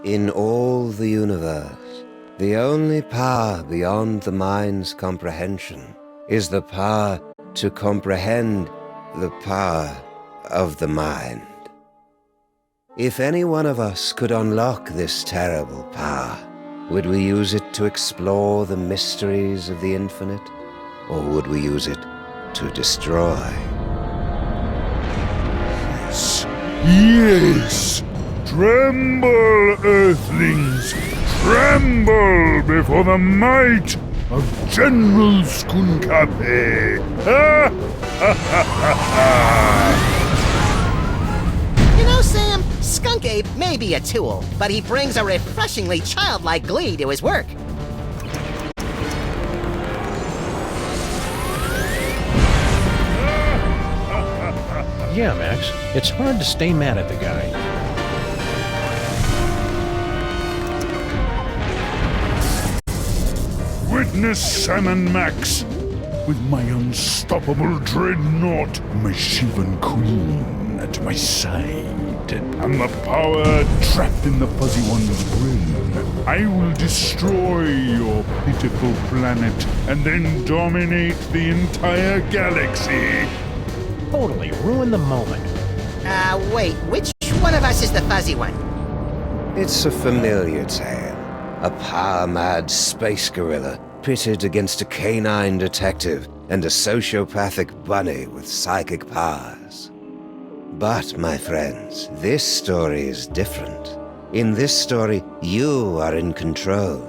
In all the universe, the only power beyond the mind's comprehension is the power to comprehend the power of the mind. If any one of us could unlock this terrible power, would we use it to explore the mysteries of the infinite, or would we use it to destroy? Yes! Yes! Tremble, Earthlings! Tremble before the might of General Skunkape! Ha ha ha ha ha! You know, Sam, Skunk Ape may be a tool, but he brings a refreshingly childlike glee to his work. Yeah, Max, it's hard to stay mad at the guy. Witness Sam and Max, with my unstoppable dreadnought, my Shivan Queen at my side, and the power trapped in the Fuzzy One's brain. I will destroy your pitiful planet and then dominate the entire galaxy. Totally ruin the moment. Wait, which one of us is the fuzzy one? It's a familiar tale. A power-mad space gorilla pitted against a canine detective and a sociopathic bunny with psychic powers. But, my friends, this story is different. In this story, you are in control.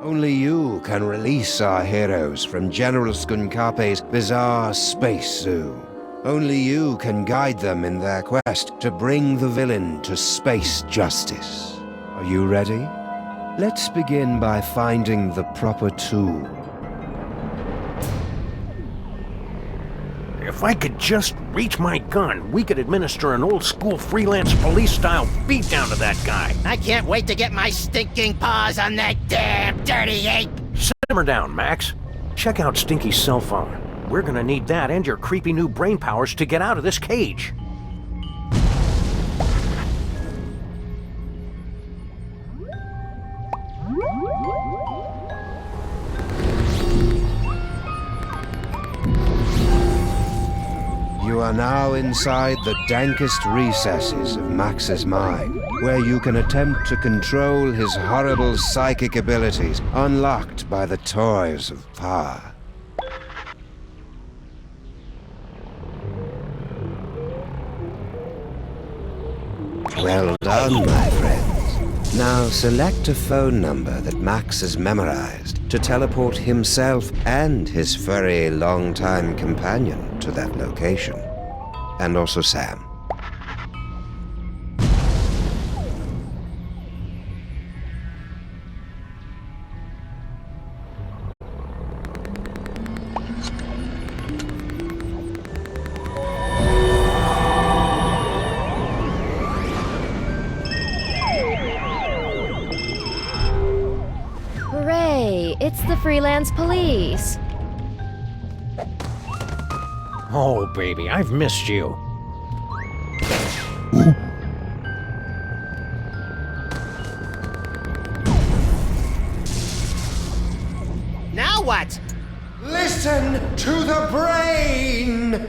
Only you can release our heroes from General Skunkape's bizarre space zoo. Only you can guide them in their quest to bring the villain to space justice. Are you ready? Let's begin by finding the proper tool. If I could just reach my gun, we could administer an old-school freelance police-style beatdown to that guy. I can't wait to get my stinking paws on that damn dirty ape! Simmer down, Max. Check out Stinky's cell phone. We're gonna need that and your creepy new brain powers to get out of this cage. You are now inside the dankest recesses of Max's mind, where you can attempt to control his horrible psychic abilities, unlocked by the toys of power. Well done, my friends. Now select a phone number that Max has memorized to teleport himself and his furry longtime companion to that location. And also Sam. Hooray! It's the freelance police. Oh, baby, I've missed you. Now what? Listen to the brain!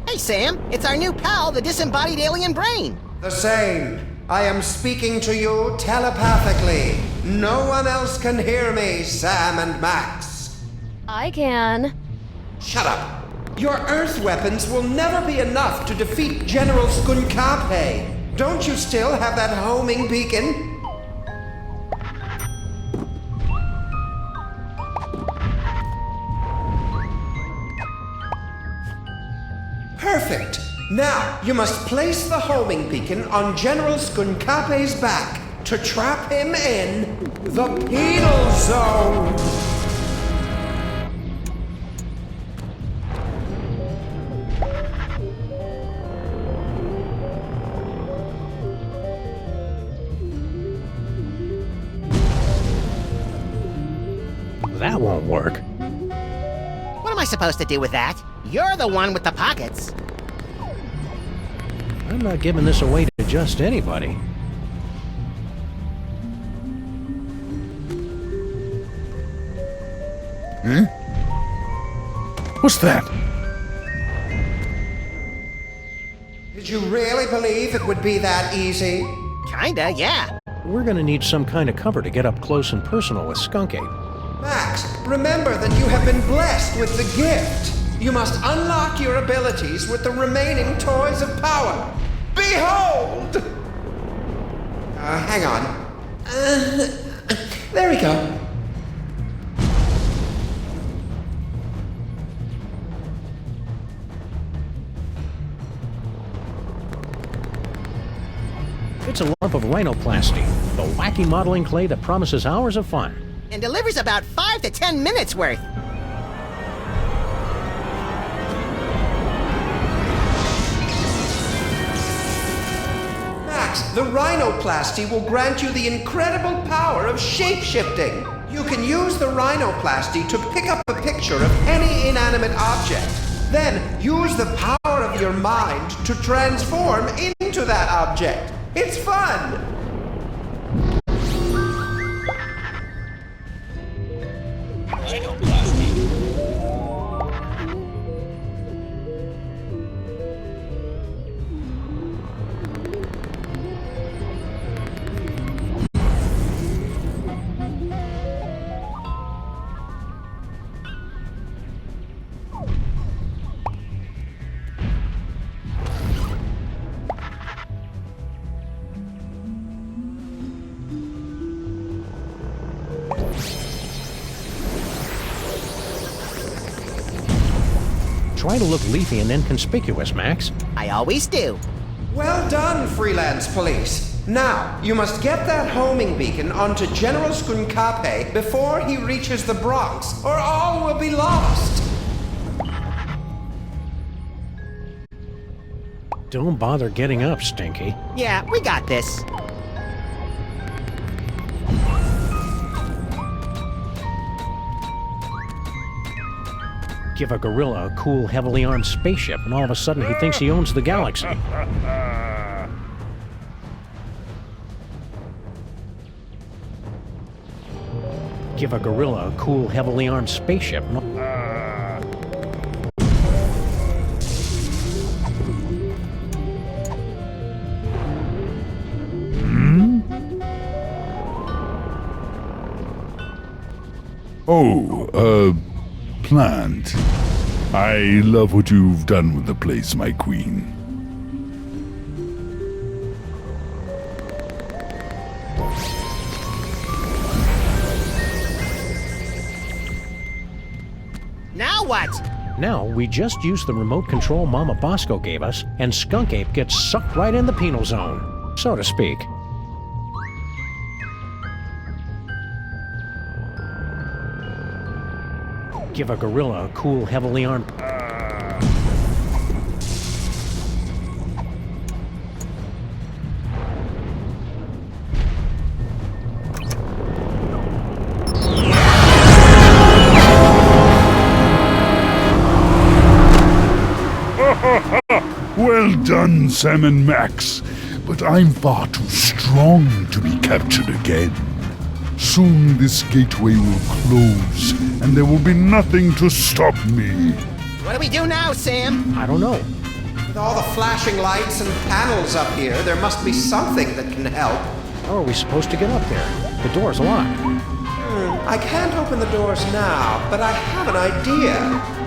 Hey, Sam, it's our new pal, the disembodied alien brain. The same. I am speaking to you telepathically. No one else can hear me, Sam and Max. I can. Shut up. Your Earth weapons will never be enough to defeat General Skunkape. Don't you still have that homing beacon? Perfect. Now, you must place the homing beacon on General Skunkape's back to trap him in the Penal Zone. That won't work. What am I supposed to do with that? You're the one with the pockets. I'm not giving this away to just anybody. Huh? What's that? Did you really believe it would be that easy? Kinda, yeah. We're gonna need some kind of cover to get up close and personal with Skunkape. Max, remember that you have been blessed with the gift. You must unlock your abilities with the remaining toys of power. Behold! Hang on. There we go. It's a lump of rhinoplasty, the wacky modeling clay that promises hours of fun. And delivers about 5 to 10 minutes worth. Max, the rhinoplasty will grant you the incredible power of shape-shifting. You can use the rhinoplasty to pick up a picture of any inanimate object. Then use the power of your mind to transform into that object. It's fun! Try to look leafy and inconspicuous, Max. I always do. Well done, freelance police. Now, you must get that homing beacon onto General Skunkape before he reaches the Bronx, or all will be lost. Don't bother getting up, Stinky. Yeah, we got this. Give a gorilla a cool, heavily armed spaceship, and all of a sudden he thinks he owns the galaxy. Give a gorilla a cool, heavily armed spaceship, and Plant. I love what you've done with the place, my queen. what? Now, we just use the remote control Momma Bosco gave us, and Skunk Ape gets sucked right in the penal zone, so to speak. Give a gorilla a cool, heavily armed... Well done, Sam and Max, but I'm far too strong to be captured again. Soon this gateway will close, and there will be nothing to stop me. What do we do now, Sam? I don't know. With all the flashing lights and panels up here, there must be something that can help. How are we supposed to get up there? The door's locked. I can't open the doors now, but I have an idea.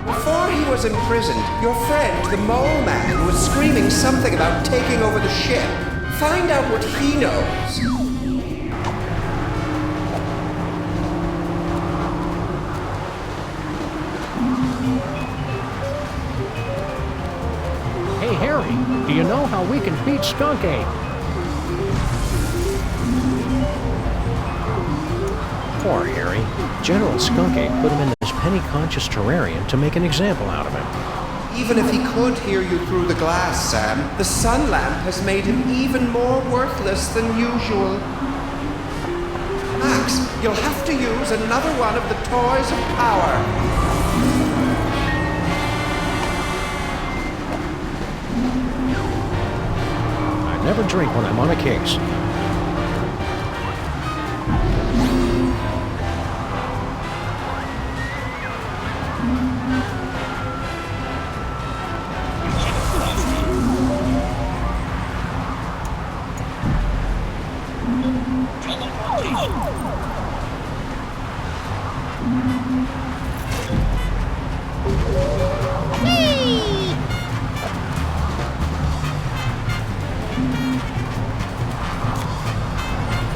Before he was imprisoned, your friend, the Mole Man, was screaming something about taking over the ship. Find out what he knows. Hey, Harry, do you know how we can beat Skunk Ape? Poor Harry. General Skunk Ape put him in this penny-conscious terrarium to make an example out of him. Even if he could hear you through the glass, Sam, the sun lamp has made him even more worthless than usual. Max, you'll have to use another one of the toys of power. I never drink when I'm on a case.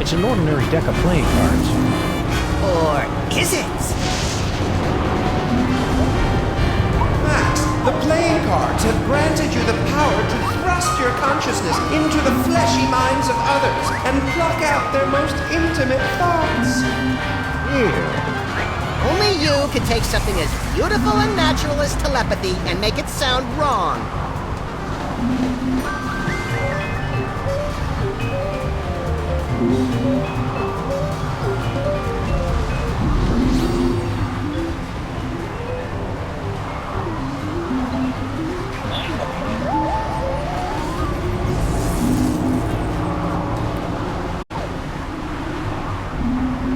It's an ordinary deck of playing cards. Or is it? Max, the playing cards have granted you the power to thrust your consciousness into the fleshy minds of others and pluck out their most intimate thoughts. Only you can take something as beautiful and natural as telepathy and make it sound wrong.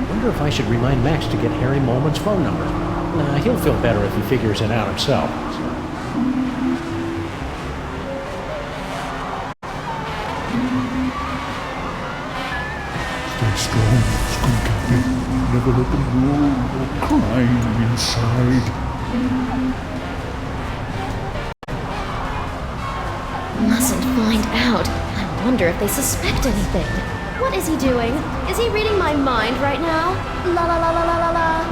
Wonder if I should remind Max to get Harry Molman's phone number. Nah, he'll feel better if he figures it out himself. Stay strong, Stinky. Never let them grow or crying inside. Mustn't find out. I wonder if they suspect anything. What is he doing? Is he reading my mind right now? La la la la la la la.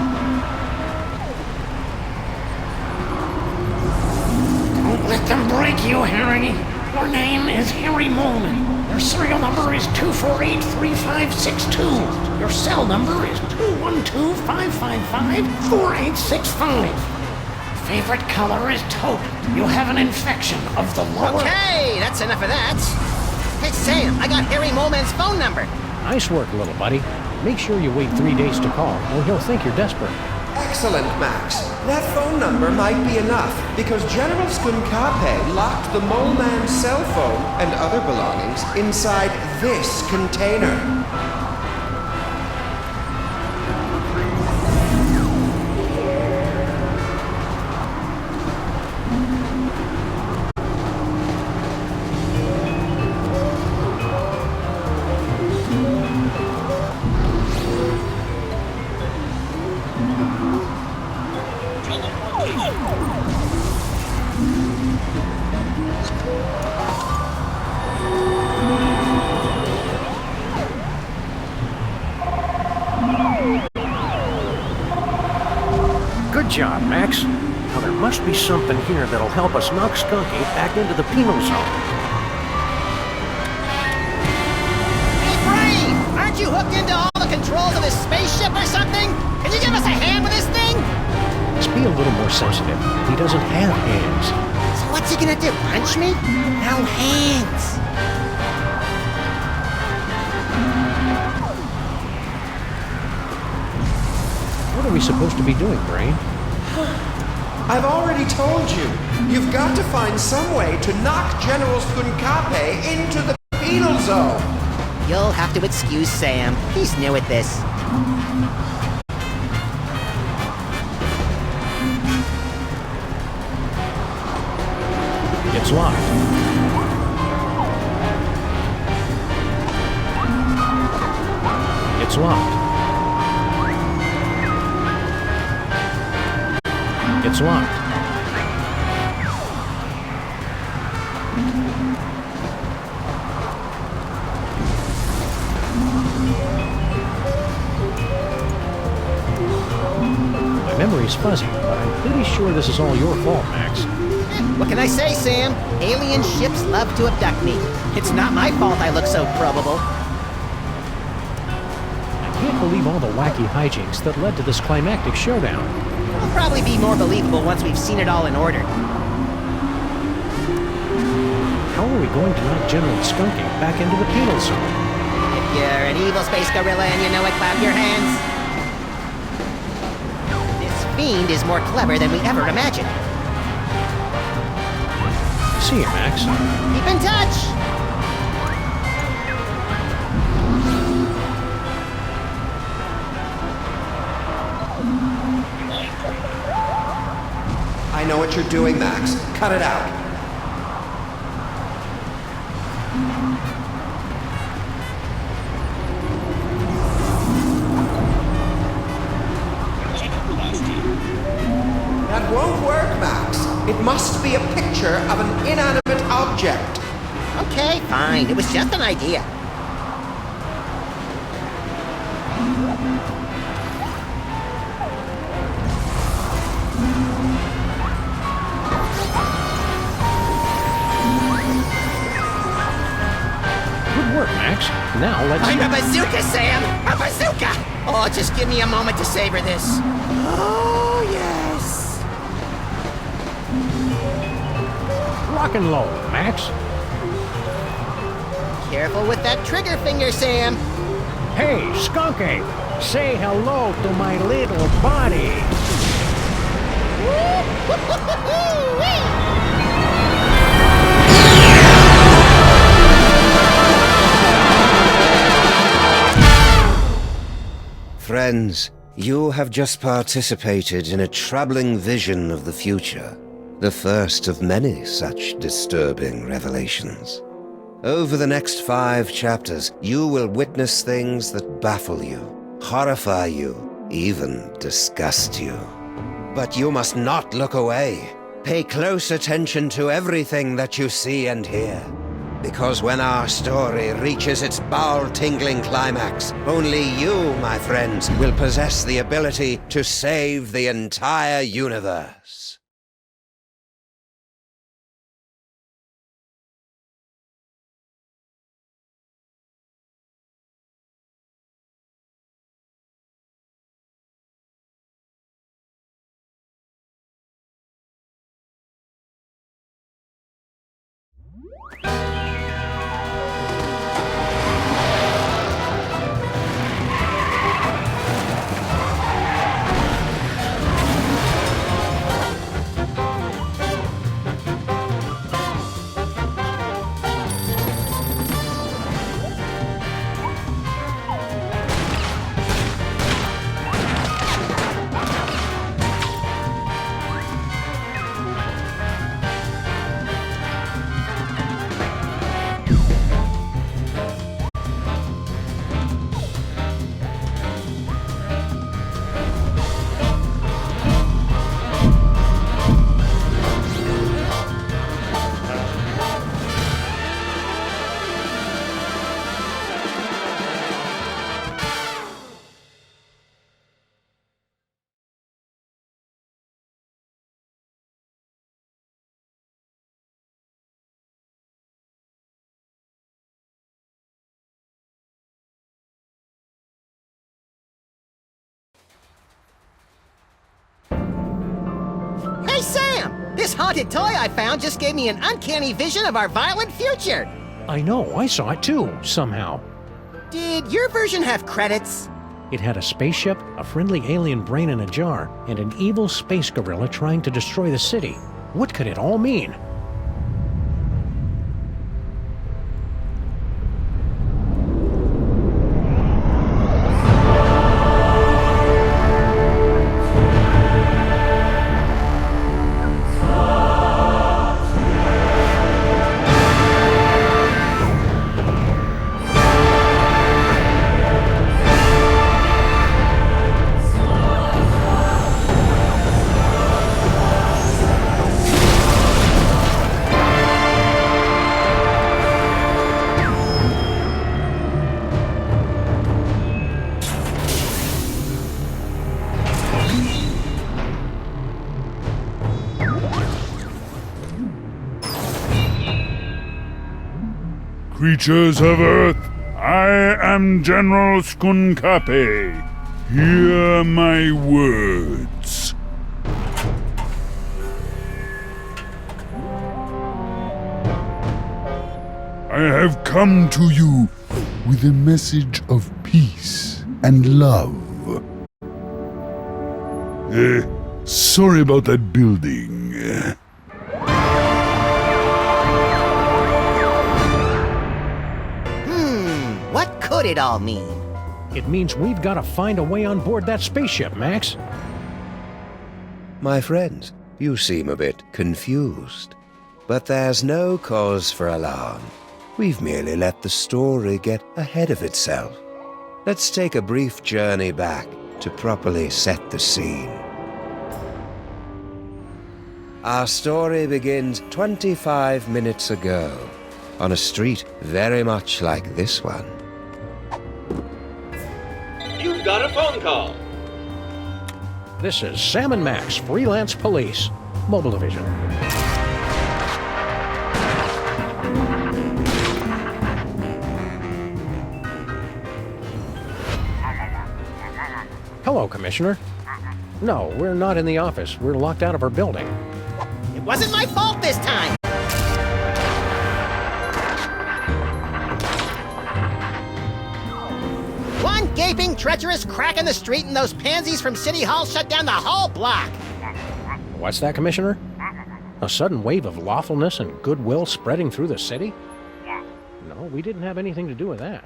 Don't let them break you, Harry. Your name is Harry Molman. Your serial number is 248-3562. Your cell number is 212-555-4865. Favorite color is taupe. You have an infection of the lower... Okay, that's enough of that. Hey, Sam, I got Harry Molman's phone number. Nice work, little buddy. Make sure you wait 3 days to call, or he'll think you're desperate. Excellent, Max. That phone number might be enough, because General Skunkape locked the Mole Man's cell phone and other belongings inside this container. Good job, Max. Now there must be something here that'll help us knock Skunky back into the penal zone. Hey, Brain! Aren't you hooked into all the controls of this spaceship or something? Can you give us a hand with this thing? Let's be a little more sensitive. He doesn't have hands. So what's he gonna do, punch me? No hands. What are we supposed to be doing, Brain? I've already told you. You've got to find some way to knock General Skunkape into the penal zone. You'll have to excuse Sam. He's new at this. It's locked. It's locked. It's locked. My memory's fuzzy, but I'm pretty sure this is all your fault, Max. What can I say, Sam? Alien ships love to abduct me. It's not my fault I look so probable. I can't believe all the wacky hijinks that led to this climactic showdown. It'll probably be more believable once we've seen it all in order. How are we going to knock General Skunky back into the penal zone? If you're an evil space gorilla and you know it, clap your hands. This fiend is more clever than we ever imagined. See you, Max. Keep in touch! I know what you're doing, Max. Cut it out. That won't work, Max. It must be a picture of an inanimate object. Okay, fine. It was just an idea. Good work, Max. Now let's... I'm a bazooka, Sam! A bazooka! Oh, just give me a moment to savor this. Oh, yes. Rock and roll, Max. Careful with that trigger finger, Sam. Hey, Skunky! Say hello to my little body! Friends, you have just participated in a troubling vision of the future, the first of many such disturbing revelations. Over the next 5 chapters, you will witness things that baffle you, horrify you, even disgust you. But you must not look away. Pay close attention to everything that you see and hear. Because when our story reaches its bowel-tingling climax, only you, my friends, will possess the ability to save the entire universe. Hey, Sam! This haunted toy I found just gave me an uncanny vision of our violent future! I know, I saw it too, somehow. Did your version have credits? It had a spaceship, a friendly alien brain in a jar, and an evil space gorilla trying to destroy the city. What could it all mean? Creatures of Earth, I am General Skunkape. Hear my words. I have come to you with a message of peace and love. Sorry about that building. What could it all mean? It means we've got to find a way on board that spaceship, Max. My friends, you seem a bit confused. But there's no cause for alarm. We've merely let the story get ahead of itself. Let's take a brief journey back to properly set the scene. Our story begins 25 minutes ago, on a street very much like this one. You've got a phone call. This is Sam and Max, freelance police, mobile division. Hello, Commissioner. No, we're not in the office. We're locked out of our building. It wasn't my fault this time! One gaping, treacherous crack in the street and those pansies from City Hall shut down the whole block! What's that, Commissioner? A sudden wave of lawfulness and goodwill spreading through the city? No, we didn't have anything to do with that.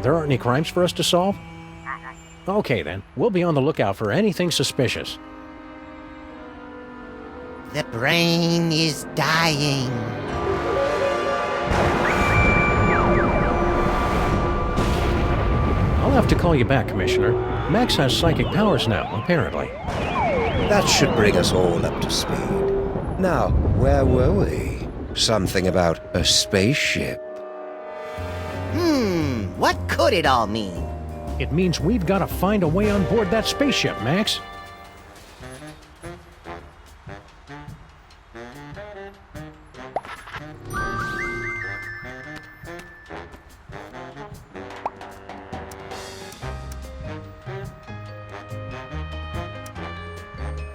There aren't any crimes for us to solve? Okay then, we'll be on the lookout for anything suspicious. The brain is dying. I'll have to call you back, Commissioner. Max has psychic powers now, apparently. That should bring us all up to speed. Now, where were we? Something about a spaceship. What could it all mean? It means we've got to find a way on board that spaceship, Max.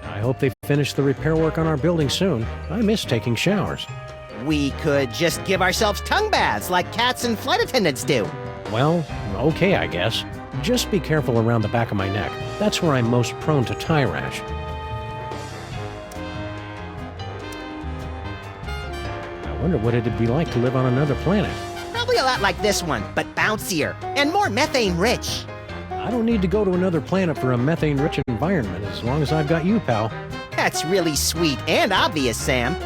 I hope they finish the repair work on our building soon. I miss taking showers. We could just give ourselves tongue baths like cats and flight attendants do. Well, okay, I guess. Just be careful around the back of my neck. That's where I'm most prone to tie rash. I wonder what it'd be like to live on another planet. Probably a lot like this one, but bouncier and more methane-rich. I don't need to go to another planet for a methane-rich environment as long as I've got you, pal. That's really sweet and obvious, Sam.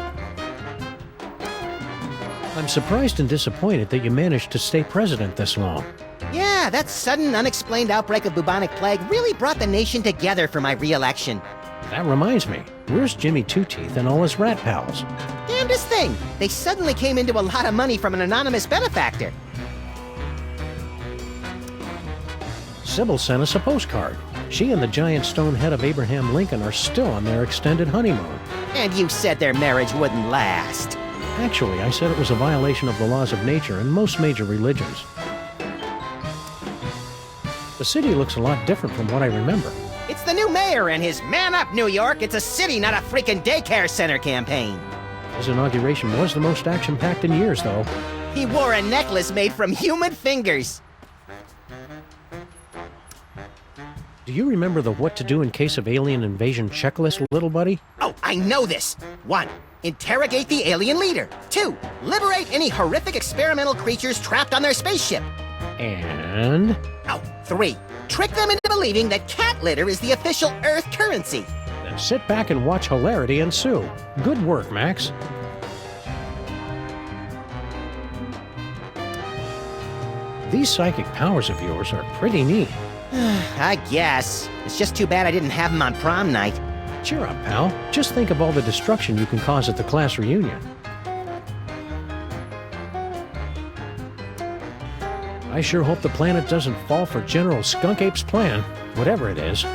I'm surprised and disappointed that you managed to stay president this long. Yeah, that sudden, unexplained outbreak of bubonic plague really brought the nation together for my re-election. That reminds me, where's Jimmy Two-Teeth and all his rat pals? Damnedest thing! They suddenly came into a lot of money from an anonymous benefactor. Sybil sent us a postcard. She and the giant stone head of Abraham Lincoln are still on their extended honeymoon. And you said their marriage wouldn't last. Actually, I said it was a violation of the laws of nature and most major religions. The city looks a lot different from what I remember. It's the new mayor and his Man Up, New York. It's a city, not a freaking daycare center campaign. His inauguration was the most action-packed in years, though. He wore a necklace made from human fingers. Do you remember the what to do in case of alien invasion checklist, little buddy? Oh, I know this. 1. Interrogate the alien leader. 2. Liberate any horrific experimental creatures trapped on their spaceship. And... Oh, 3. Trick them into believing that cat litter is the official Earth currency. then sit back and watch hilarity ensue. Good work, Max. These psychic powers of yours are pretty neat. I guess. It's just too bad I didn't have them on prom night. Cheer up, pal. Just think of all the destruction you can cause at the class reunion. I sure hope the planet doesn't fall for General Skunk Ape's plan, whatever it is.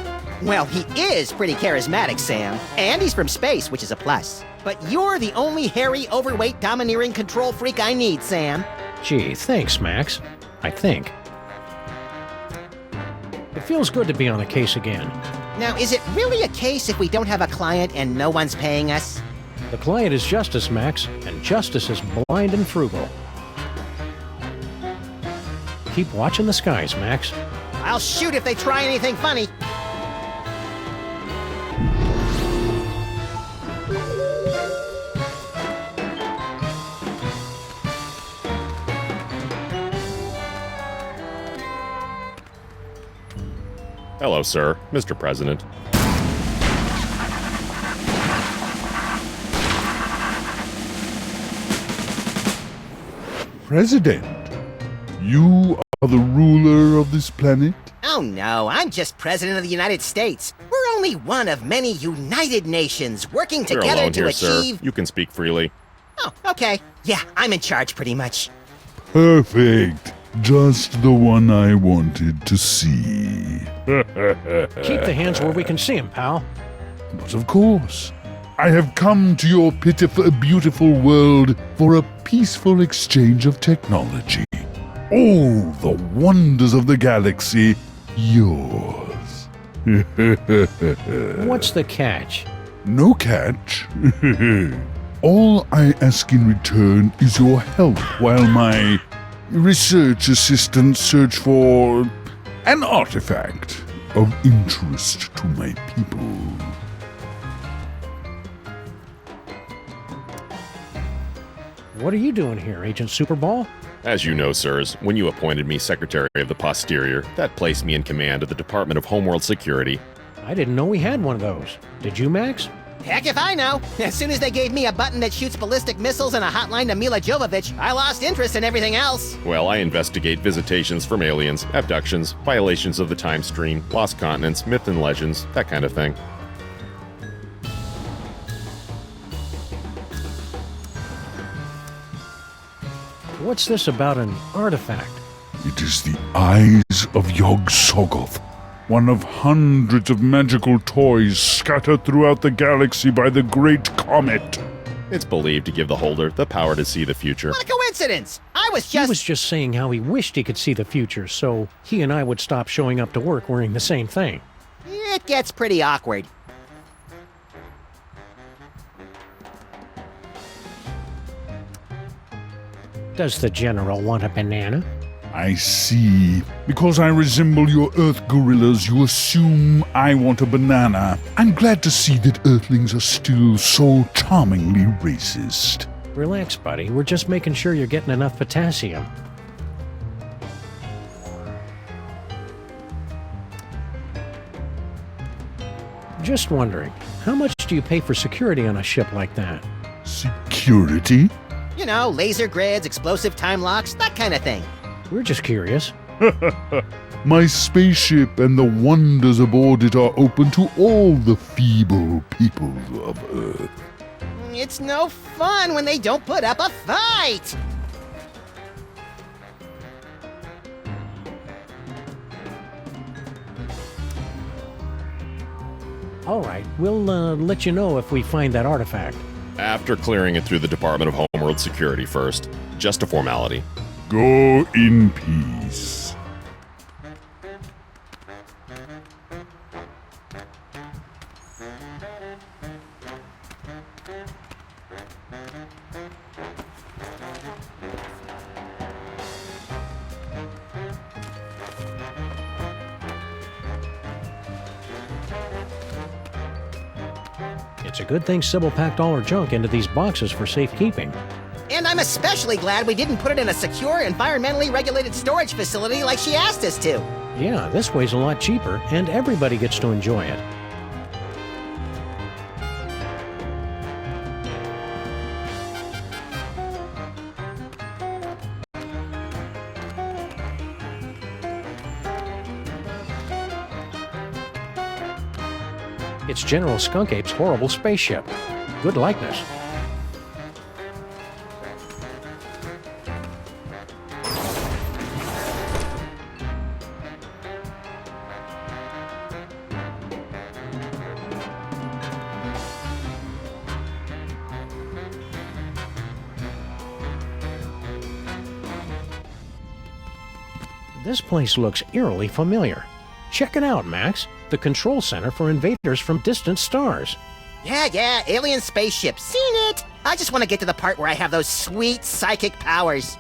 Well, he is pretty charismatic, Sam. And he's from space, which is a plus. But you're the only hairy, overweight, domineering control freak I need, Sam. Gee, thanks, Max. I think. It feels good to be on a case again. Now, is it really a case if we don't have a client and no one's paying us? The client is justice, Max, and justice is blind and frugal. Keep watching the skies, Max. I'll shoot if they try anything funny. Hello, sir. Mr. President. President? You are the ruler of this planet? Oh no, I'm just President of the United States. We're only one of many United Nations working You're together alone to here, achieve... sir. You can speak freely. Oh, okay. Yeah, I'm in charge pretty much. Perfect. Just the one I wanted to see. Keep the hands where we can see them, pal. But of course, I have come to your pitiful, beautiful world for a peaceful exchange of technology. All the wonders of the galaxy, yours. What's the catch? No catch. All I ask in return is your help while my research assistants search for an artifact of interest to my people. What are you doing here, Agent Superball? As you know, sirs, when you appointed me Secretary of the Posterior, that placed me in command of the Department of Homeworld Security. I didn't know we had one of those. Did you, Max? Heck if I know. As soon as they gave me a button that shoots ballistic missiles and a hotline to Mila Jovovich, I lost interest in everything else. Well, I investigate visitations from aliens, abductions, violations of the time stream, lost continents, myth and legends, that kind of thing. What's this about an artifact? It is the eyes of Yog-Sothoth, one of hundreds of magical toys scattered throughout the galaxy by the Great Comet. It's believed to give the holder the power to see the future. What a coincidence! He was just saying how he wished he could see the future, so he and I would stop showing up to work wearing the same thing. It gets pretty awkward. Does the General want a banana? I see. Because I resemble your Earth gorillas, you assume I want a banana. I'm glad to see that Earthlings are still so charmingly racist. Relax, buddy. We're just making sure you're getting enough potassium. Just wondering, how much do you pay for security on a ship like that? Security? You know, laser grids, explosive time locks, that kind of thing. We're just curious. My spaceship and the wonders aboard it are open to all the feeble people of Earth. It's no fun when they don't put up a fight! All right, we'll let you know if we find that artifact. After clearing it through the Department of Homeworld Security first. Just a formality. Go in peace. It's a good thing Sybil packed all her junk into these boxes for safekeeping. And I'm especially glad we didn't put it in a secure, environmentally regulated storage facility like she asked us to. Yeah, this way's a lot cheaper, and everybody gets to enjoy it. It's General Skunk Ape's horrible spaceship. Good likeness. This place looks eerily familiar. Check it out, Max. The control center for invaders from distant stars. Yeah, alien spaceship. Seen it! I just want to get to the part where I have those sweet psychic powers.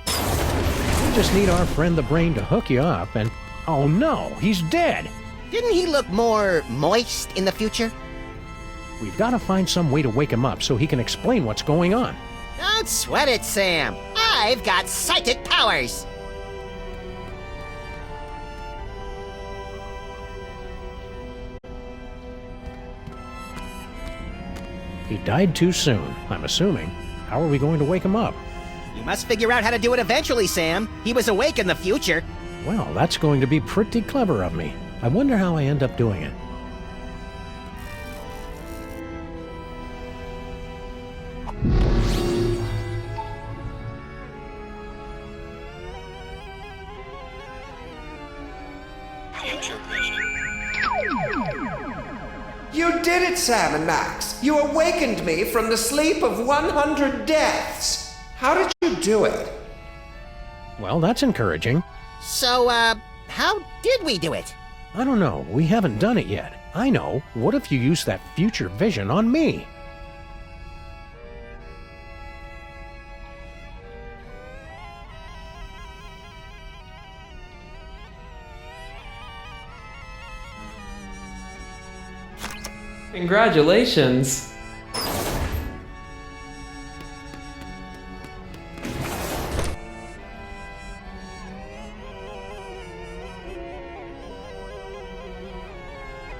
We just need our friend the Brain to hook you up and... Oh no, he's dead! Didn't he look more moist in the future? We've got to find some way to wake him up so he can explain what's going on. Don't sweat it, Sam. I've got psychic powers. He died too soon, I'm assuming. How are we going to wake him up? You must figure out how to do it eventually, Sam. He was awake in the future. Well, that's going to be pretty clever of me. I wonder how I end up doing it. You did it, Sam and Max. You awakened me from the sleep of 100 deaths. How did you do it? Well, that's encouraging. So, how did we do it? I don't know. We haven't done it yet. I know. What if you use that future vision on me? Congratulations!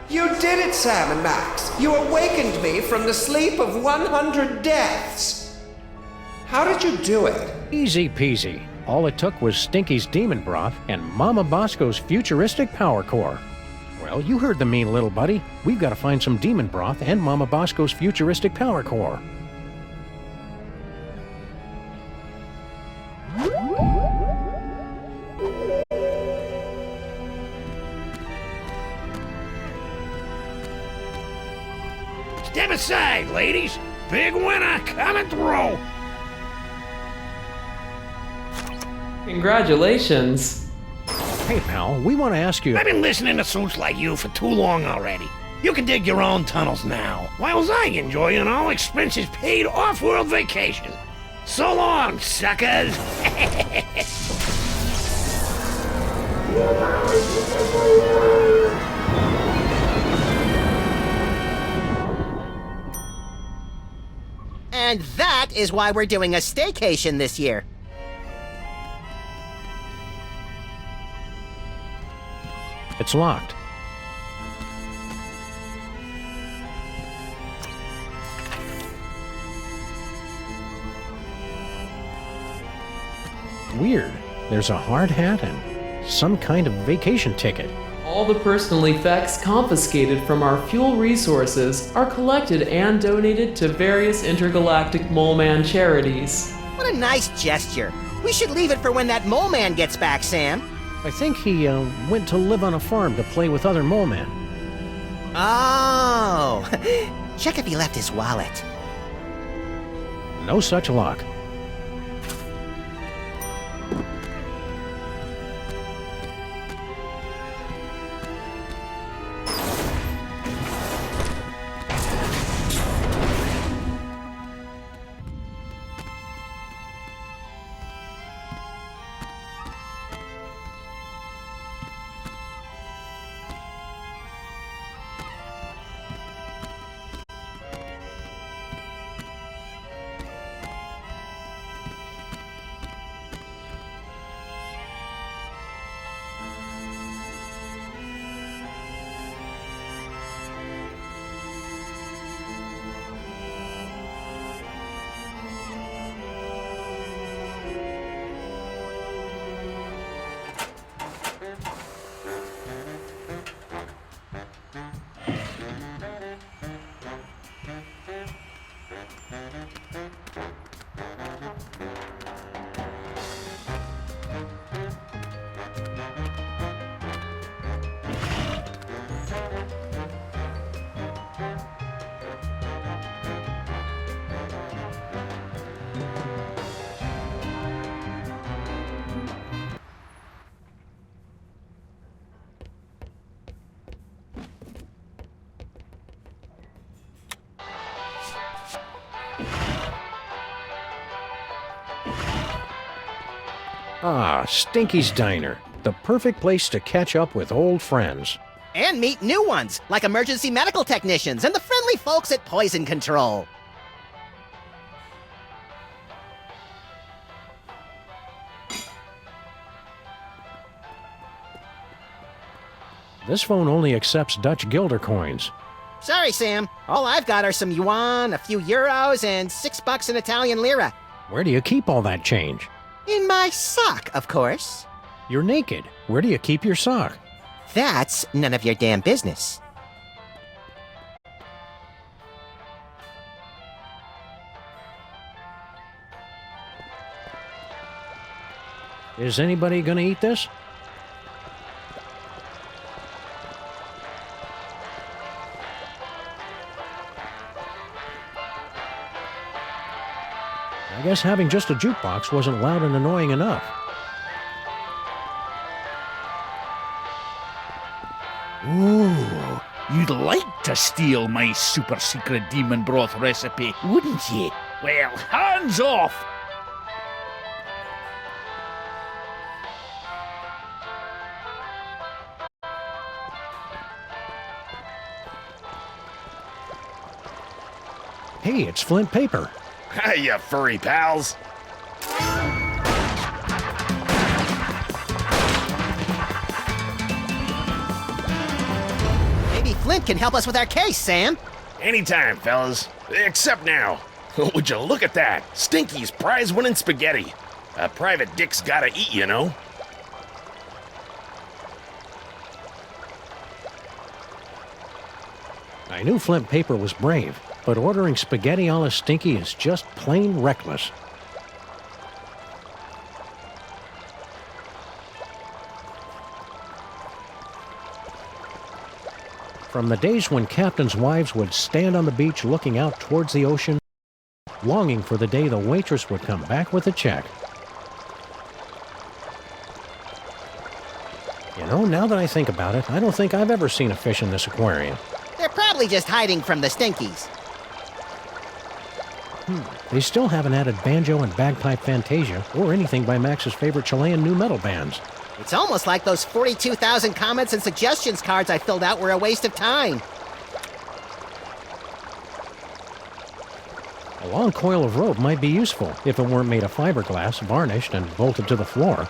You did it, Sam and Max. You awakened me from the sleep of 100 deaths. How did you do it? Easy peasy. All it took was Stinky's demon broth and Momma Bosco's futuristic power core. Well, you heard the mean little buddy. We've got to find some demon broth and Momma Bosco's futuristic power core. Step aside, ladies. Big winner coming through. Congratulations! Hey, pal, we want to ask you... I've been listening to suits like you for too long already. You can dig your own tunnels now, whilst I enjoy an all-expenses-paid off-world vacation. So long, suckers! And that is why we're doing a staycation this year. It's locked. Weird. There's a hard hat and some kind of vacation ticket. All the personal effects confiscated from our fuel resources are collected and donated to various intergalactic Mole Man charities. What a nice gesture. We should leave it for when that mole man gets back, Sam. I think he went to live on a farm to play with other mole men. Oh! Check if he left his wallet. No such luck. Ah, Stinky's Diner. The perfect place to catch up with old friends. And meet new ones, like emergency medical technicians and the friendly folks at Poison Control. This phone only accepts Dutch guilder coins. Sorry, Sam. All I've got are some yuan, a few euros, and $6 in Italian lira. Where do you keep all that change? In my sock, of course. You're naked. Where do you keep your sock? That's none of your damn business. Is anybody gonna eat this? I guess having just a jukebox wasn't loud and annoying enough. Ooh, you'd like to steal my super secret demon broth recipe, wouldn't you? Well, hands off! Hey, it's Flint Paper. Hi, you furry pals. Maybe Flint can help us with our case, Sam. Anytime, fellas. Except now. Would you look at that? Stinky's prize-winning spaghetti. A private dick's gotta eat, you know. I knew Flint Paper was brave, but ordering spaghetti a la Stinky is just plain reckless. From the days when captains' wives would stand on the beach looking out towards the ocean, longing for the day the waitress would come back with a check. You know, now that I think about it, I don't think I've ever seen a fish in this aquarium. They're probably just hiding from the Stinkies. They still haven't added banjo and bagpipe fantasia or anything by Max's favorite Chilean nu metal bands. It's almost like those 42,000 comments and suggestions cards I filled out were a waste of time. A long coil of rope might be useful if it weren't made of fiberglass, varnished, and bolted to the floor.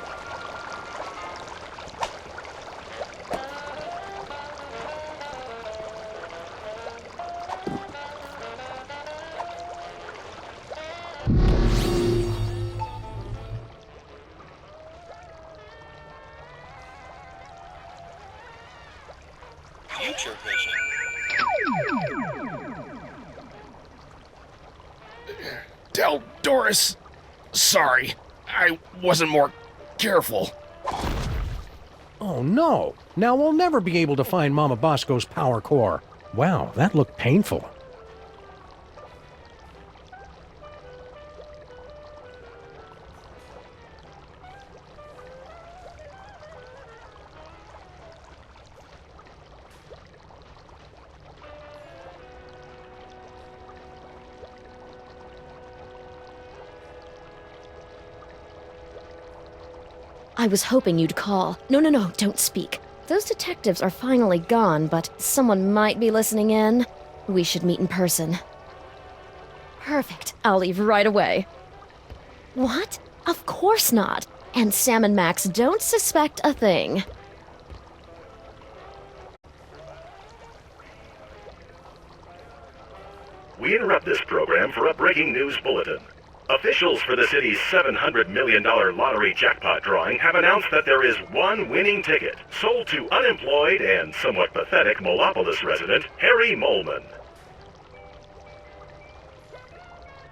Future vision. Del Doris. Sorry, I wasn't more careful. Oh no! Now we'll never be able to find Momma Bosco's power core. Wow, that looked painful. I was hoping you'd call. No, don't speak. Those detectives are finally gone, but someone might be listening in. We should meet in person. Perfect. I'll leave right away. What? Of course not. And Sam and Max don't suspect a thing. We interrupt this program for a breaking news bulletin. Officials for the city's $700 million lottery jackpot drawing have announced that there is one winning ticket sold to unemployed and somewhat pathetic Molopolis resident Harry Molman.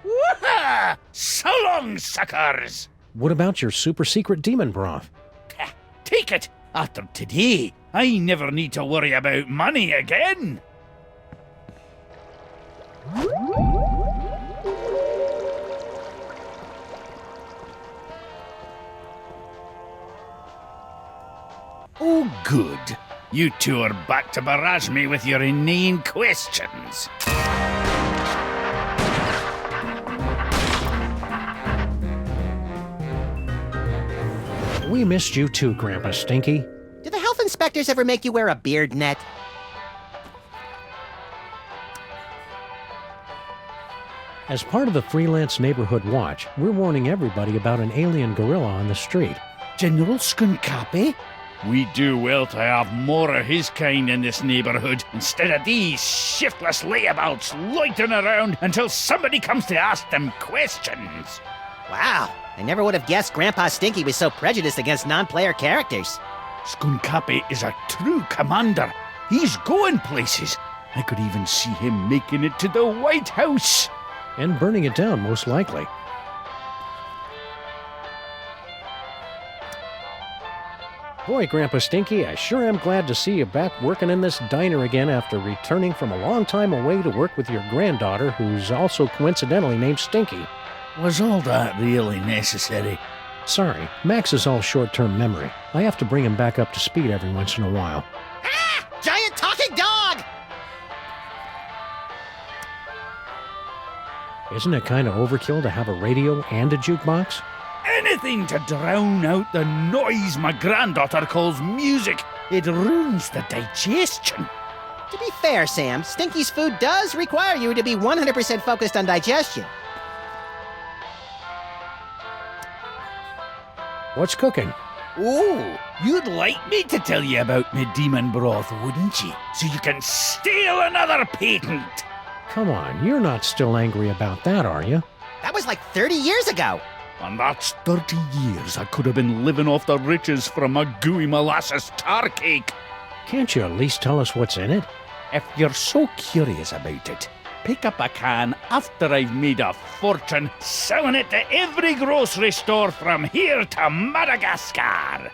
Woohoo! So long, suckers! What about your super secret demon broth? Take it! After today, I never need to worry about money again! Oh, good. You two are back to barrage me with your inane questions. We missed you too, Grandpa Stinky. Do the health inspectors ever make you wear a beard net? As part of the Freelance Neighborhood Watch, we're warning everybody about an alien gorilla on the street. General Skunkapi? We do well to have more of his kind in this neighborhood instead of these shiftless layabouts loitering around until somebody comes to ask them questions. Wow, I never would have guessed Grandpa Stinky was so prejudiced against non-player characters. Skunkapi is a true commander. He's going places. I could even see him making it to the White House. And burning it down, most likely. Boy, Grandpa Stinky, I sure am glad to see you back working in this diner again after returning from a long time away to work with your granddaughter, who's also coincidentally named Stinky. Was all that really necessary? Sorry, Max is all short-term memory. I have to bring him back up to speed every once in a while. Ah! Giant talking dog! Isn't it kind of overkill to have a radio and a jukebox? Anything to drown out the noise my granddaughter calls music. It ruins the digestion. To be fair, Sam, Stinky's food does require you to be 100% focused on digestion. What's cooking? Ooh, you'd like me to tell you about me demon broth, wouldn't you? So you can steal another patent. Come on, you're not still angry about that, are you? That was like 30 years ago. And that's 30 years I could have been living off the riches from a gooey molasses tar cake. Can't you at least tell us what's in it? If you're so curious about it, pick up a can after I've made a fortune selling it to every grocery store from here to Madagascar.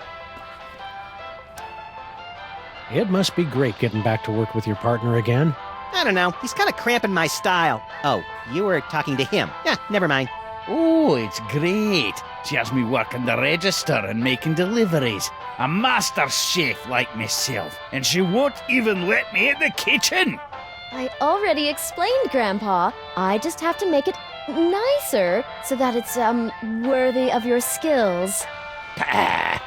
It must be great getting back to work with your partner again. I don't know, he's kind of cramping my style. Oh, you were talking to him. Yeah, never mind. Oh, it's great. She has me working the register and making deliveries. A master chef like myself. And she won't even let me in the kitchen. I already explained, Grandpa. I just have to make it nicer so that it's, worthy of your skills. Pah.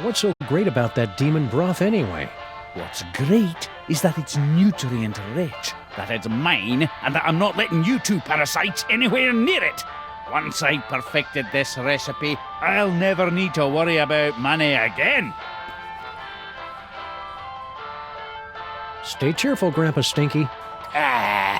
What's so great about that demon broth anyway? What's great is that it's nutrient rich, that it's mine, and that I'm not letting you two parasites anywhere near it. Once I've perfected this recipe, I'll never need to worry about money again. Stay cheerful, Grandpa Stinky. Ah.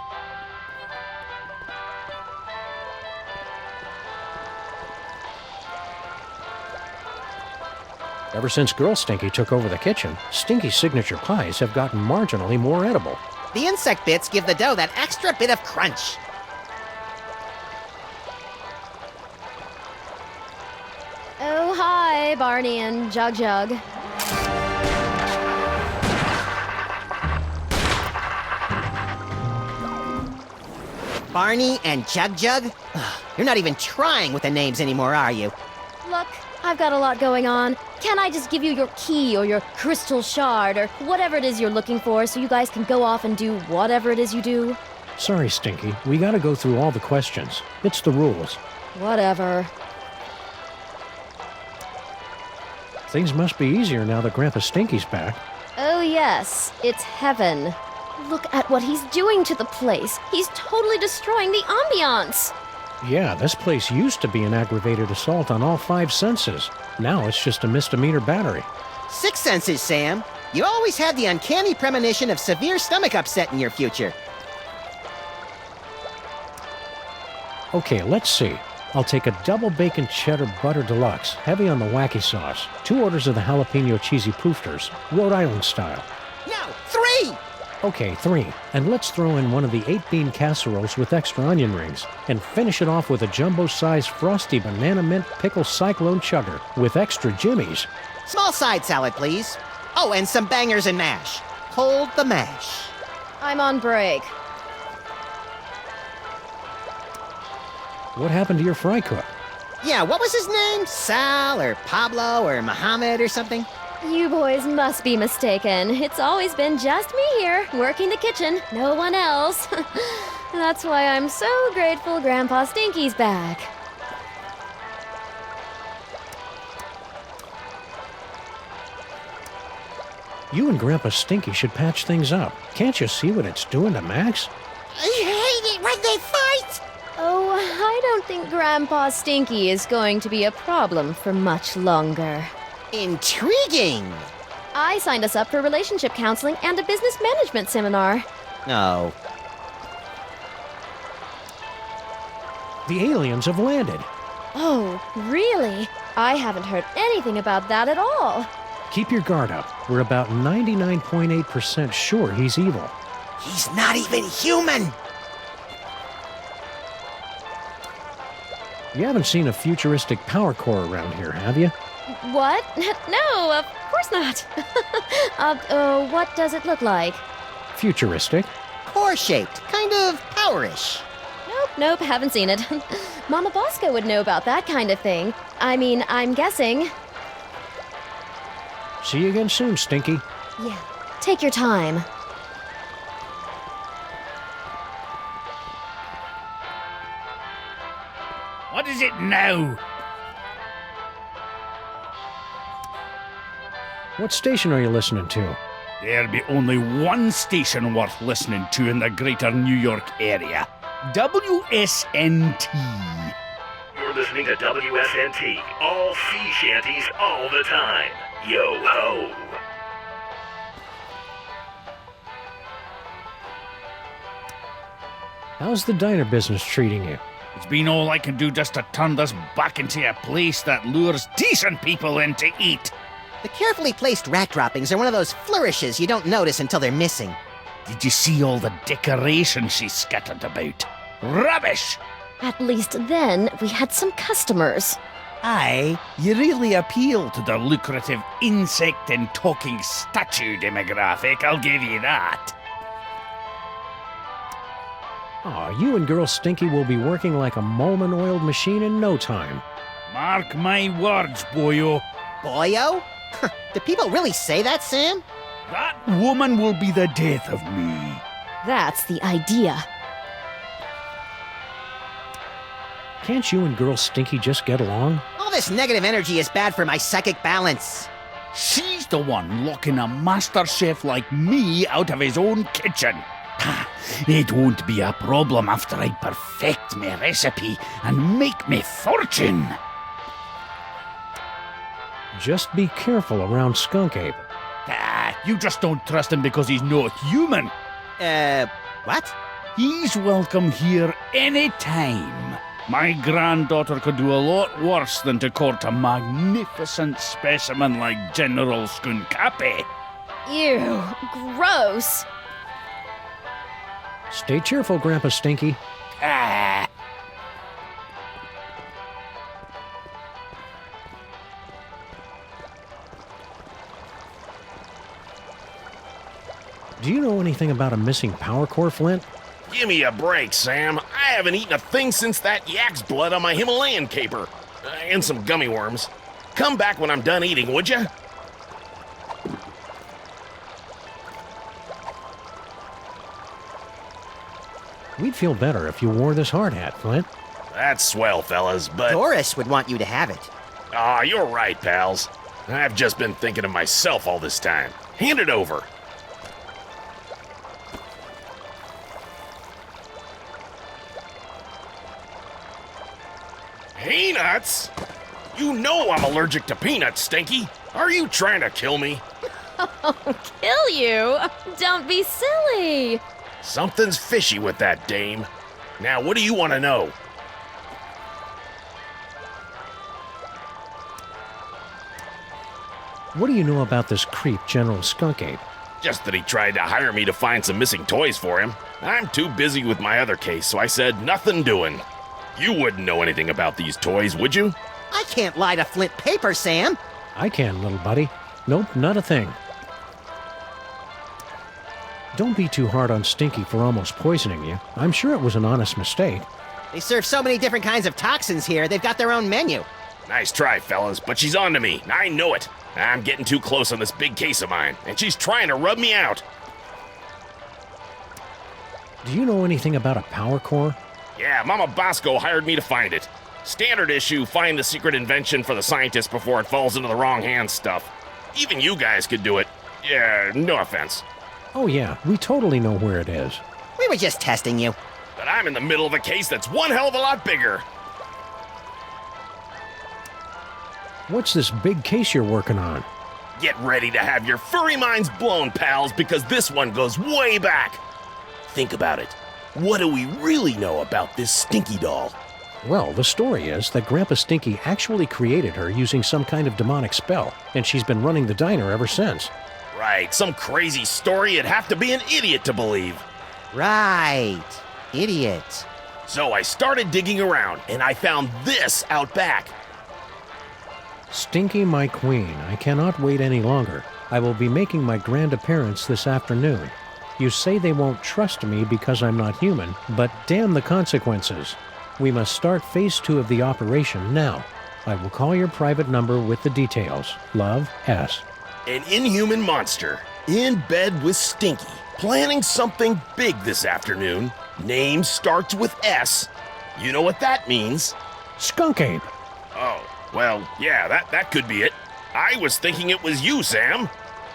Ever since Girl Stinky took over the kitchen, Stinky's signature pies have gotten marginally more edible. The insect bits give the dough that extra bit of crunch. Okay, Barney and Jug Jug. Barney and Jug Jug? You're not even trying with the names anymore, are you? Look, I've got a lot going on. Can't I just give you your key or your crystal shard or whatever it is you're looking for so you guys can go off and do whatever it is you do? Sorry, Stinky. We gotta go through all the questions. It's the rules. Whatever. Things must be easier now that Grandpa Stinky's back. Oh yes, it's heaven. Look at what he's doing to the place. He's totally destroying the ambiance. Yeah, this place used to be an aggravated assault on all 5 senses. Now it's just a misdemeanor battery. 6 senses, Sam. You always had the uncanny premonition of severe stomach upset in your future. Okay, let's see. I'll take a double bacon cheddar butter deluxe, heavy on the wacky sauce, 2 orders of the jalapeno cheesy poofters, Rhode Island style. No, 3! Okay, 3. And let's throw in one of the 8-bean casseroles with extra onion rings, and finish it off with a jumbo-sized frosty banana mint pickle cyclone chugger with extra jimmies. Small side salad, please. Oh, and some bangers and mash. Hold the mash. I'm on break. What happened to your fry cook? Yeah, what was his name? Sal or Pablo or Mohammed or something? You boys must be mistaken. It's always been just me here, working the kitchen, no one else. That's why I'm so grateful Grandpa Stinky's back. You and Grandpa Stinky should patch things up. Can't you see what it's doing to Max? I hate it when they fight! Oh, I don't think Grandpa Stinky is going to be a problem for much longer. Intriguing! I signed us up for relationship counseling and a business management seminar. No. The aliens have landed. Oh, really? I haven't heard anything about that at all. Keep your guard up. We're about 99.8% sure he's evil. He's not even human! You haven't seen a futuristic power core around here, have you? What? No, of course not. What does it look like? Futuristic? Core-shaped, kind of powerish. Nope, haven't seen it. Momma Bosco would know about that kind of thing. I mean, I'm guessing. See you again soon, Stinky. Yeah, take your time. What is it now? What station are you listening to? There'll be only one station worth listening to in the greater New York area. WSNT. You're listening to WSNT, all sea shanties all the time. Yo ho! How's the diner business treating you? It's been all I can do just to turn this back into a place that lures decent people in to eat. The carefully placed rat droppings are one of those flourishes you don't notice until they're missing. Did you see all the decorations she scattered about? Rubbish! At least then we had some customers. Aye, you really appeal to the lucrative insect and talking statue demographic, I'll give you that. Aw, you and Girl Stinky will be working like a Molman-oiled machine in no time. Mark my words, boyo. Boyo? Do people really say that, Sam? That woman will be the death of me. That's the idea. Can't you and Girl Stinky just get along? All this negative energy is bad for my psychic balance. She's the one locking a master chef like me out of his own kitchen. It won't be a problem after I perfect my recipe and make me fortune. Just be careful around Skunk Ape. You just don't trust him because he's not human. What? He's welcome here anytime. My granddaughter could do a lot worse than to court a magnificent specimen like General Skunkapi. Ew, gross. Stay cheerful, Grandpa Stinky. Do you know anything about a missing power core, Flint? Give me a break, Sam. I haven't eaten a thing since that yak's blood on my Himalayan caper. And some gummy worms. Come back when I'm done eating, would ya? We'd feel better if you wore this hard hat, Flint. That's swell, fellas, but... Doris would want you to have it. Aw, you're right, pals. I've just been thinking of myself all this time. Hand it over. Peanuts? You know I'm allergic to peanuts, Stinky. Are you trying to kill me? Kill you? Don't be silly. Something's fishy with that dame. Now, what do you want to know? What do you know about this creep, General Skunk Ape? Just that he tried to hire me to find some missing toys for him. I'm too busy with my other case, so I said nothing doing. You wouldn't know anything about these toys, would you? I can't lie to Flint paper, Sam. I can, little buddy. Nope, not a thing. Don't be too hard on Stinky for almost poisoning you. I'm sure it was an honest mistake. They serve so many different kinds of toxins here, they've got their own menu. Nice try, fellas, but she's on to me. I know it. I'm getting too close on this big case of mine, and she's trying to rub me out. Do you know anything about a power core? Yeah, Momma Bosco hired me to find it. Standard issue, find the secret invention for the scientist before it falls into the wrong hands stuff. Even you guys could do it. Yeah, no offense. Oh yeah, we totally know where it is. We were just testing you. But I'm in the middle of a case that's one hell of a lot bigger. What's this big case you're working on? Get ready to have your furry minds blown, pals, because this one goes way back. Think about it. What do we really know about this Stinky doll? Well, the story is that Grandpa Stinky actually created her using some kind of demonic spell, and she's been running the diner ever since. Right, some crazy story you'd have to be an idiot to believe. Right. Idiot. So I started digging around, and I found this out back. Stinky, my queen, I cannot wait any longer. I will be making my grand appearance this afternoon. You say they won't trust me because I'm not human, but damn the consequences. We must start phase 2 of the operation now. I will call your private number with the details. Love, S. An inhuman monster, in bed with Stinky, planning something big this afternoon. Name starts with S. You know what that means? Skunk Ape. Oh, well, yeah, that could be it. I was thinking it was you, Sam.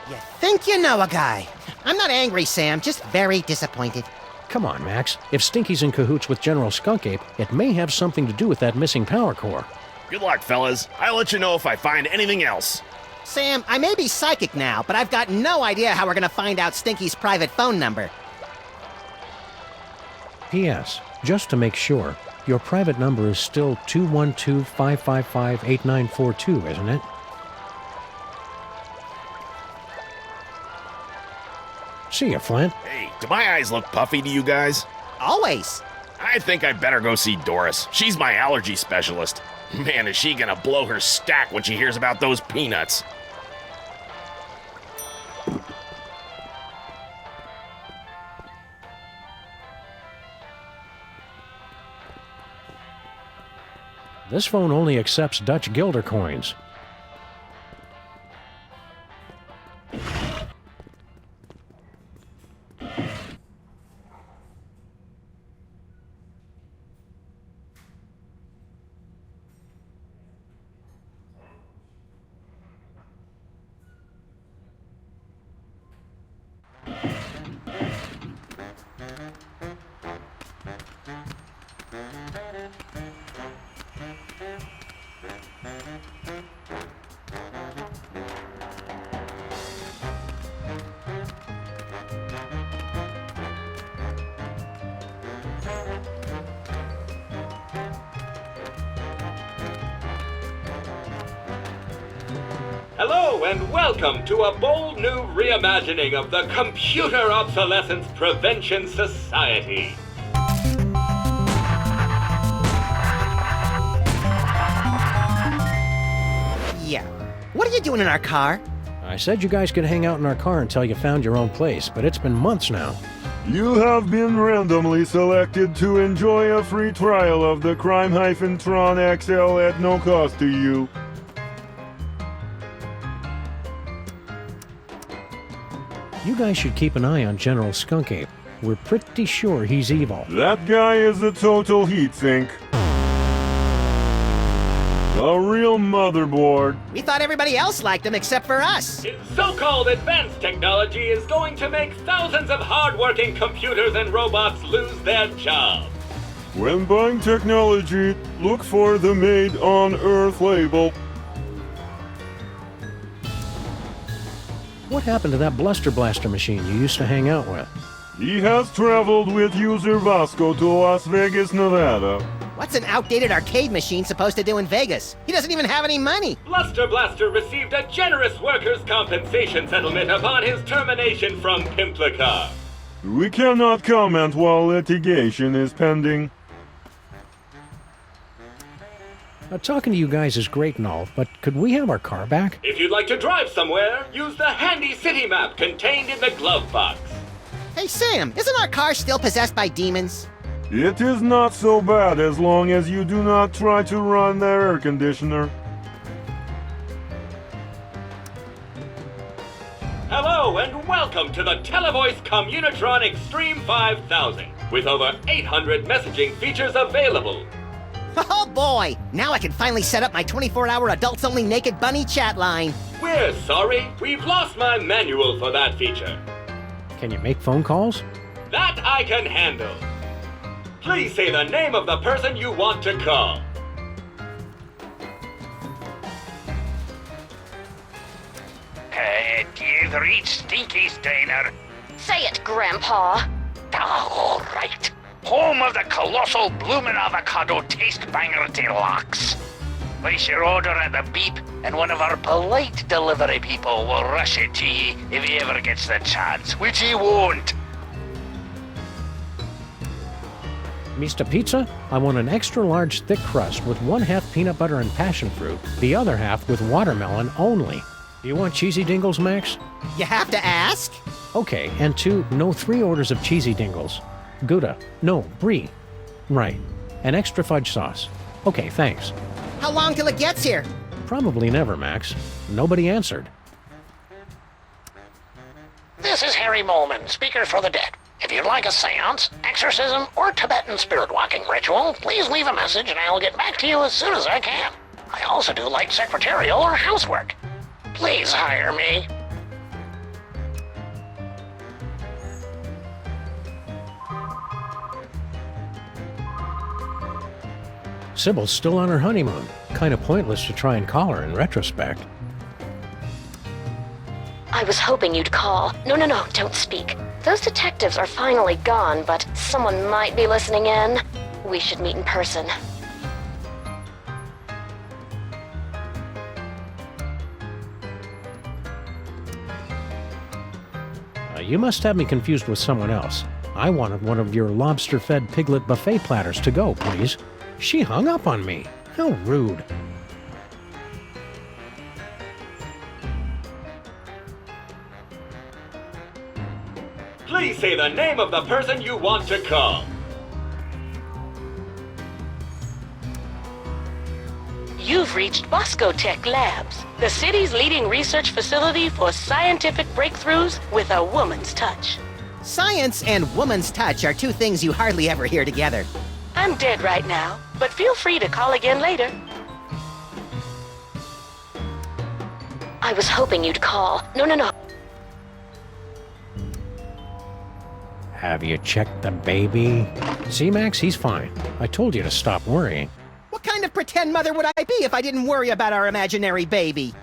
You think you know a guy. I'm not angry, Sam, just very disappointed. Come on, Max. If Stinky's in cahoots with General Skunk Ape, it may have something to do with that missing power core. Good luck, fellas. I'll let you know if I find anything else. Sam, I may be psychic now, but I've got no idea how we're gonna find out Stinky's private phone number. P.S. Just to make sure, your private number is still 212-555-8942, isn't it? See ya, Flint. Hey, do my eyes look puffy to you guys? Always. I think I'd better go see Doris. She's my allergy specialist. Man, is she gonna blow her stack when she hears about those peanuts. This phone only accepts Dutch guilder coins. Hello and welcome to a bold new reimagining of the Computer Obsolescence Prevention Society. Yeah. What are you doing in our car? I said you guys could hang out in our car until you found your own place, but it's been months now. You have been randomly selected to enjoy a free trial of the Crime-Tron XL at no cost to you. You guys should keep an eye on General Skunk Ape. We're pretty sure he's evil. That guy is a total heatsink. A real motherboard. We thought everybody else liked him except for us. His so-called advanced technology is going to make thousands of hard-working computers and robots lose their jobs. When buying technology, look for the Made on Earth label. What happened to that Bluster Blaster machine you used to hang out with? He has traveled with user Bosco to Las Vegas, Nevada. What's an outdated arcade machine supposed to do in Vegas? He doesn't even have any money. Bluster Blaster received a generous workers' compensation settlement upon his termination from Pimplica. We cannot comment while litigation is pending. Talking to you guys is great and all, but could we have our car back? If you'd like to drive somewhere, use the handy city map contained in the glove box. Hey, Sam, isn't our car still possessed by demons? It is not so bad as long as you do not try to run the air conditioner. Hello and welcome to the Televoice Communitron Extreme 5000, with over 800 messaging features available. Oh boy! Now I can finally set up my 24-hour adults-only naked bunny chat line. We're sorry, we've lost my manual for that feature. Can you make phone calls? That I can handle. Please say the name of the person you want to call. You've reached Stinky's diner. Say it, Grandpa. All right. Home of the colossal bloomin' avocado taste banger deluxe. Place your order at the beep, and one of our polite delivery people will rush it to ye if he ever gets the chance, which he won't. Mr. Pizza, I want an extra large thick crust with 1/2 peanut butter and passion fruit, the other half with watermelon only. Do you want cheesy dingles, Max? You have to ask? Okay, and 3 orders of cheesy dingles. Gouda. No, brie. Right. An extra fudge sauce. Okay, thanks. How long till it gets here? Probably never, Max. Nobody answered. This is Harry Molman, speaker for the dead. If you'd like a seance, exorcism, or Tibetan spirit walking ritual, please leave a message and I'll get back to you as soon as I can. I also do light secretarial or housework. Please hire me. Sybil's still on her honeymoon. Kind of pointless to try and call her in retrospect. I was hoping you'd call. No, don't speak. Those detectives are finally gone, but someone might be listening in. We should meet in person. You must have me confused with someone else. I wanted one of your lobster-fed piglet buffet platters to go, please. She hung up on me. How rude. Please say the name of the person you want to call. You've reached Bosco Tech Labs, the city's leading research facility for scientific breakthroughs with a woman's touch. Science and woman's touch are two things you hardly ever hear together. I'm dead right now, but feel free to call again later. I was hoping you'd call. No. Have you checked the baby? See, Max, he's fine. I told you to stop worrying. What kind of pretend mother would I be if I didn't worry about our imaginary baby?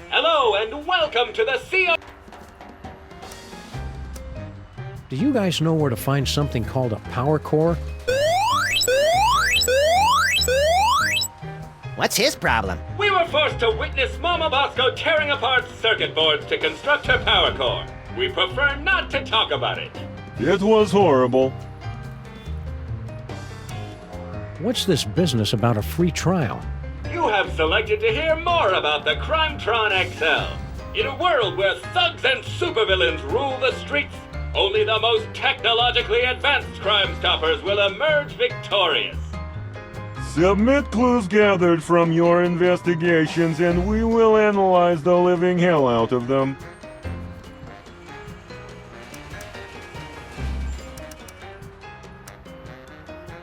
Hello and welcome to the CO. Do you guys know where to find something called a power core? What's his problem? We were forced to witness Momma Bosco tearing apart circuit boards to construct her power core. We prefer not to talk about it. It was horrible. What's this business about a free trial? You have selected to hear more about the Crimetron XL. In a world where thugs and supervillains rule the streets, only the most technologically advanced Crime Stoppers will emerge victorious. Submit clues gathered from your investigations and we will analyze the living hell out of them.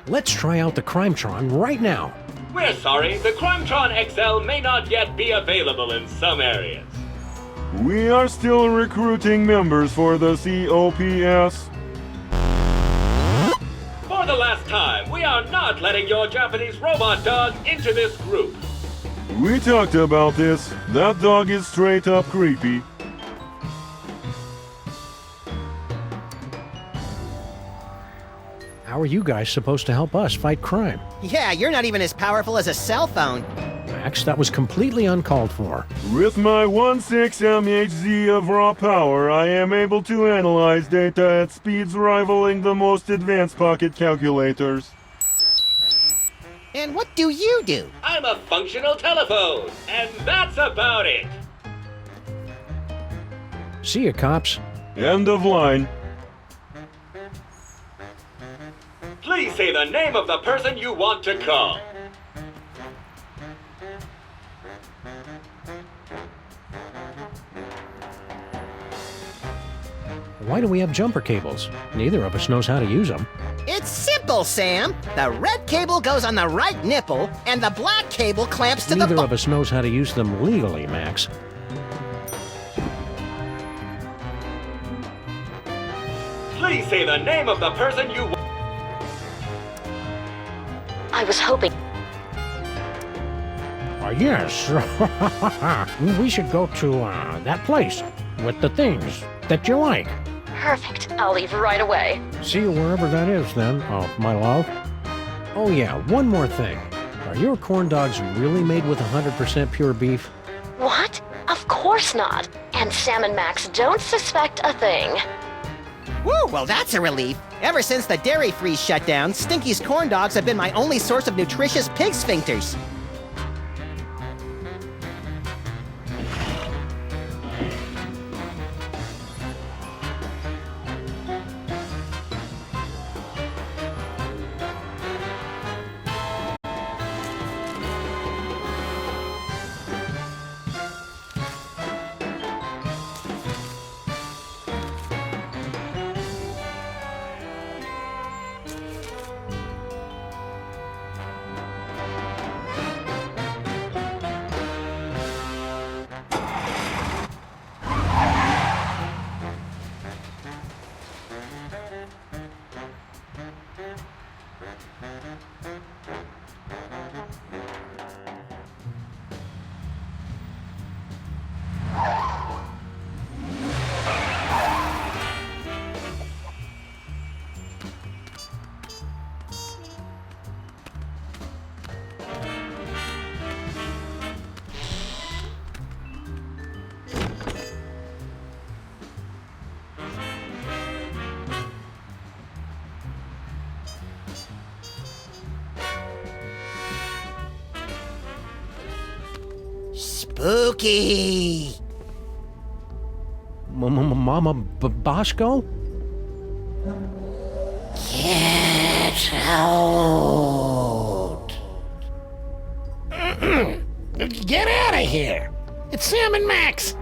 Let's try out the Crimetron right now. We're sorry, the Crimetron XL may not yet be available in some areas. We are still recruiting members for the COPS. For the last time, we are not letting your Japanese robot dog into this group. We talked about this. That dog is straight up creepy. How are you guys supposed to help us fight crime? Yeah, you're not even as powerful as a cell phone. Max, that was completely uncalled for. With my 1.6 mHz of raw power, I am able to analyze data at speeds rivaling the most advanced pocket calculators. And what do you do? I'm a functional telephone, and that's about it. See ya, cops. End of line. Please say the name of the person you want to call. Why do we have jumper cables? Neither of us knows how to use them. It's simple, Sam. The red cable goes on the right nipple, and the black cable clamps to Neither of us knows how to use them legally, Max. Please say the name of the person you want. I was hoping... Yes. We should go to that place with the things that you like. Perfect. I'll leave right away. See you wherever that is, then, my love. Oh, yeah, one more thing. Are your corn dogs really made with 100% pure beef? What? Of course not. And Sam and Max don't suspect a thing. Woo, well that's a relief. Ever since the dairy freeze shut down, Stinky's corn dogs have been my only source of nutritious pig sphincters. Spooky! Momma Bosco? Get out! Get out of here! It's Sam and Max!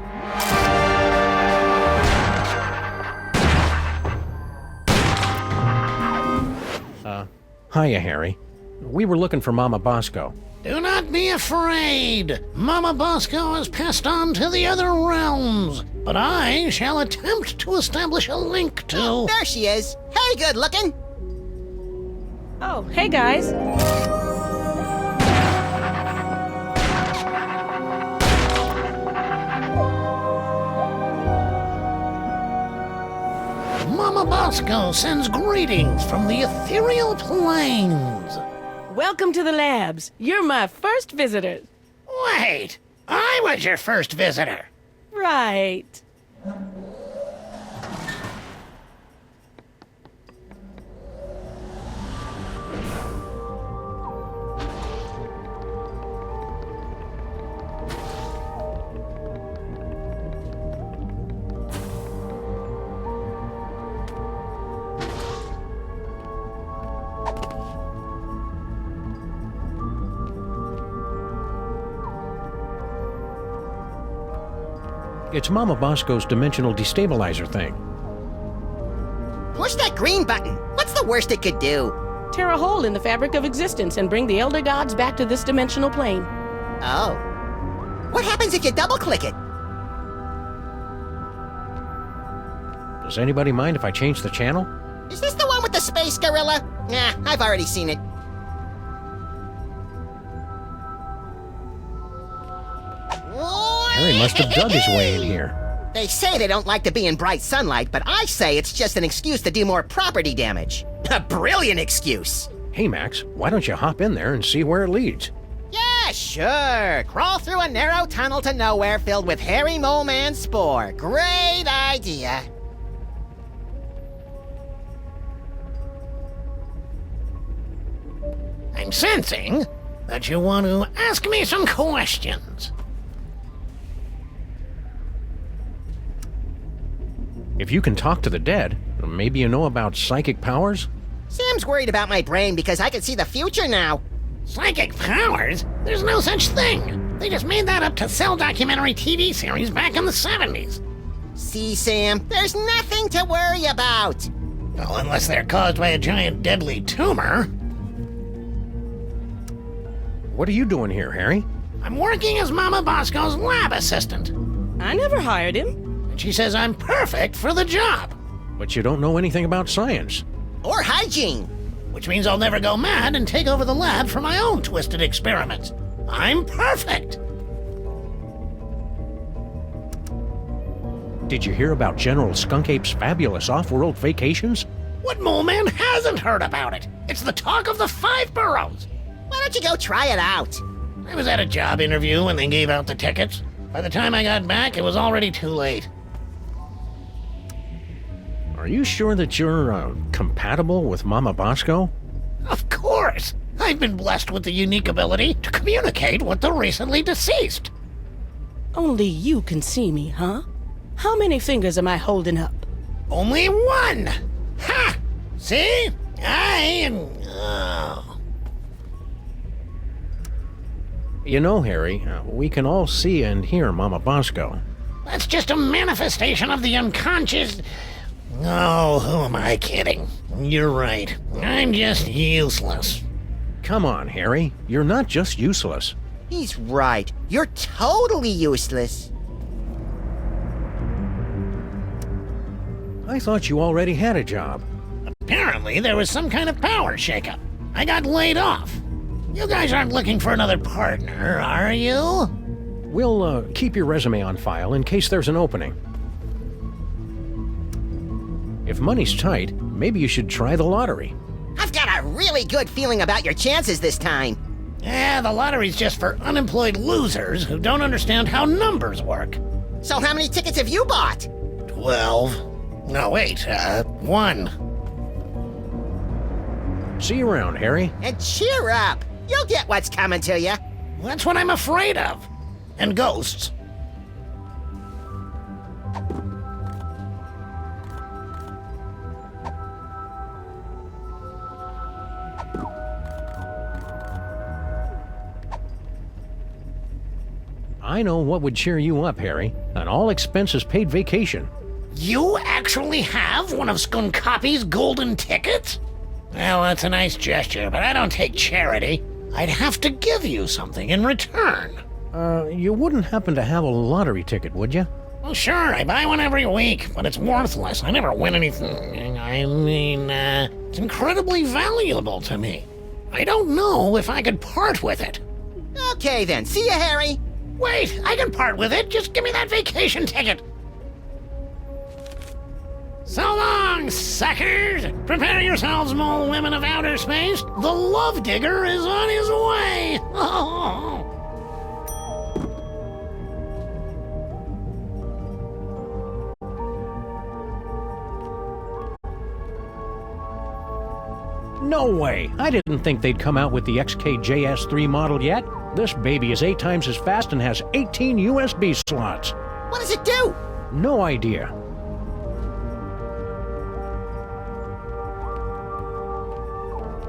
Hiya, Harry. We were looking for Momma Bosco. Do not be afraid. Momma Bosco has passed on to the other realms, but I shall attempt to establish a link to... There she is. Hey, good looking. Oh, hey guys. Momma Bosco sends greetings from the ethereal plains. Welcome to the labs. You're my first visitor. Wait, I was your first visitor. Right. It's Momma Bosco's dimensional destabilizer thing. Push that green button. What's the worst it could do? Tear a hole in the fabric of existence and bring the Elder Gods back to this dimensional plane. Oh. What happens if you double-click it? Does anybody mind if I change the channel? Is this the one with the space gorilla? Nah, I've already seen it. Harry must have dug his way in here. They say they don't like to be in bright sunlight, but I say it's just an excuse to do more property damage. A brilliant excuse. Hey, Max, why don't you hop in there and see where it leads? Yeah, sure. Crawl through a narrow tunnel to nowhere filled with hairy mole man spore. Great idea. I'm sensing that you want to ask me some questions. If you can talk to the dead, maybe you know about psychic powers? Sam's worried about my brain because I can see the future now. Psychic powers? There's no such thing. They just made that up to sell documentary TV series back in the 70s. See, Sam, there's nothing to worry about. Well, unless they're caused by a giant deadly tumor. What are you doing here, Harry? I'm working as Momma Bosco's lab assistant. I never hired him. And she says I'm perfect for the job. But you don't know anything about science. Or hygiene. Which means I'll never go mad and take over the lab for my own twisted experiments. I'm perfect. Did you hear about General Skunkape's fabulous off-world vacations? What mole man hasn't heard about it? It's the talk of the 5 boroughs. Why don't you go try it out? I was at a job interview when they gave out the tickets. By the time I got back, it was already too late. Are you sure that you're, compatible with Momma Bosco? Of course! I've been blessed with the unique ability to communicate with the recently deceased. Only you can see me, huh? How many fingers am I holding up? Only 1! Ha! See? I am... Oh. You know, Harry, we can all see and hear Momma Bosco. That's just a manifestation of the unconscious... Oh, who am I kidding? You're right. I'm just useless. Come on, Harry. You're not just useless. He's right. You're totally useless. I thought you already had a job. Apparently, there was some kind of power shakeup. I got laid off. You guys aren't looking for another partner, are you? We'll, keep your resume on file in case there's an opening. If money's tight, maybe you should try the lottery. I've got a really good feeling about your chances this time. Yeah, the lottery's just for unemployed losers who don't understand how numbers work. So how many tickets have you bought? 12. No, wait, 1. See you around, Harry. And cheer up. You'll get what's coming to you. That's what I'm afraid of. And ghosts. I know what would cheer you up, Harry. An all-expenses-paid vacation. You actually have one of Skunkape's golden tickets? Well, that's a nice gesture, but I don't take charity. I'd have to give you something in return. You wouldn't happen to have a lottery ticket, would you? Well, sure, I buy one every week, but it's worthless. I never win anything. I mean, it's incredibly valuable to me. I don't know if I could part with it. Okay then, see you, Harry. Wait, I can part with it. Just give me that vacation ticket. So long, suckers! Prepare yourselves, mole women of outer space. The love digger is on his way. Oh. No way! I didn't think they'd come out with the XKJS3 model yet. This baby is 8 times as fast and has 18 USB slots. What does it do? No idea.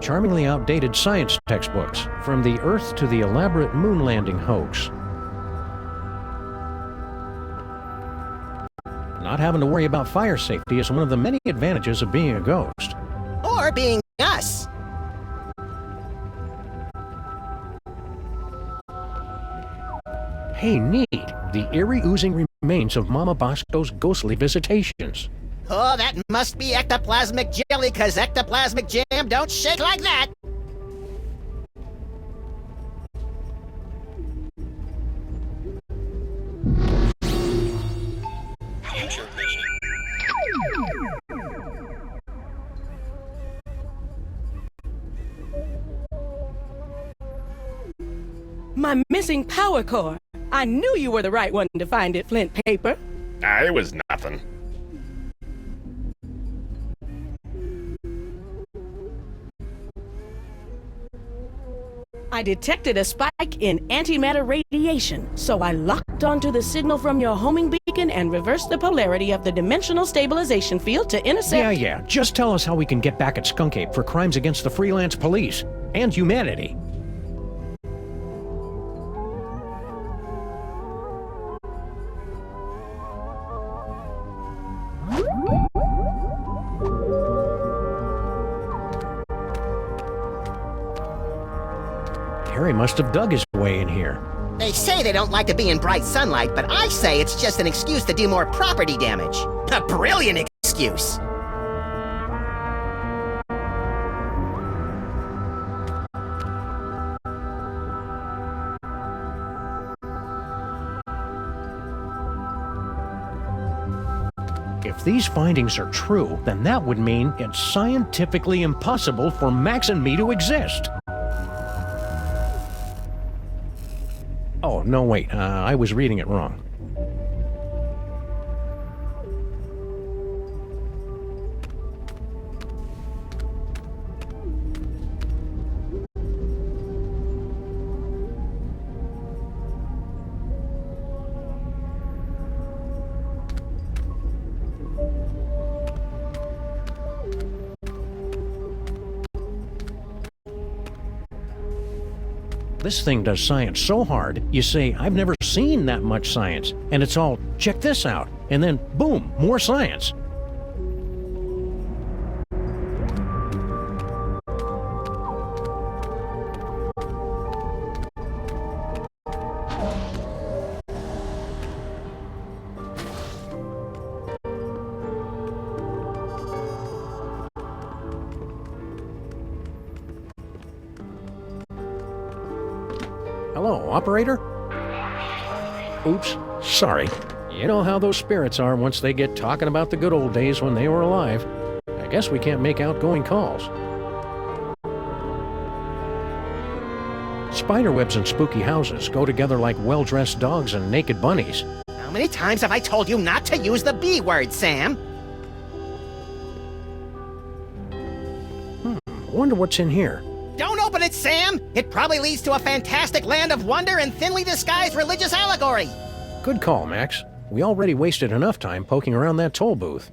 Charmingly outdated science textbooks, from the Earth to the elaborate moon landing hoax. Not having to worry about fire safety is one of the many advantages of being a ghost. Or being us. Hey, neat. The eerie oozing remains of Momma Bosco's ghostly visitations. Oh, that must be ectoplasmic jelly, 'cause ectoplasmic jam don't shake like that. My missing power core. I knew you were the right one to find it, Flint Paper. It was nothing. I detected a spike in antimatter radiation, so I locked onto the signal from your homing beacon and reversed the polarity of the dimensional stabilization field to intercept... Yeah. Just tell us how we can get back at Skunk Ape for crimes against the freelance police and humanity. Harry must have dug his way in here. They say they don't like to be in bright sunlight, but I say it's just an excuse to do more property damage. A brilliant excuse. If these findings are true, then that would mean it's scientifically impossible for Max and me to exist. Oh, no, wait. I was reading it wrong. This thing does science so hard, you say, I've never seen that much science. And it's all, check this out. And then, boom, more science. Hello, operator? Oops, sorry. You know how those spirits are once they get talking about the good old days when they were alive. I guess we can't make outgoing calls. Spiderwebs and spooky houses go together like well-dressed dogs and naked bunnies. How many times have I told you not to use the B word, Sam? Wonder what's in here. Don't open it, Sam! It probably leads to a fantastic land of wonder and thinly disguised religious allegory. Good call, Max. We already wasted enough time poking around that toll booth.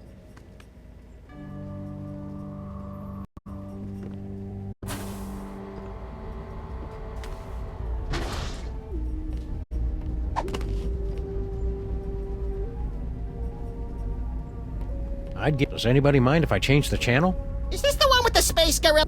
Does anybody mind if I change the channel? Is this the one with the space gorilla?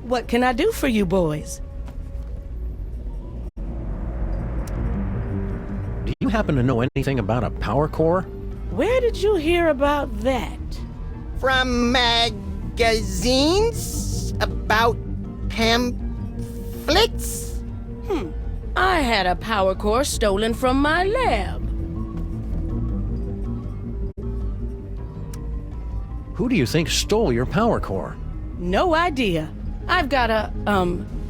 What can I do for you boys? Do you happen to know anything about a power core? Where did you hear about that? From magazines? About pamphlets? I had a power core stolen from my lab. Who do you think stole your power core? No idea. I've got a,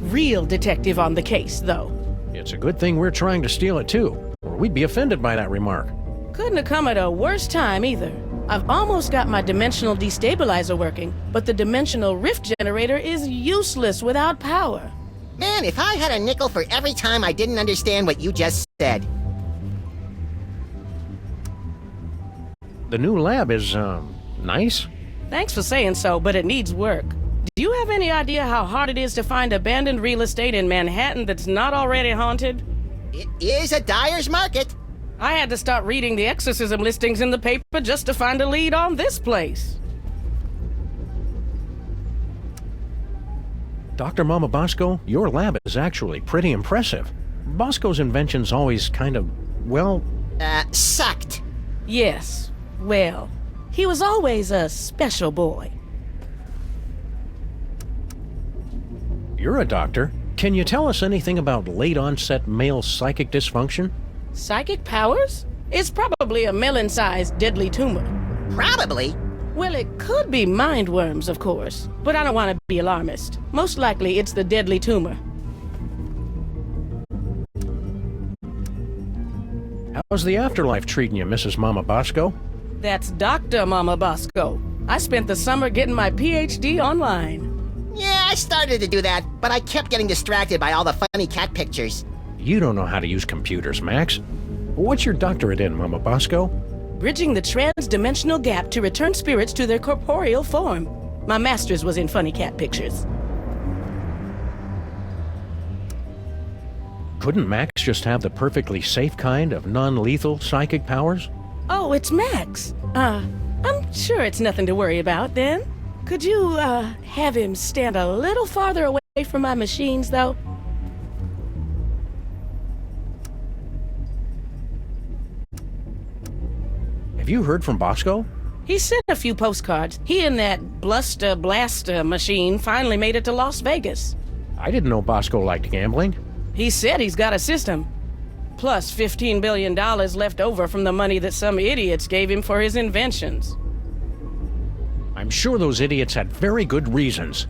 real detective on the case, though. It's a good thing we're trying to steal it too, or we'd be offended by that remark. Couldn't have come at a worse time either. I've almost got my dimensional destabilizer working, but the dimensional rift generator is useless without power. Man, if I had a nickel for every time I didn't understand what you just said. The new lab is, nice? Thanks for saying so, but it needs work. Do you have any idea how hard it is to find abandoned real estate in Manhattan that's not already haunted? It is a dyer's market. I had to start reading the exorcism listings in the paper just to find a lead on this place. Dr. Momma Bosco, your lab is actually pretty impressive. Bosco's inventions always kind of, well... sucked. Yes. Well, he was always a special boy. You're a doctor. Can you tell us anything about late-onset male psychic dysfunction? Psychic powers? It's probably a melon-sized deadly tumor. Probably? Well, it could be mind worms, of course, but I don't want to be alarmist. Most likely, it's the deadly tumor. How's the afterlife treating you, Mrs. Momma Bosco? That's Dr. Momma Bosco. I spent the summer getting my PhD online. Yeah, I started to do that, but I kept getting distracted by all the funny cat pictures. You don't know how to use computers, Max. What's your doctorate in, Momma Bosco? Bridging the trans-dimensional gap to return spirits to their corporeal form. My master's was in funny cat pictures. Couldn't Max just have the perfectly safe kind of non-lethal psychic powers? Oh, it's Max. I'm sure it's nothing to worry about, then. Could you, have him stand a little farther away from my machines, though? Have you heard from Bosco? He sent a few postcards. He and that Bluster Blaster machine finally made it to Las Vegas. I didn't know Bosco liked gambling. He said he's got a system. Plus $15 billion left over from the money that some idiots gave him for his inventions. I'm sure those idiots had very good reasons.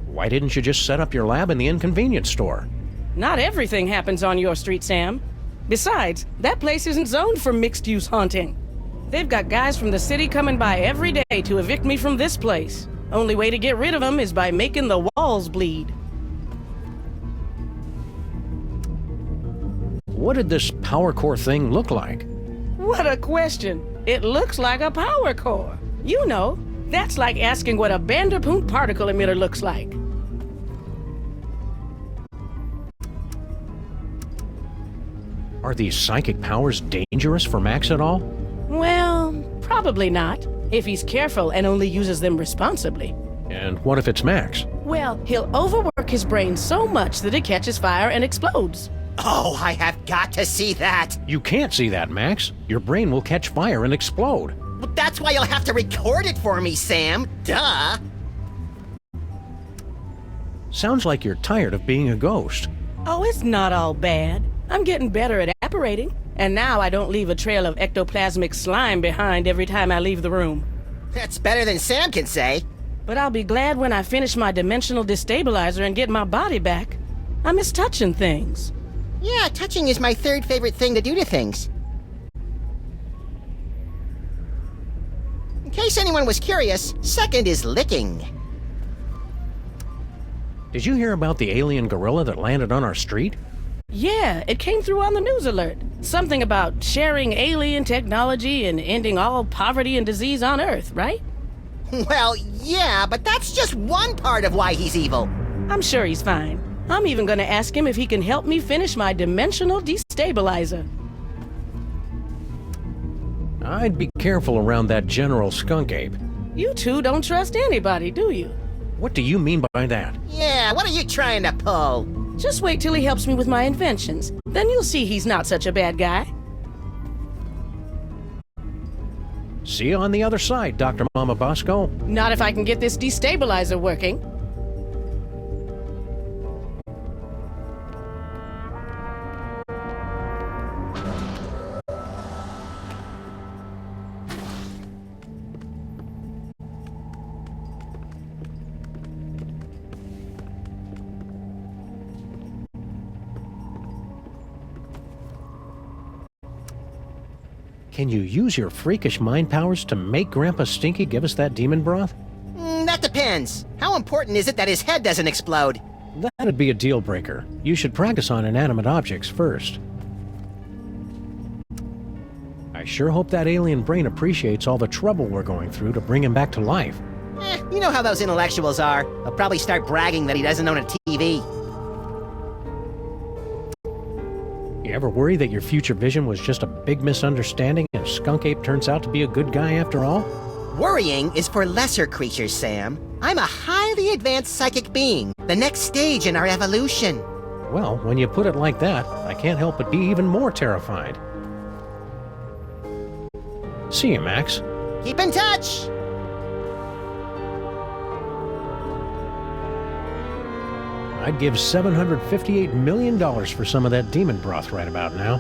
Why didn't you just set up your lab in the inconvenience store? Not everything happens on your street, Sam. Besides, that place isn't zoned for mixed-use haunting. They've got guys from the city coming by every day to evict me from this place. Only way to get rid of them is by making the walls bleed. What did this power core thing look like? What a question! It looks like a power core. You know, that's like asking what a Vanderpool particle emitter looks like. Are these psychic powers dangerous for Max at all? Well, probably not, if he's careful and only uses them responsibly. And what if it's Max? Well, he'll overwork his brain so much that it catches fire and explodes. Oh, I have got to see that! You can't see that, Max. Your brain will catch fire and explode. But that's why you'll have to record it for me, Sam. Duh! Sounds like you're tired of being a ghost. Oh, it's not all bad. I'm getting better at apparating. And now I don't leave a trail of ectoplasmic slime behind every time I leave the room. That's better than Sam can say. But I'll be glad when I finish my dimensional destabilizer and get my body back. I miss touching things. Yeah, touching is my third favorite thing to do to things. In case anyone was curious, second is licking. Did you hear about the alien gorilla that landed on our street? Yeah, it came through on the news alert. Something about sharing alien technology and ending all poverty and disease on Earth, right? Well, yeah, but that's just one part of why he's evil. I'm sure he's fine. I'm even gonna ask him if he can help me finish my dimensional destabilizer. I'd be careful around that General Skunk Ape. You two don't trust anybody, do you? What do you mean by that? Yeah, what are you trying to pull? Just wait till he helps me with my inventions. Then you'll see he's not such a bad guy. See you on the other side, Dr. Momma Bosco. Not if I can get this destabilizer working. Can you use your freakish mind powers to make Grandpa Stinky give us that demon broth? That depends. How important is it that his head doesn't explode? That'd be a deal breaker. You should practice on inanimate objects first. I sure hope that alien brain appreciates all the trouble we're going through to bring him back to life. You know how those intellectuals are. They'll probably start bragging that he doesn't own a TV. You ever worry that your future vision was just a big misunderstanding and Skunk Ape turns out to be a good guy after all? Worrying is for lesser creatures, Sam. I'm a highly advanced psychic being, the next stage in our evolution. Well, when you put it like that, I can't help but be even more terrified. See you, Max. Keep in touch! I'd give $758 million for some of that demon broth right about now.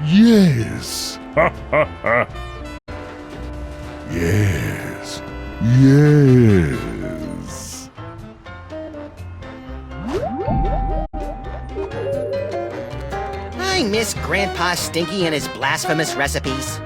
Yes! Ha ha ha! Yes! Yes! I miss Grandpa Stinky and his blasphemous recipes.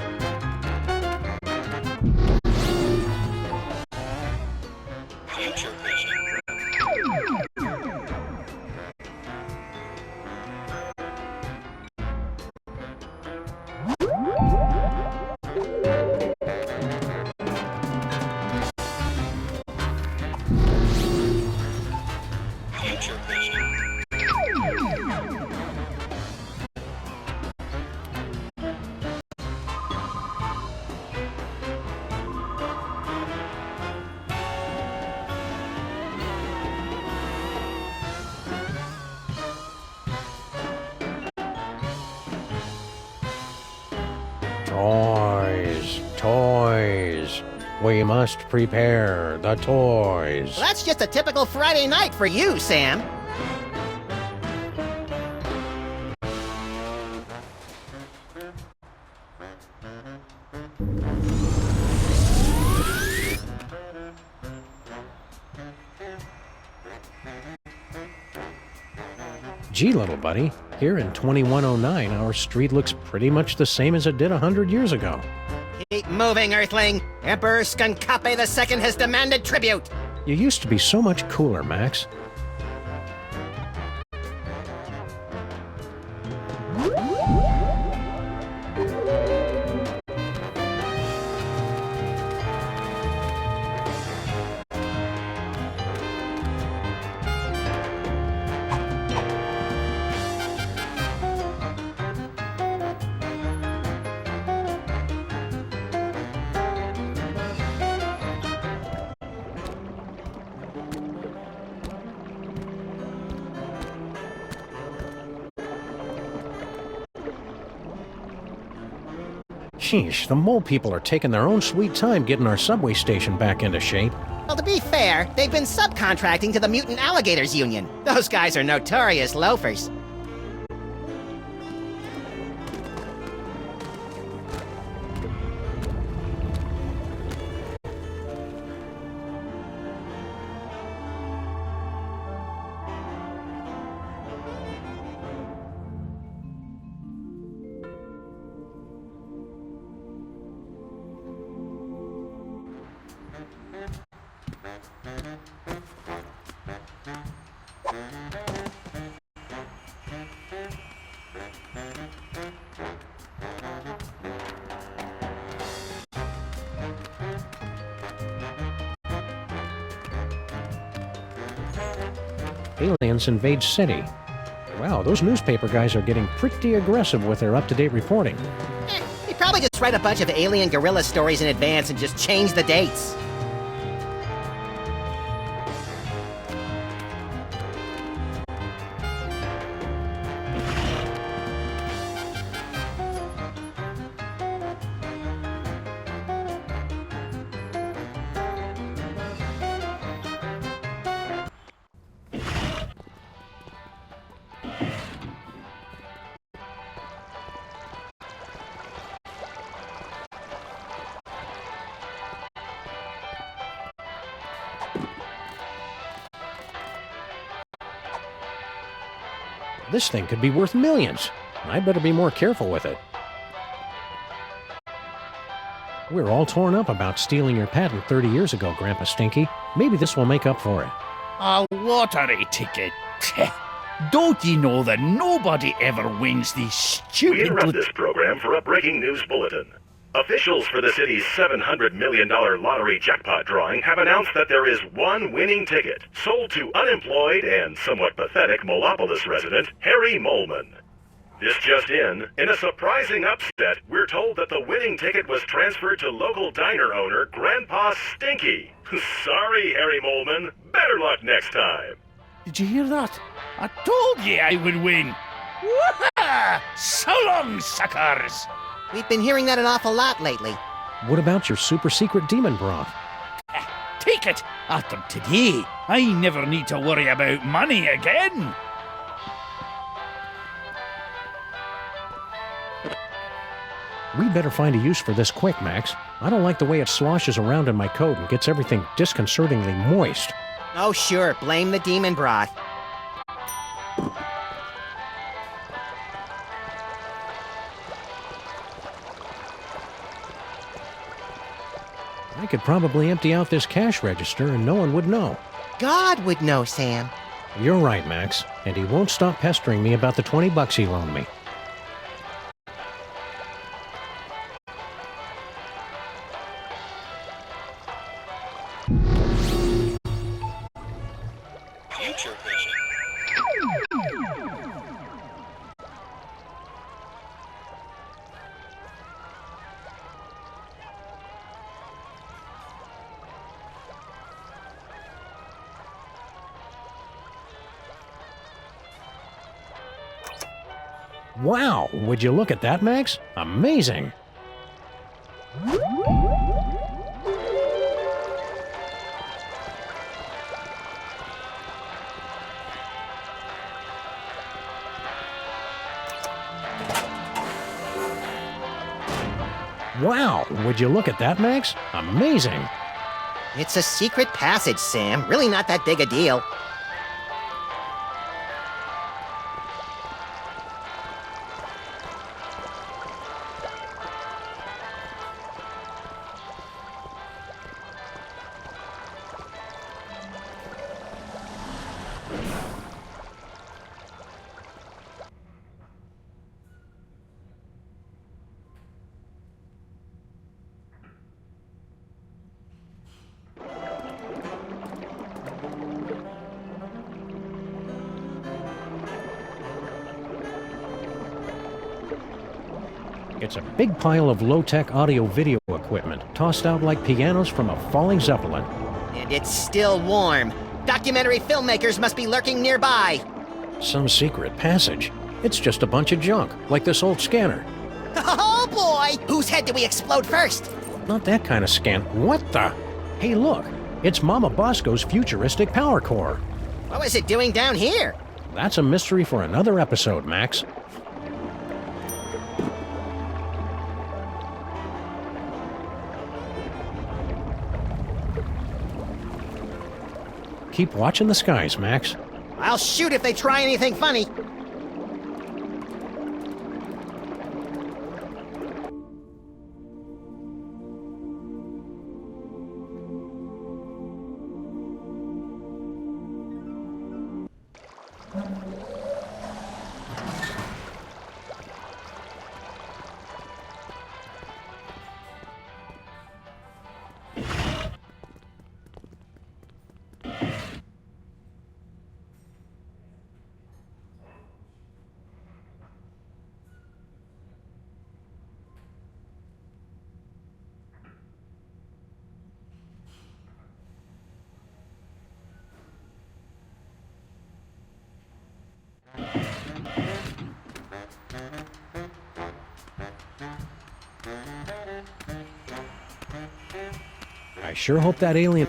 Toys, toys. We must prepare the toys. Well, that's just a typical Friday night for you, Sam. Gee, little buddy, here in 2109, our street looks pretty much the same as it did 100 years ago. Keep moving, Earthling. Emperor Skunkape II has demanded tribute. You used to be so much cooler, Max. Sheesh, the mole people are taking their own sweet time getting our subway station back into shape. Well, to be fair, they've been subcontracting to the Mutant Alligators Union. Those guys are notorious loafers. Aliens invade city. Wow, those newspaper guys are getting pretty aggressive with their up-to-date reporting. You probably just write a bunch of alien guerrilla stories in advance and just change the dates. This thing could be worth millions. I better be more careful with it. We're all torn up about stealing your patent 30 years ago, Grandpa Stinky. Maybe this will make up for it. A lottery ticket. Don't you know that nobody ever wins these We stupid... interrupt this program for a breaking news bulletin. Officials for the city's $700 million lottery jackpot drawing have announced that there is one winning ticket, sold to unemployed and somewhat pathetic Molopolis resident Harry Molman. This just in a surprising upset, we're told that the winning ticket was transferred to local diner owner Grandpa Stinky. Sorry, Harry Molman. Better luck next time. Did you hear that? I told you I would win. Woohoo! So long, suckers! We've been hearing that an awful lot lately. What about your super secret demon broth? Take it! After today, I never need to worry about money again! We better find a use for this quick, Max. I don't like the way it sloshes around in my coat and gets everything disconcertingly moist. Oh sure, blame the demon broth. I could probably empty out this cash register and no one would know. God would know, Sam. You're right, Max. And he won't stop pestering me about the $20 he loaned me. Future vision. Wow, would you look at that, Max? Amazing! Wow, would you look at that, Max? Amazing! It's a secret passage, Sam. Really not that big a deal. It's a big pile of low-tech audio-video equipment, tossed out like pianos from a falling Zeppelin. And it's still warm. Documentary filmmakers must be lurking nearby. Some secret passage. It's just a bunch of junk, like this old scanner. Oh boy! Whose head did we explode first? Not that kind of scan. What the? Hey, look. It's Momma Bosco's futuristic power core. What was it doing down here? That's a mystery for another episode, Max. Keep watching the skies, Max. I'll shoot if they try anything funny. sure hope that alien...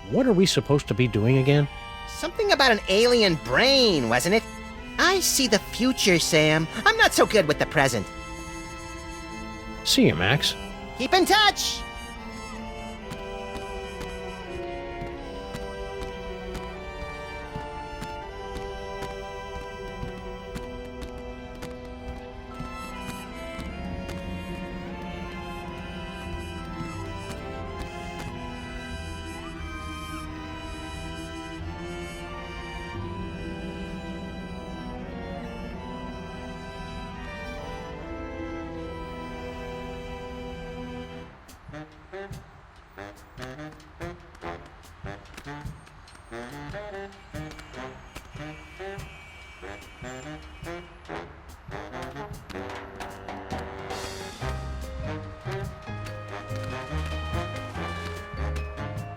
What are we supposed to be doing again? Something about an alien brain, wasn't it? I see the future, Sam. I'm not so good with the present. See you, Max. Keep in touch!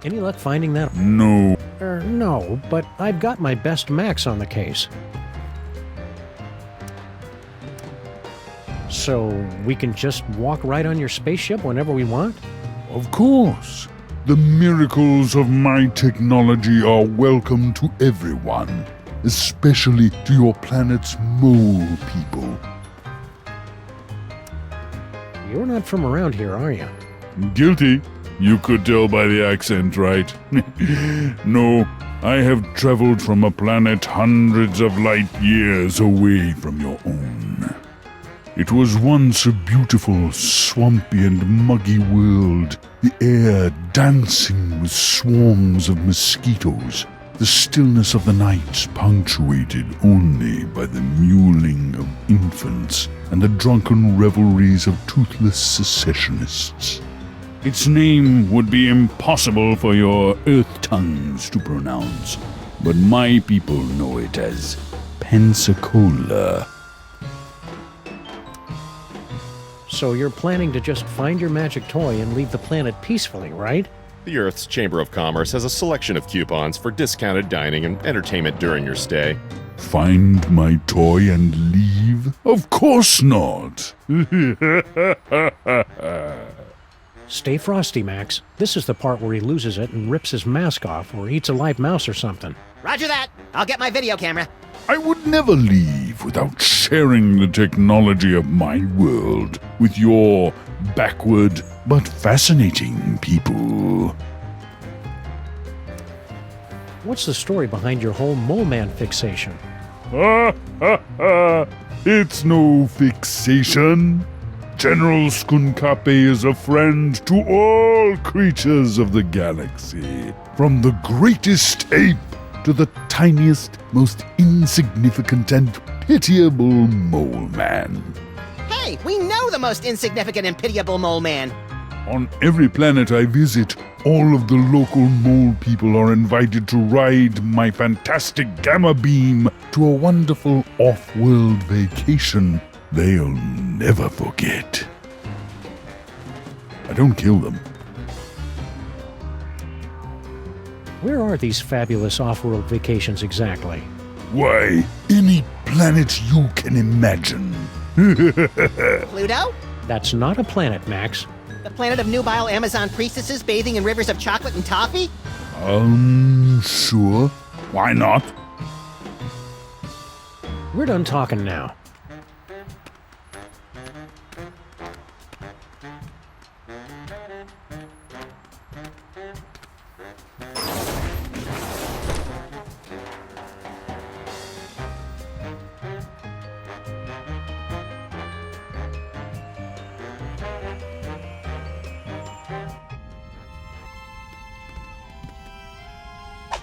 Any luck finding that? No. No, but I've got my best Max on the case. So we can just walk right on your spaceship whenever we want? Of course. The miracles of my technology are welcome to everyone, especially to your planet's mole people. You're not from around here, are you? Guilty. You could tell by the accent, right? No, I have traveled from a planet hundreds of light years away from your own. It was once a beautiful, swampy and muggy world, the air dancing with swarms of mosquitoes, the stillness of the nights punctuated only by the mewling of infants and the drunken revelries of toothless secessionists. Its name would be impossible for your earth tongues to pronounce, but my people know it as Pensacola. So you're planning to just find your magic toy and leave the planet peacefully, right? The Earth's Chamber of Commerce has a selection of coupons for discounted dining and entertainment during your stay. Find my toy and leave? Of course not! Stay frosty, Max. This is the part where he loses it and rips his mask off or eats a live mouse or something. Roger that. I'll get my video camera. I would never leave without sharing the technology of my world with your backward but fascinating people. What's the story behind your whole mole man fixation? It's no fixation. General Skunkape is a friend to all creatures of the galaxy, from the greatest ape to the tiniest, most insignificant and pitiable mole man. Hey, we know the most insignificant and pitiable mole man. On every planet I visit, all of the local mole people are invited to ride my fantastic gamma beam to a wonderful off-world vacation they'll never forget. I don't kill them. Where are these fabulous off-world vacations exactly? Why, any planet you can imagine. Pluto? That's not a planet, Max. The planet of nubile Amazon priestesses bathing in rivers of chocolate and toffee? Sure. Why not? We're done talking now.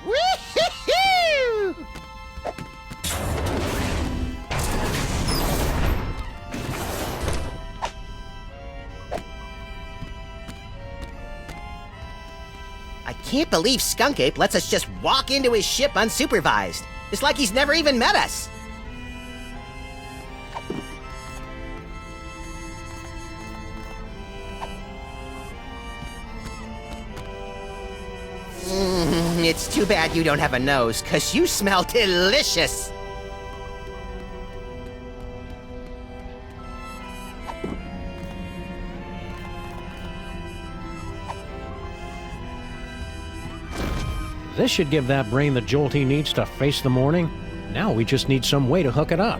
Woo-hoo-hoo! can't believe Skunk Ape lets us just walk into his ship unsupervised. It's like he's never even met us. It's too bad you don't have a nose, 'cause you smell delicious. This should give that brain the jolt he needs to face the morning. Now we just need some way to hook it up.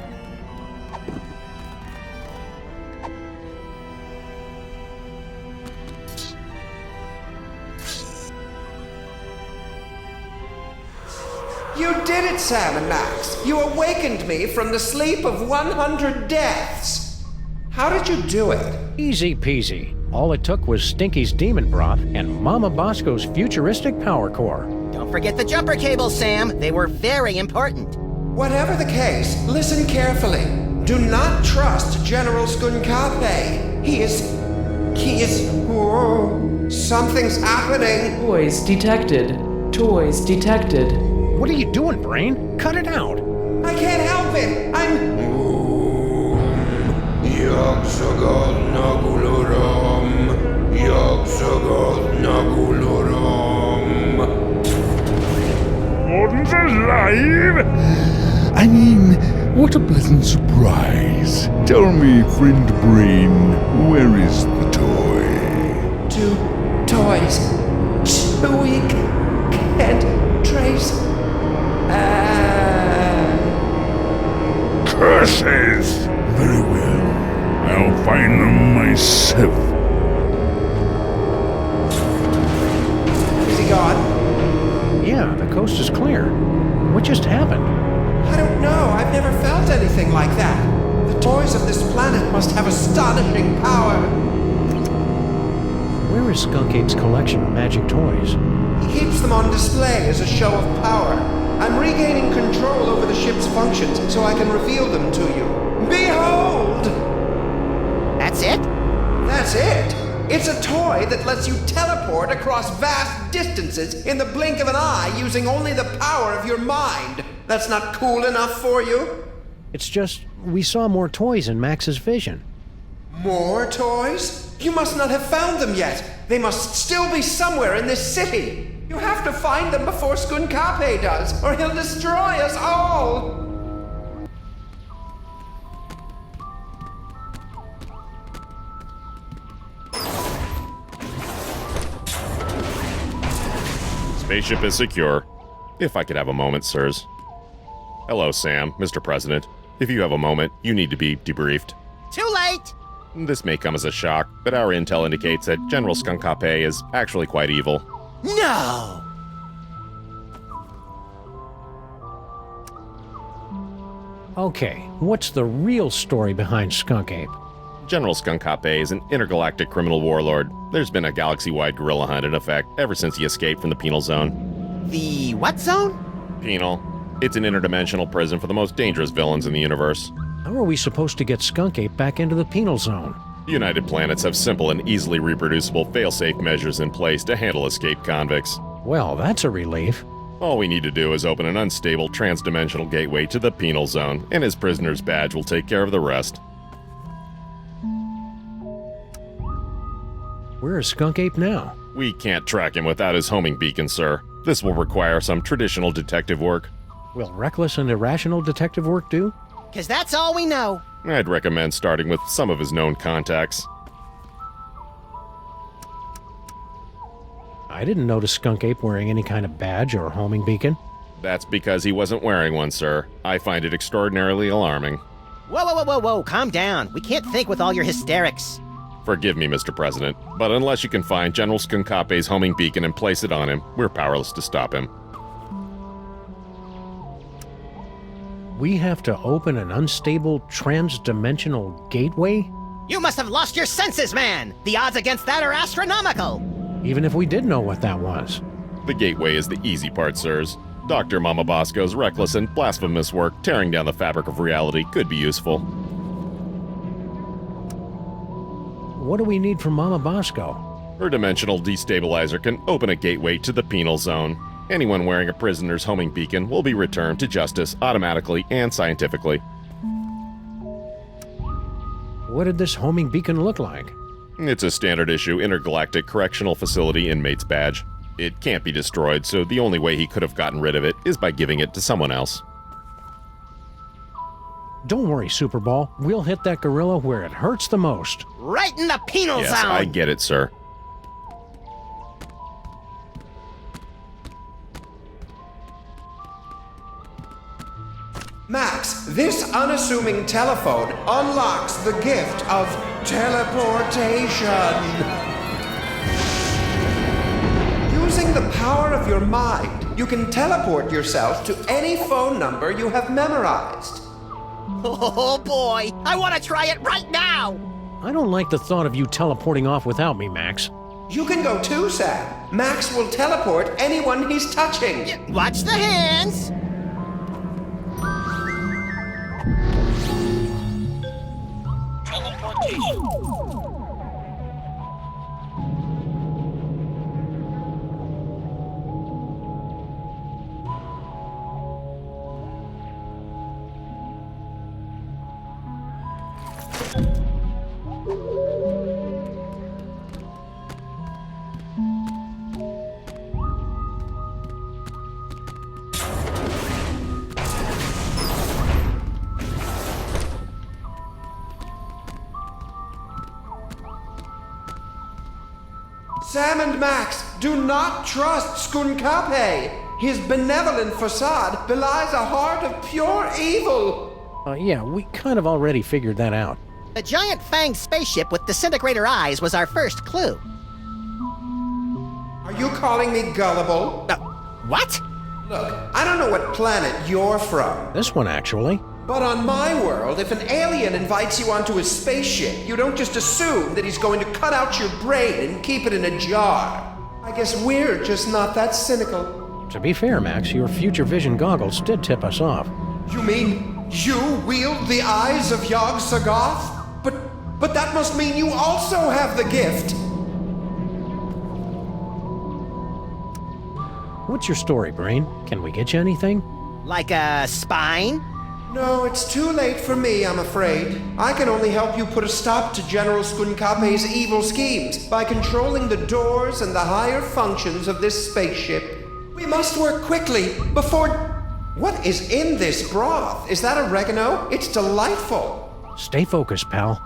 You did it, Sam and Max. You awakened me from the sleep of 100 deaths. How did you do it? Easy peasy. All it took was Stinky's demon broth and Momma Bosco's futuristic power core. Don't forget the jumper cables, Sam. They were very important. Whatever the case, listen carefully. Do not trust General Skunkape. He is... Whoa. Something's happening. Toys detected. Toys detected. What are you doing, brain? Cut it out. I can't help it. I'm... Gordon's alive? I mean, what a pleasant surprise. Tell me, friend Brain, where is the toy? 2 toys. 2 weak. Can't trace. Curses! Very well. I'll find them myself. Is he gone? Yeah, the coast is clear. What just happened? I don't know. I've never felt anything like that. The toys of this planet must have astonishing power. Where is Skunk Ape's collection of magic toys? He keeps them on display as a show of power. I'm regaining control over the ship's functions so I can reveal them to you. Behold! That's it? That's it! It's a toy that lets you teleport across vast distances in the blink of an eye using only the power of your mind. That's not cool enough for you? It's just, we saw more toys in Max's vision. More toys? You must not have found them yet. They must still be somewhere in this city. You have to find them before Skunkape does, or he'll destroy us all! Spaceship is secure. If I could have a moment, sirs. Hello, Sam, Mr. President. If you have a moment, you need to be debriefed. Too late! This may come as a shock, but our intel indicates that General Skunkape is actually quite evil. No! Okay, what's the real story behind Skunk Ape? General Skunkape is an intergalactic criminal warlord. There's been a galaxy-wide guerrilla hunt in effect ever since he escaped from the Penal Zone. The what zone? Penal. It's an interdimensional prison for the most dangerous villains in the universe. How are we supposed to get Skunk Ape back into the Penal Zone? United Planets have simple and easily reproducible fail-safe measures in place to handle escaped convicts. Well, that's a relief. All we need to do is open an unstable trans-dimensional gateway to the Penal Zone, and his prisoner's badge will take care of the rest. Where is Skunk Ape now? We can't track him without his homing beacon, sir. This will require some traditional detective work. Will reckless and irrational detective work do? 'Cause that's all we know. I'd recommend starting with some of his known contacts. I didn't notice Skunk Ape wearing any kind of badge or homing beacon. That's because he wasn't wearing one, sir. I find it extraordinarily alarming. Whoa, calm down. We can't think with all your hysterics. Forgive me, Mr. President, but unless you can find General Skunkape's homing beacon and place it on him, we're powerless to stop him. We have to open an unstable trans-dimensional gateway? You must have lost your senses, man! The odds against that are astronomical! Even if we did know what that was. The gateway is the easy part, sirs. Dr. Momma Bosco's reckless and blasphemous work tearing down the fabric of reality could be useful. What do we need from Momma Bosco? Her dimensional destabilizer can open a gateway to the penal zone. Anyone wearing a prisoner's homing beacon will be returned to justice automatically and scientifically. What did this homing beacon look like? It's a standard issue intergalactic correctional facility inmate's badge. It can't be destroyed, so the only way he could have gotten rid of it is by giving it to someone else. Don't worry, Superball. We'll hit that gorilla where it hurts the most. Right in the penal Yes, zone! I get it, sir. Max, this unassuming telephone unlocks the gift of teleportation. Using the power of your mind, you can teleport yourself to any phone number you have memorized. Oh boy, I want to try it right now! I don't like the thought of you teleporting off without me, Max. You can go too, Sam. Max will teleport anyone he's touching. Watch the hands! Sam and Max, do not trust Skunkape. His benevolent facade belies a heart of pure evil. Yeah, we kind of already figured that out. The giant fanged spaceship with disintegrator eyes was our first clue. Are you calling me gullible? What? Look, I don't know what planet you're from. This one, actually. But on my world, if an alien invites you onto his spaceship, you don't just assume that he's going to cut out your brain and keep it in a jar. I guess we're just not that cynical. To be fair, Max, your future vision goggles did tip us off. You mean you wield the eyes of Yog-Sothoth? But that must mean you also have the gift. What's your story, Brain? Can we get you anything? Like a spine? No, it's too late for me, I'm afraid. I can only help you put a stop to General Skunkape's evil schemes by controlling the doors and the higher functions of this spaceship. We must work quickly before... What is in this broth? Is that oregano? It's delightful. Stay focused, pal.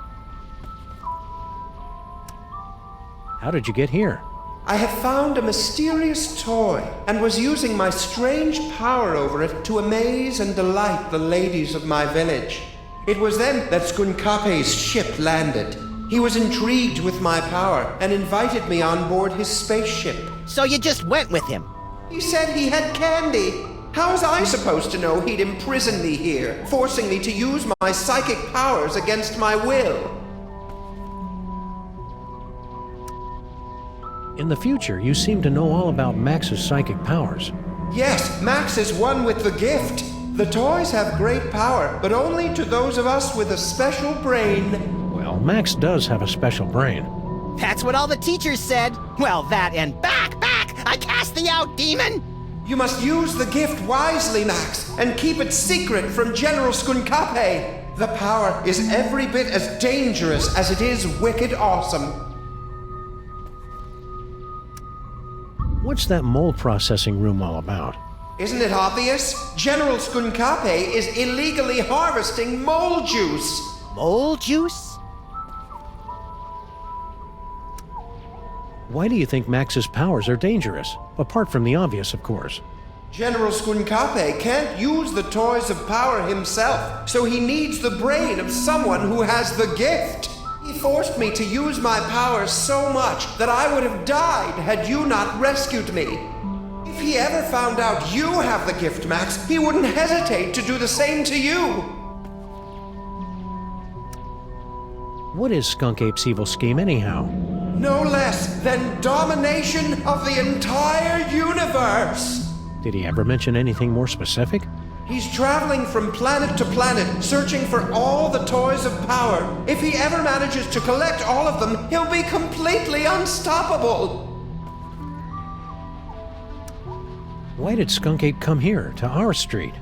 How did you get here? I had found a mysterious toy and was using my strange power over it to amaze and delight the ladies of my village. It was then that Skunkape's ship landed. He was intrigued with my power and invited me on board his spaceship. So you just went with him? He said he had candy. How was I supposed to know he'd imprison me here, forcing me to use my psychic powers against my will? In the future, you seem to know all about Max's psychic powers. Yes, Max is one with the gift. The toys have great power, but only to those of us with a special brain. Well, Max does have a special brain. That's what all the teachers said. Well, that and back! I cast thee out, demon! You must use the gift wisely, Max, and keep it secret from General Skunkape. The power is every bit as dangerous as it is wicked awesome. What's that mold processing room all about? Isn't it obvious? General Skunkape is illegally harvesting mole juice. Mole juice? Why do you think Max's powers are dangerous? Apart from the obvious, of course. General Skunkape can't use the toys of power himself, so he needs the brain of someone who has the gift. He forced me to use my powers so much that I would have died had you not rescued me. If he ever found out you have the gift, Max, he wouldn't hesitate to do the same to you. What is Skunk Ape's evil scheme, anyhow? No less than domination of the entire universe. Did he ever mention anything more specific? He's traveling from planet to planet, searching for all the toys of power. If he ever manages to collect all of them, he'll be completely unstoppable. Why did Skunk Ape come here, to our street?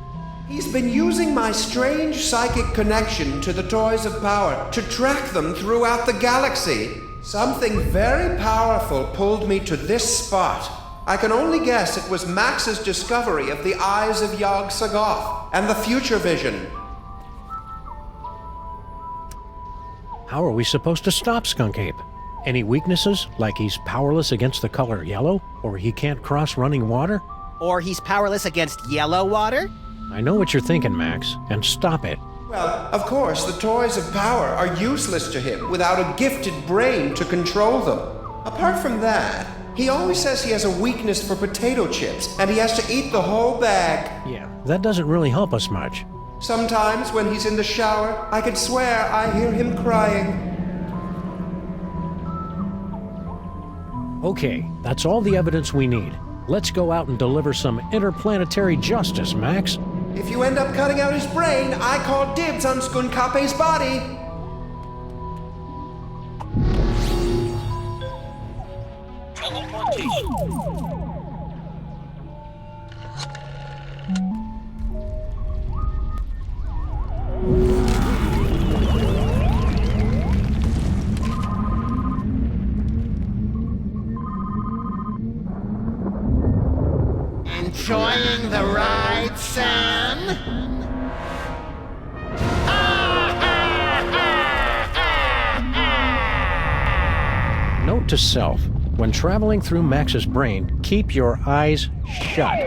He's been using my strange psychic connection to the toys of power to track them throughout the galaxy. Something very powerful pulled me to this spot. I can only guess it was Max's discovery of the eyes of Yog-Sothoth and the future vision. How are we supposed to stop Skunk Ape? Any weaknesses, like he's powerless against the color yellow, or he can't cross running water? Or he's powerless against yellow water? I know what you're thinking, Max, and stop it. Well, of course, the toys of power are useless to him without a gifted brain to control them. Apart from that, he always says he has a weakness for potato chips, and he has to eat the whole bag. Yeah, that doesn't really help us much. Sometimes when he's in the shower, I could swear I hear him crying. Okay, that's all the evidence we need. Let's go out and deliver some interplanetary justice, Max. If you end up cutting out his brain, I call dibs on Skunkape's body. Enjoying the ride, Sam? Note to self, when traveling through Max's brain, keep your eyes shut.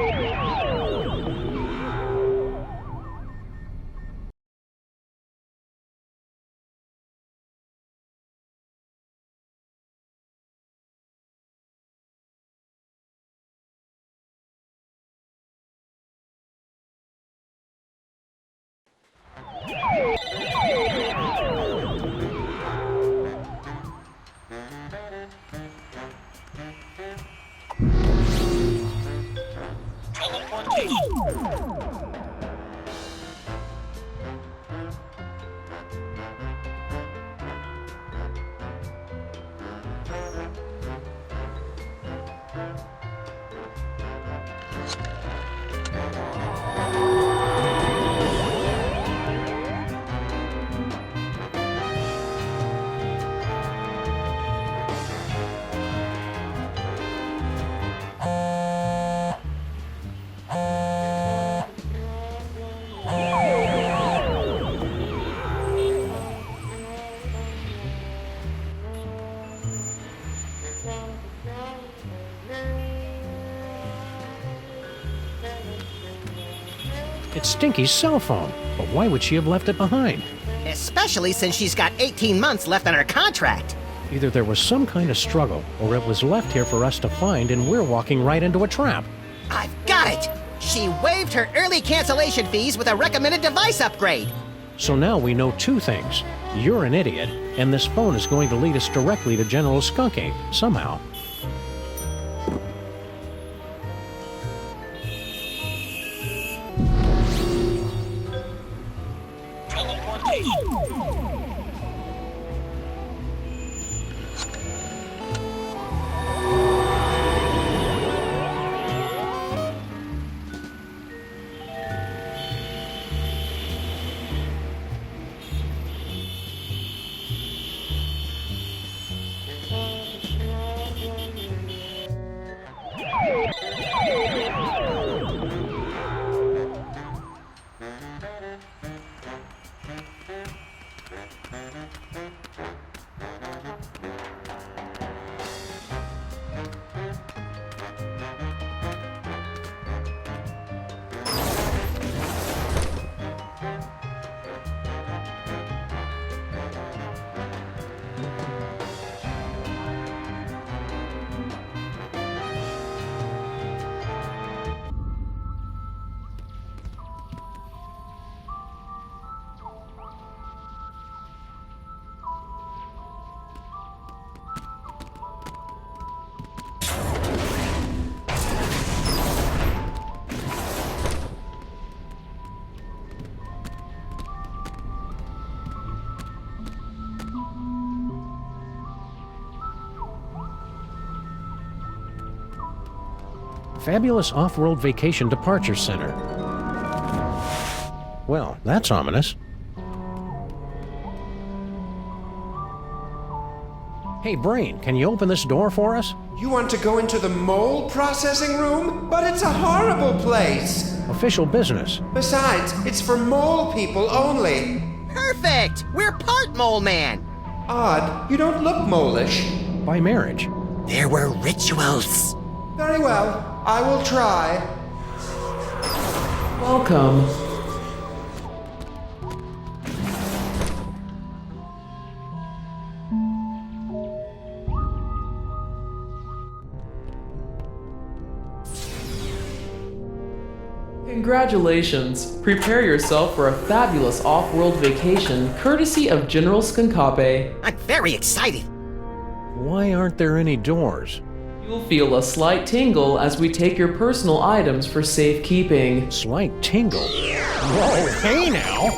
It's Stinky's cell phone, but why would she have left it behind? Especially since she's got 18 months left on her contract. Either there was some kind of struggle, or it was left here for us to find and we're walking right into a trap. I've got it! She waived her early cancellation fees with a recommended device upgrade. So now we know two things. You're an idiot, and this phone is going to lead us directly to General Skunk Ape, somehow. Fabulous Off-World Vacation Departure Center. Well, that's ominous. Hey, Brain, can you open this door for us? You want to go into the mole processing room? But it's a horrible place! Official business. Besides, it's for mole people only. Perfect! We're part mole man. Odd, you don't look mole-ish. By marriage. There were rituals. Very well, I will try. Welcome. Congratulations! Prepare yourself for a fabulous off-world vacation courtesy of General Skunkape. I'm very excited. Why aren't there any doors? You'll feel a slight tingle as we take your personal items for safekeeping. Slight tingle? Whoa, hey now!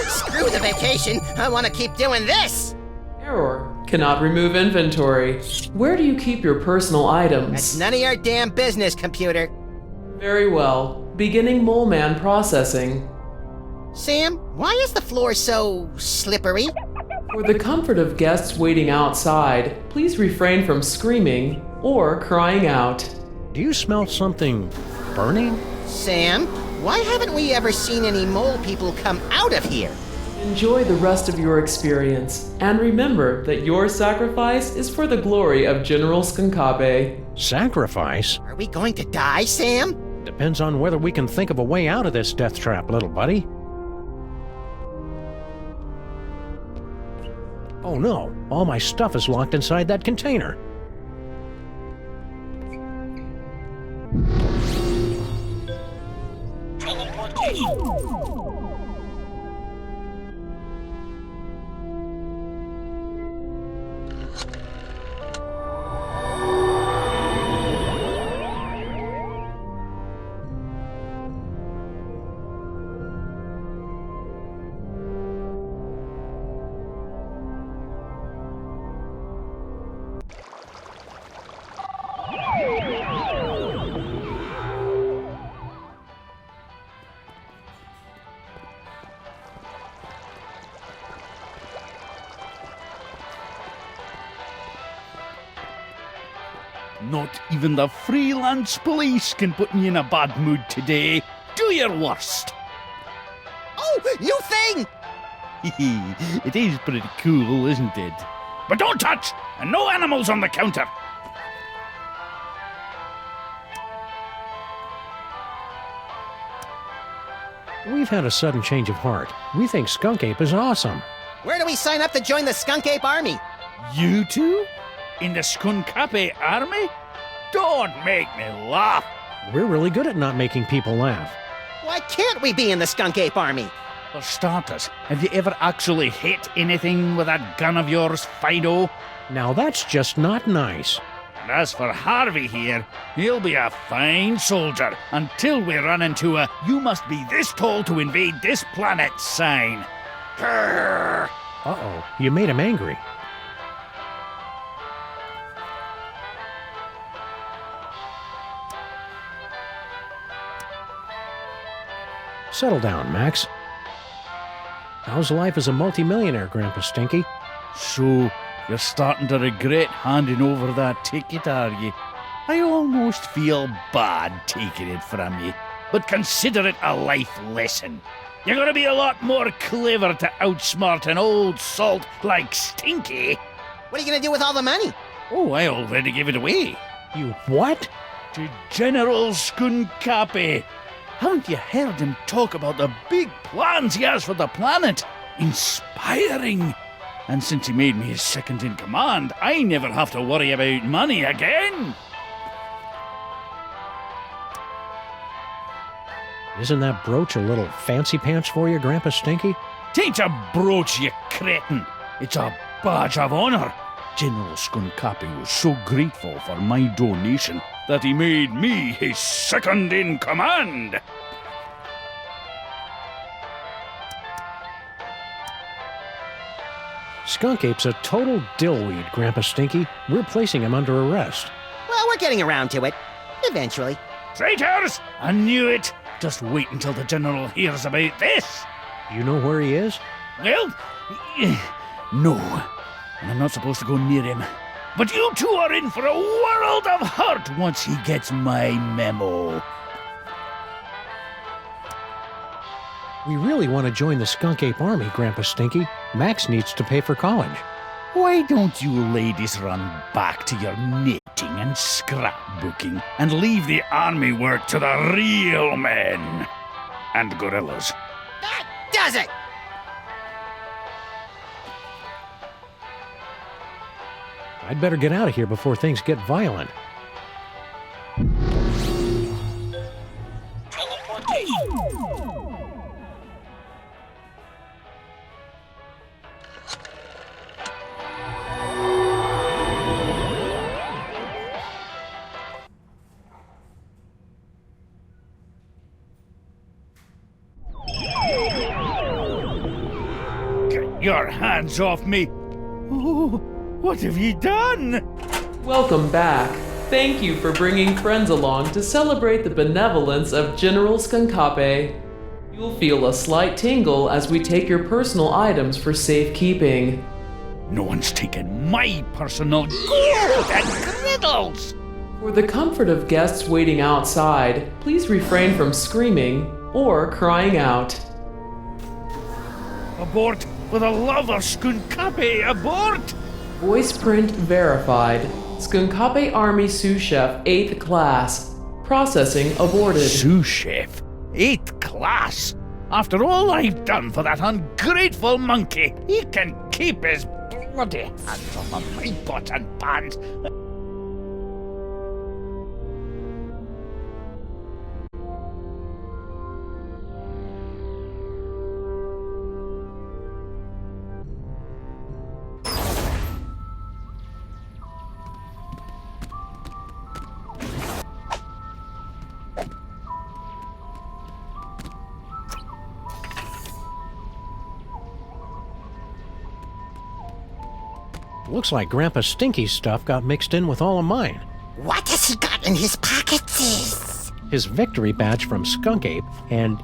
Screw the vacation. I want to keep doing this. Error. Cannot remove inventory. Where do you keep your personal items? That's none of your damn business, computer. Very well. Beginning Mole Man processing. Sam, why is the floor so slippery? For the comfort of guests waiting outside, please refrain from screaming or crying out. Do you smell something burning? Sam, why haven't we ever seen any mole people come out of here? Enjoy the rest of your experience, and remember that your sacrifice is for the glory of General Skunkape. Sacrifice? Are we going to die, Sam? Depends on whether we can think of a way out of this death trap, little buddy. Oh no, all my stuff is locked inside that container. Not even the freelance police can put me in a bad mood today. Do your worst. Oh, new thing! It is pretty cool, isn't it? But don't touch! And no animals on the counter! We've had a sudden change of heart. We think Skunk Ape is awesome. Where do we sign up to join the Skunk Ape Army? You two? In the Skunkape army? Don't make me laugh. We're really good at not making people laugh. Why can't we be in the Skunk Ape Army? For starters, have you ever actually hit anything with that gun of yours, Fido? Now that's just not nice. And as for Harvey here, he'll be a fine soldier until we run into a "you must be this tall to invade this planet" sign. Grrr. Uh-oh, you made him angry. Settle down, Max. How's life as a multimillionaire, Grandpa Stinky? So, you're starting to regret handing over that ticket, are you? I almost feel bad taking it from you, but consider it a life lesson. You're gonna be a lot more clever to outsmart an old salt like Stinky. What are you gonna do with all the money? Oh, I already gave it away. You what? To General Skunkape. Haven't you heard him talk about the big plans he has for the planet? Inspiring. And since he made me his second in command, I never have to worry about money again. Isn't that brooch a little fancy pants for you, Grandpa Stinky? Tain't a brooch, you cretin. It's a badge of honor. General Skunkape was so grateful for my donation that he made me his second in command. Skunk Ape's a total dillweed, Grandpa Stinky. We're placing him under arrest. Well, we're getting around to it. Eventually. Traitors! I knew it! Just wait until the General hears about this! You know where he is? Well, no. And I'm not supposed to go near him. But you two are in for a world of hurt once he gets my memo. We really want to join the Skunk Ape Army, Grandpa Stinky. Max needs to pay for college. Why don't you ladies run back to your knitting and scrapbooking and leave the army work to the real men and gorillas? That does it! I'd better get out of here before things get violent. Get your hands off me! Oh, what have you done? Welcome back. Thank you for bringing friends along to celebrate the benevolence of General Skunkape. You'll feel a slight tingle as we take your personal items for safekeeping. No one's taken my personal gold and griddles! For the comfort of guests waiting outside, please refrain from screaming or crying out. Abort! For the love of Skunkape, abort! Voice print verified. Skunkape Army Sous Chef 8th Class. Processing aborted. Sous Chef? 8th Class? After all I've done for that ungrateful monkey, he can keep his bloody hands off of my pots and pans. Looks like Grandpa Stinky's stuff got mixed in with all of mine. What has he got in his pockets? His victory badge from Skunk Ape and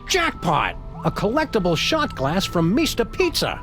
jackpot! A collectible shot glass from Mista Pizza!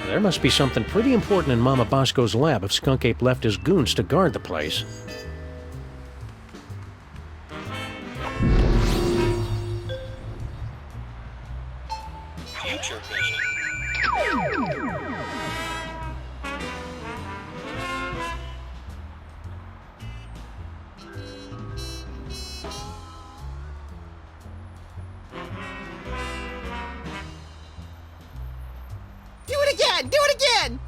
There must be something pretty important in Momma Bosco's lab if Skunk Ape left his goons to guard the place. Future vision. Do it again! Do it again!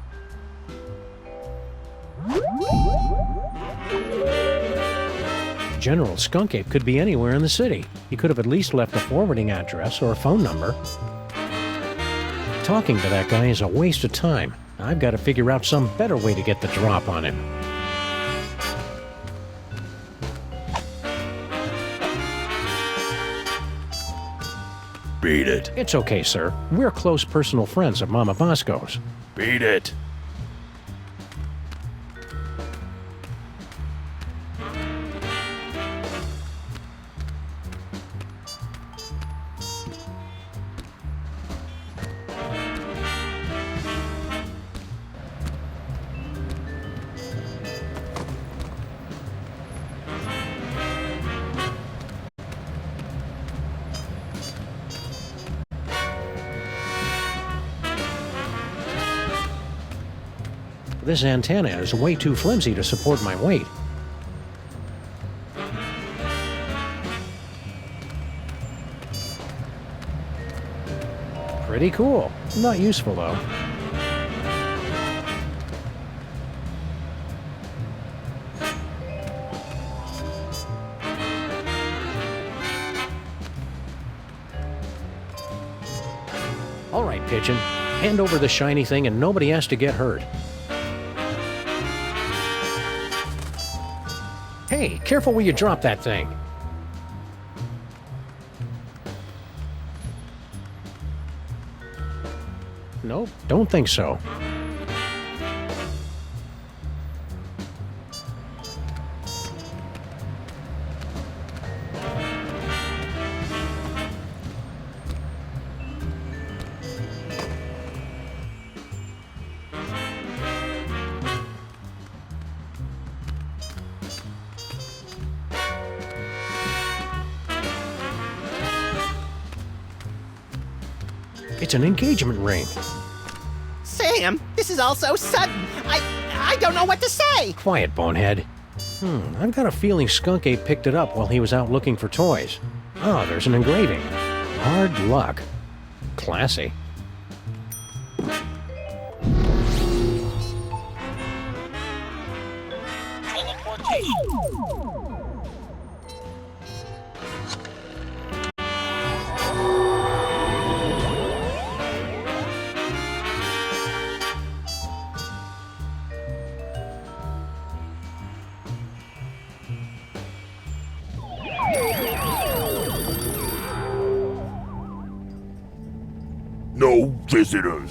General Skunk Ape could be anywhere in the city. He could have at least left a forwarding address or a phone number. Talking to that guy is a waste of time. I've got to figure out some better way to get the drop on him. Beat it. It's okay, sir. We're close personal friends of Momma Bosco's. Beat it. This antenna is way too flimsy to support my weight. Pretty cool. Not useful, though. All right, Pigeon. Hand over the shiny thing and nobody has to get hurt. Hey, careful where you drop that thing. Nope, don't think so. It's an engagement ring. Sam, this is all so sudden. I don't know what to say. Quiet, bonehead. I've got a feeling Skunk Ape picked it up while he was out looking for toys. Oh, there's an engraving. Hard luck. Classy. No visitors.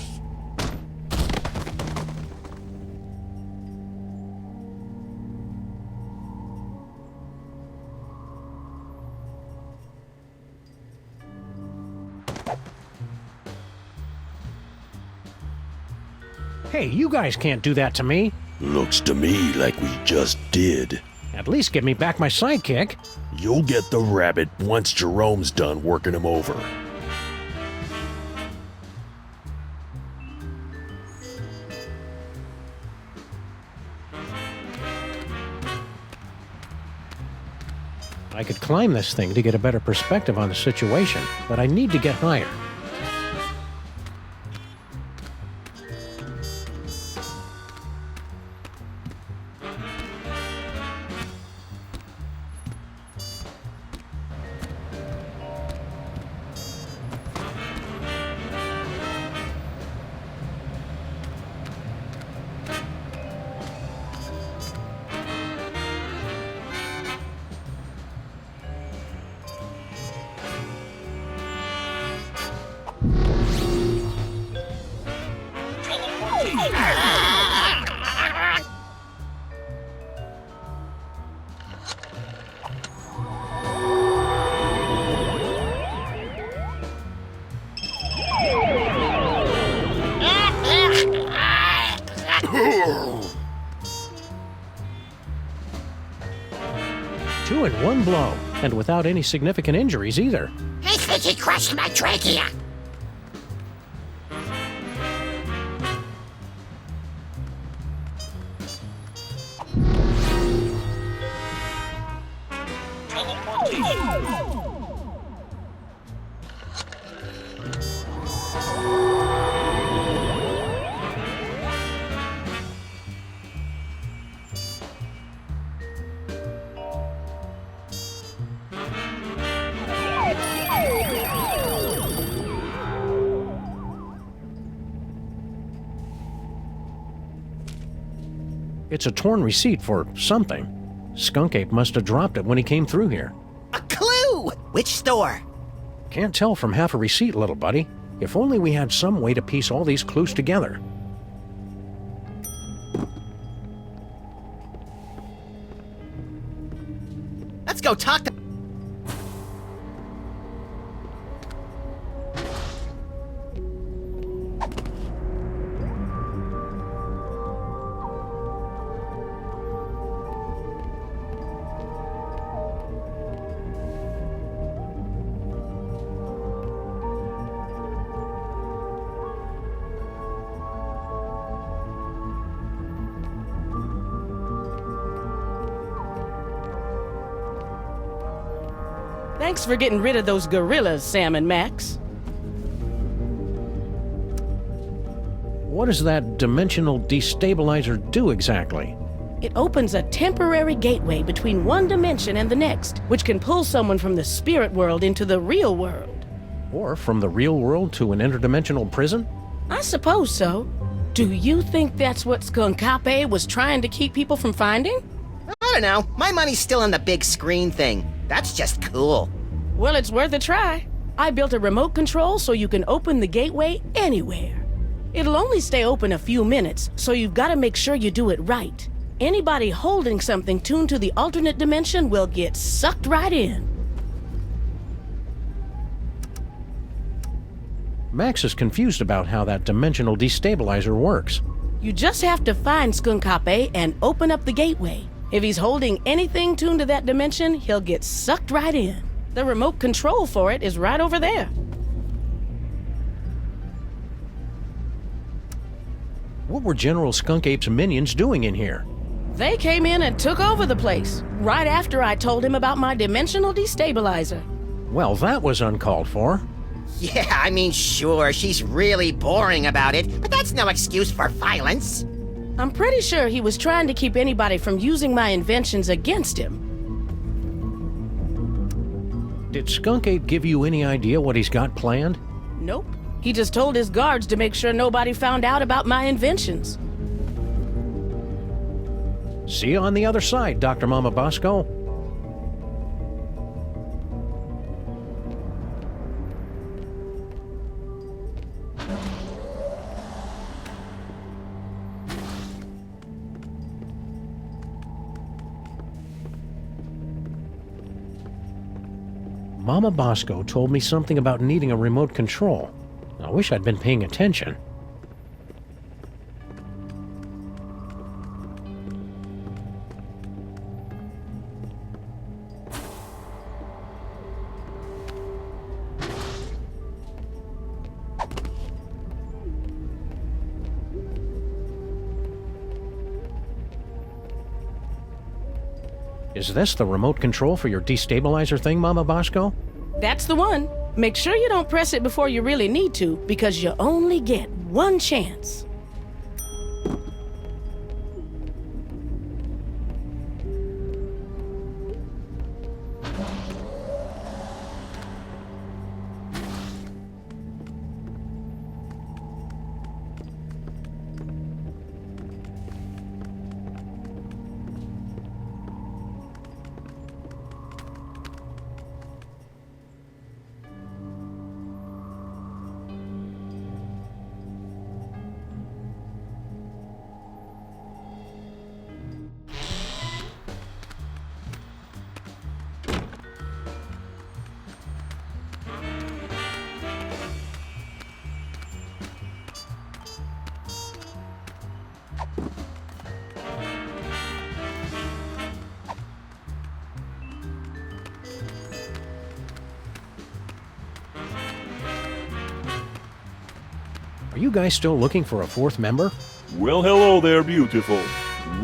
Hey, you guys can't do that to me. Looks to me like we just did. At least give me back my sidekick. You'll get the rabbit once Jerome's done working him over. I could climb this thing to get a better perspective on the situation, but I need to get higher. Two in one blow, and without any significant injuries either. I think he crushed my trachea. It's a torn receipt for something. Skunk Ape must have dropped it when he came through here. A clue! Which store? Can't tell from half a receipt, little buddy. If only we had some way to piece all these clues together. Let's go talk to... Thanks for getting rid of those gorillas, Sam and Max. What does that dimensional destabilizer do exactly? It opens a temporary gateway between one dimension and the next, which can pull someone from the spirit world into the real world. Or from the real world to an interdimensional prison? I suppose so. Do you think that's what Skunkape was trying to keep people from finding? I don't know. My money's still on the big screen thing. That's just cool. Well, it's worth a try. I built a remote control so you can open the gateway anywhere. It'll only stay open a few minutes, so you've got to make sure you do it right. Anybody holding something tuned to the alternate dimension will get sucked right in. Max is confused about how that dimensional destabilizer works. You just have to find Skunkape and open up the gateway. If he's holding anything tuned to that dimension, he'll get sucked right in. The remote control for it is right over there. What were General Skunk Ape's minions doing in here? They came in and took over the place, right after I told him about my dimensional destabilizer. Well, that was uncalled for. Yeah, I mean, sure, she's really boring about it, but that's no excuse for violence. I'm pretty sure he was trying to keep anybody from using my inventions against him. Did Skunk Ape give you any idea what he's got planned? Nope. He just told his guards to make sure nobody found out about my inventions. See you on the other side, Dr. Momma Bosco. Momma Bosco told me something about needing a remote control. I wish I'd been paying attention. Is this the remote control for your destabilizer thing, Momma Bosco? That's the one. Make sure you don't press it before you really need to, because you only get one chance. Are you guys still looking for a fourth member? Well, hello there, beautiful.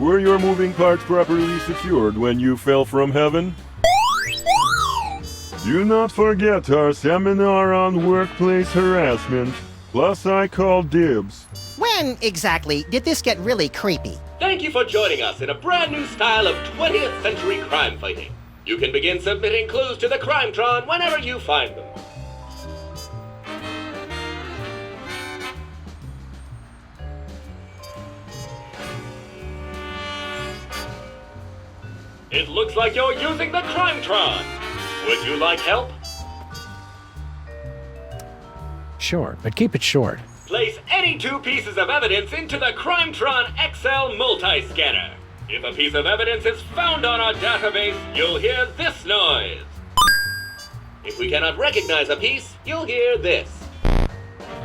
Were your moving parts properly secured when you fell from heaven? Do not forget our seminar on workplace harassment. Plus, I call dibs. When, exactly, did this get really creepy? Thank you for joining us in a brand new style of 20th century crime fighting. You can begin submitting clues to the Crimetron whenever you find them. It looks like you're using the Crimetron. Would you like help? Sure, but keep it short. Place any two pieces of evidence into the Crimetron XL multi-scanner. If a piece of evidence is found on our database, you'll hear this noise. If we cannot recognize a piece, you'll hear this.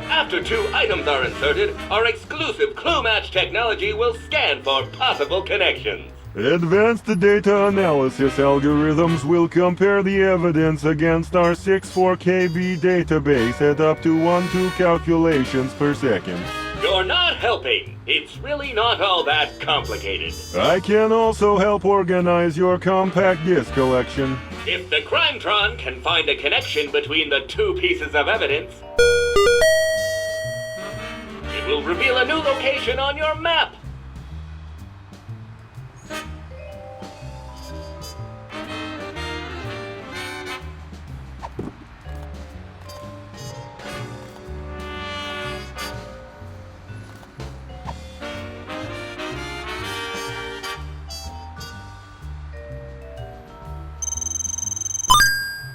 After two items are inserted, our exclusive clue match technology will scan for possible connections. Advanced data analysis algorithms will compare the evidence against our 64KB database at up to 1-2 calculations per second. You're not helping. It's really not all that complicated. I can also help organize your compact disc collection. If the Crimetron can find a connection between the two pieces of evidence, it will reveal a new location on your map.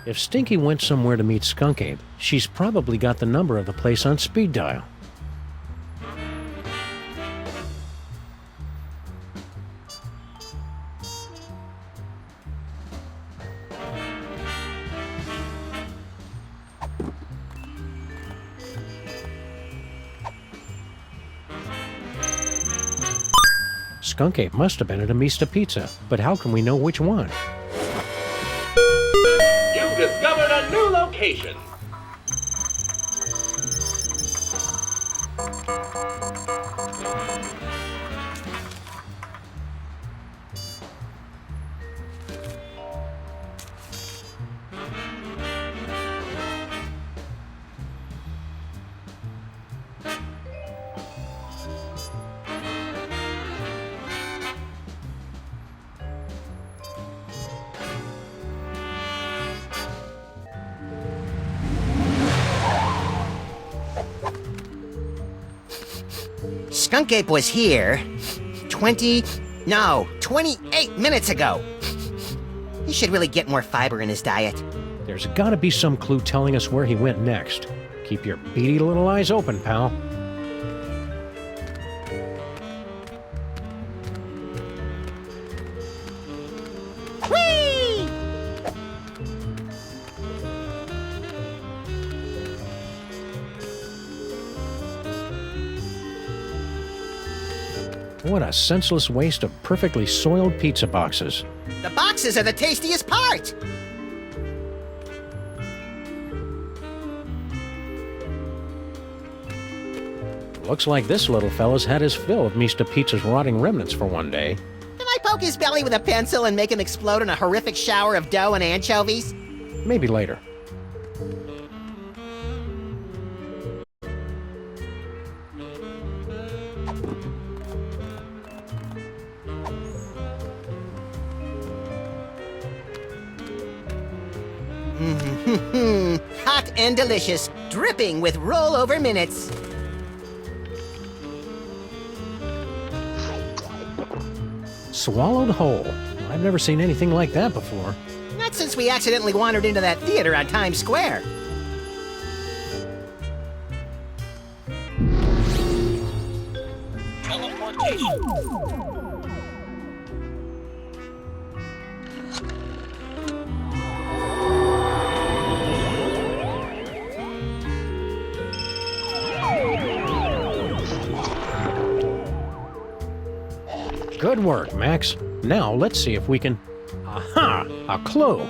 If Stinky went somewhere to meet Skunk Ape, she's probably got the number of the place on speed dial. Skunk Ape must have been at a Mista Pizza, but how can we know which one? You've discovered a new location. Skunk Ape was here 28 minutes ago. He should really get more fiber in his diet. There's gotta be some clue telling us where he went next. Keep your beady little eyes open, pal. Whee! What a senseless waste of perfectly soiled pizza boxes. The boxes are the tastiest part! Looks like this little fella's had his fill of Mista Pizza's rotting remnants for one day. Can I poke his belly with a pencil and make him explode in a horrific shower of dough and anchovies? Maybe later. Hot and delicious, dripping with rollover minutes. Swallowed whole. I've never seen anything like that before. Not since we accidentally wandered into that theater on Times Square. Good work, Max. Now let's see if we can... Aha! A clue!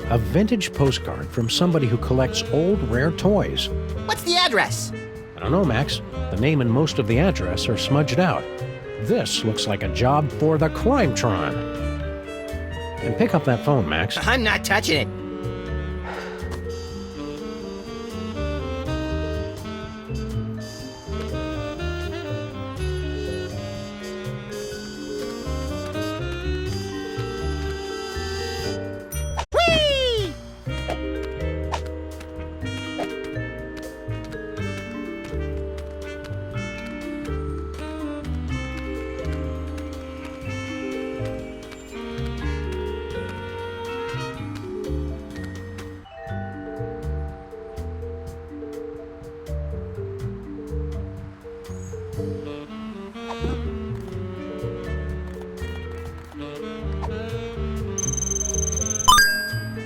A vintage postcard from somebody who collects old, rare toys. What's the address? I don't know, Max. The name and most of the address are smudged out. This looks like a job for the Crimetron. And pick up that phone, Max. I'm not touching it.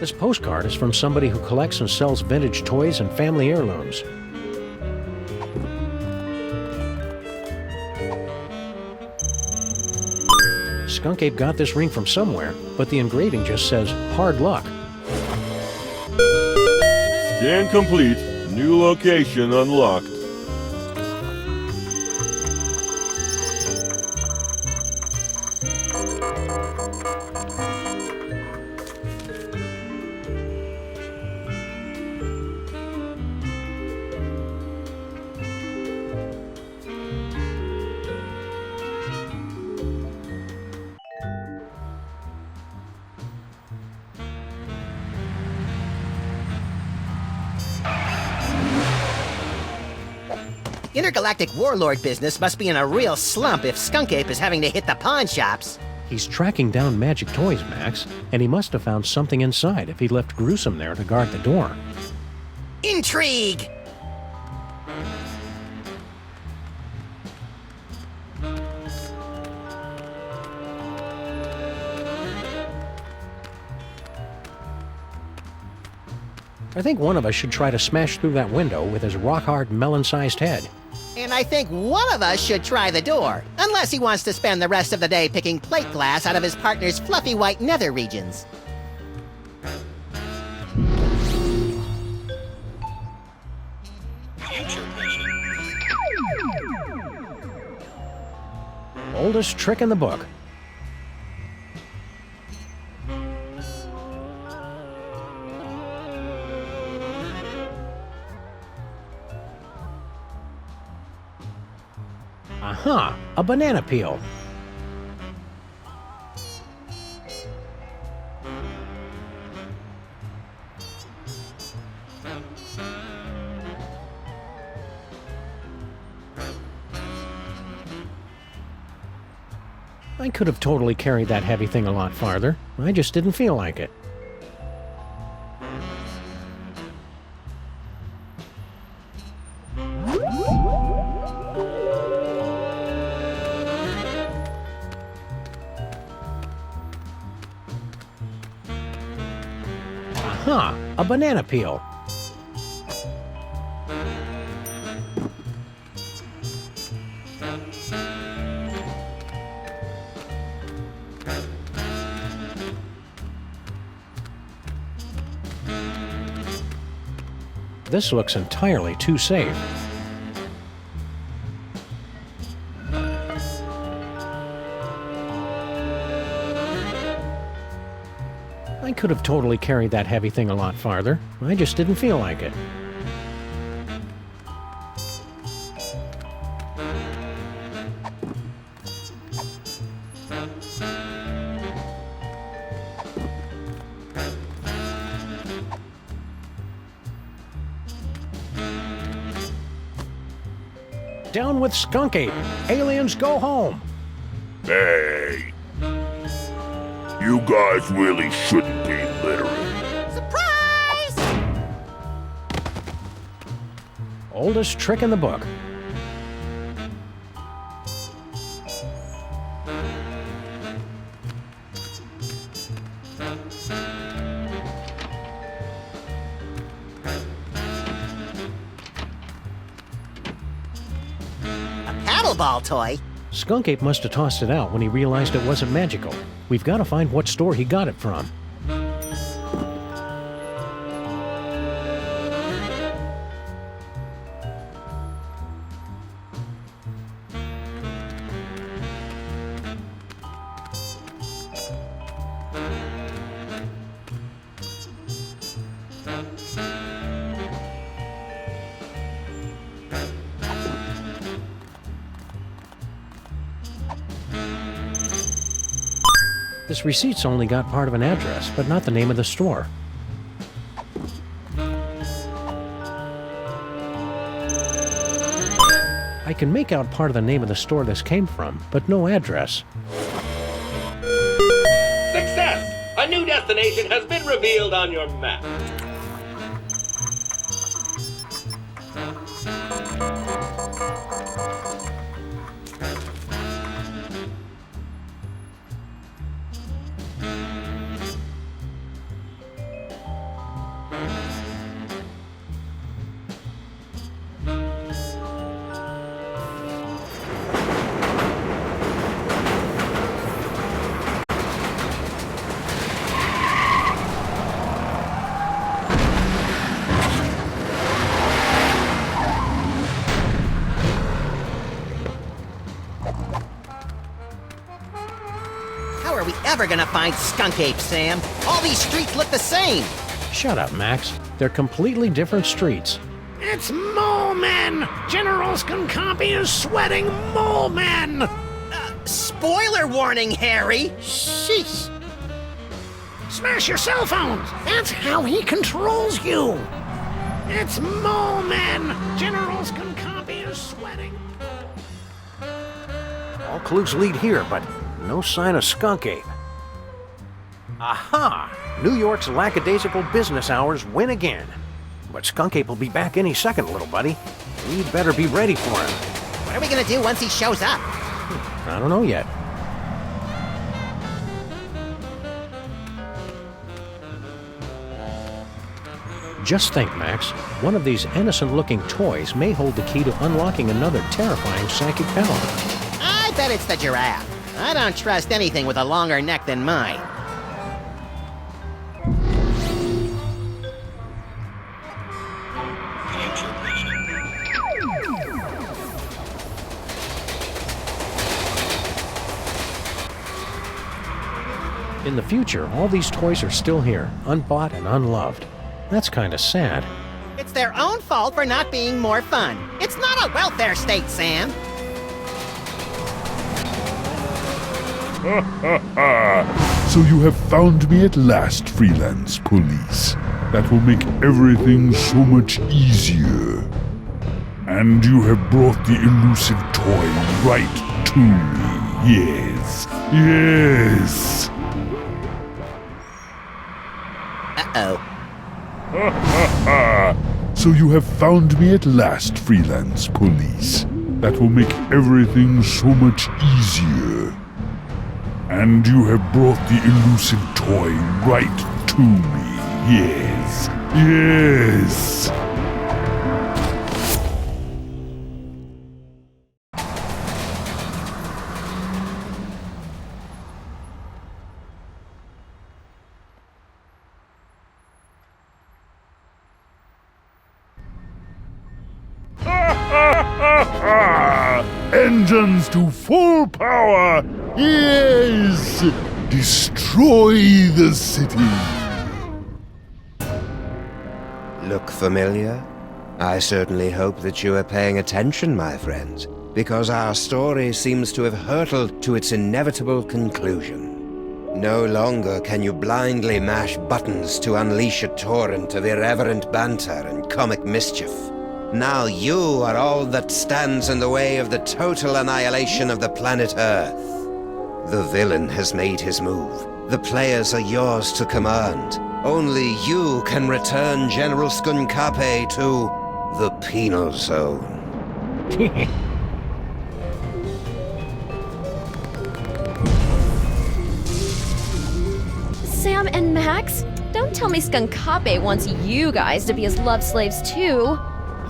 This postcard is from somebody who collects and sells vintage toys and family heirlooms. Skunk Ape got this ring from somewhere, but the engraving just says, hard luck. Scan complete. New location unlocked. Intergalactic warlord business must be in a real slump if Skunk Ape is having to hit the pawn shops. He's tracking down magic toys, Max, and he must have found something inside if he left Gruesome there to guard the door. Intrigue! I think one of us should try to smash through that window with his rock-hard, melon-sized head. And I think one of us should try the door, unless he wants to spend the rest of the day picking plate glass out of his partner's fluffy white nether regions. Oldest trick in the book. Aha! A banana peel. I could have totally carried that heavy thing a lot farther. I just didn't feel like it. Aha! A banana peel. This looks entirely too safe. I could have totally carried that heavy thing a lot farther. I just didn't feel like it. Down with Skunk Ape! Aliens go home! Hey! You guys really shouldn't be littering. Surprise! Oldest trick in the book. Paddleball toy? Skunk Ape must have tossed it out when he realized it wasn't magical. We've got to find what store he got it from. This receipt's only got part of an address, but not the name of the store. I can make out part of the name of the store this came from, but no address. Success! A new destination has been revealed on your map. ever gonna find Skunk Ape, Sam? All these streets look the same. Shut up, Max. They're completely different streets. It's Mole Men! General Skunkapi is sweating Mole Men! Spoiler warning, Harry! Sheesh. Smash your cell phones! That's how he controls you! It's Mole Men! General Skunkapi is sweating. All clues lead here, but no sign of Skunk Ape. Aha! New York's lackadaisical business hours win again. But Skunk Ape will be back any second, little buddy. We'd better be ready for him. What are we gonna do once he shows up? I don't know yet. Just think, Max. One of these innocent-looking toys may hold the key to unlocking another terrifying psychic power. I bet it's the giraffe. I don't trust anything with a longer neck than mine. In the future, all these toys are still here, unbought and unloved. That's kind of sad. It's their own fault for not being more fun. It's not a welfare state, Sam. Ha ha ha! So you have found me at last, freelance police. That will make everything so much easier. And you have brought the elusive toy right to me. Yes. Yes. Uh-oh. Ha ha ha! So you have found me at last, freelance police. That will make everything so much easier. And you have brought the elusive toy right to me. Yes. Yes. Engines to full power! Yes! Destroy the city! Look familiar? I certainly hope that you are paying attention, my friends, because our story seems to have hurtled to its inevitable conclusion. No longer can you blindly mash buttons to unleash a torrent of irreverent banter and comic mischief. Now you are all that stands in the way of the total annihilation of the planet Earth. The villain has made his move. The players are yours to command. Only you can return General Skunkapi to the Penal Zone. Sam and Max? Don't tell me Skunkapi wants you guys to be his love slaves too.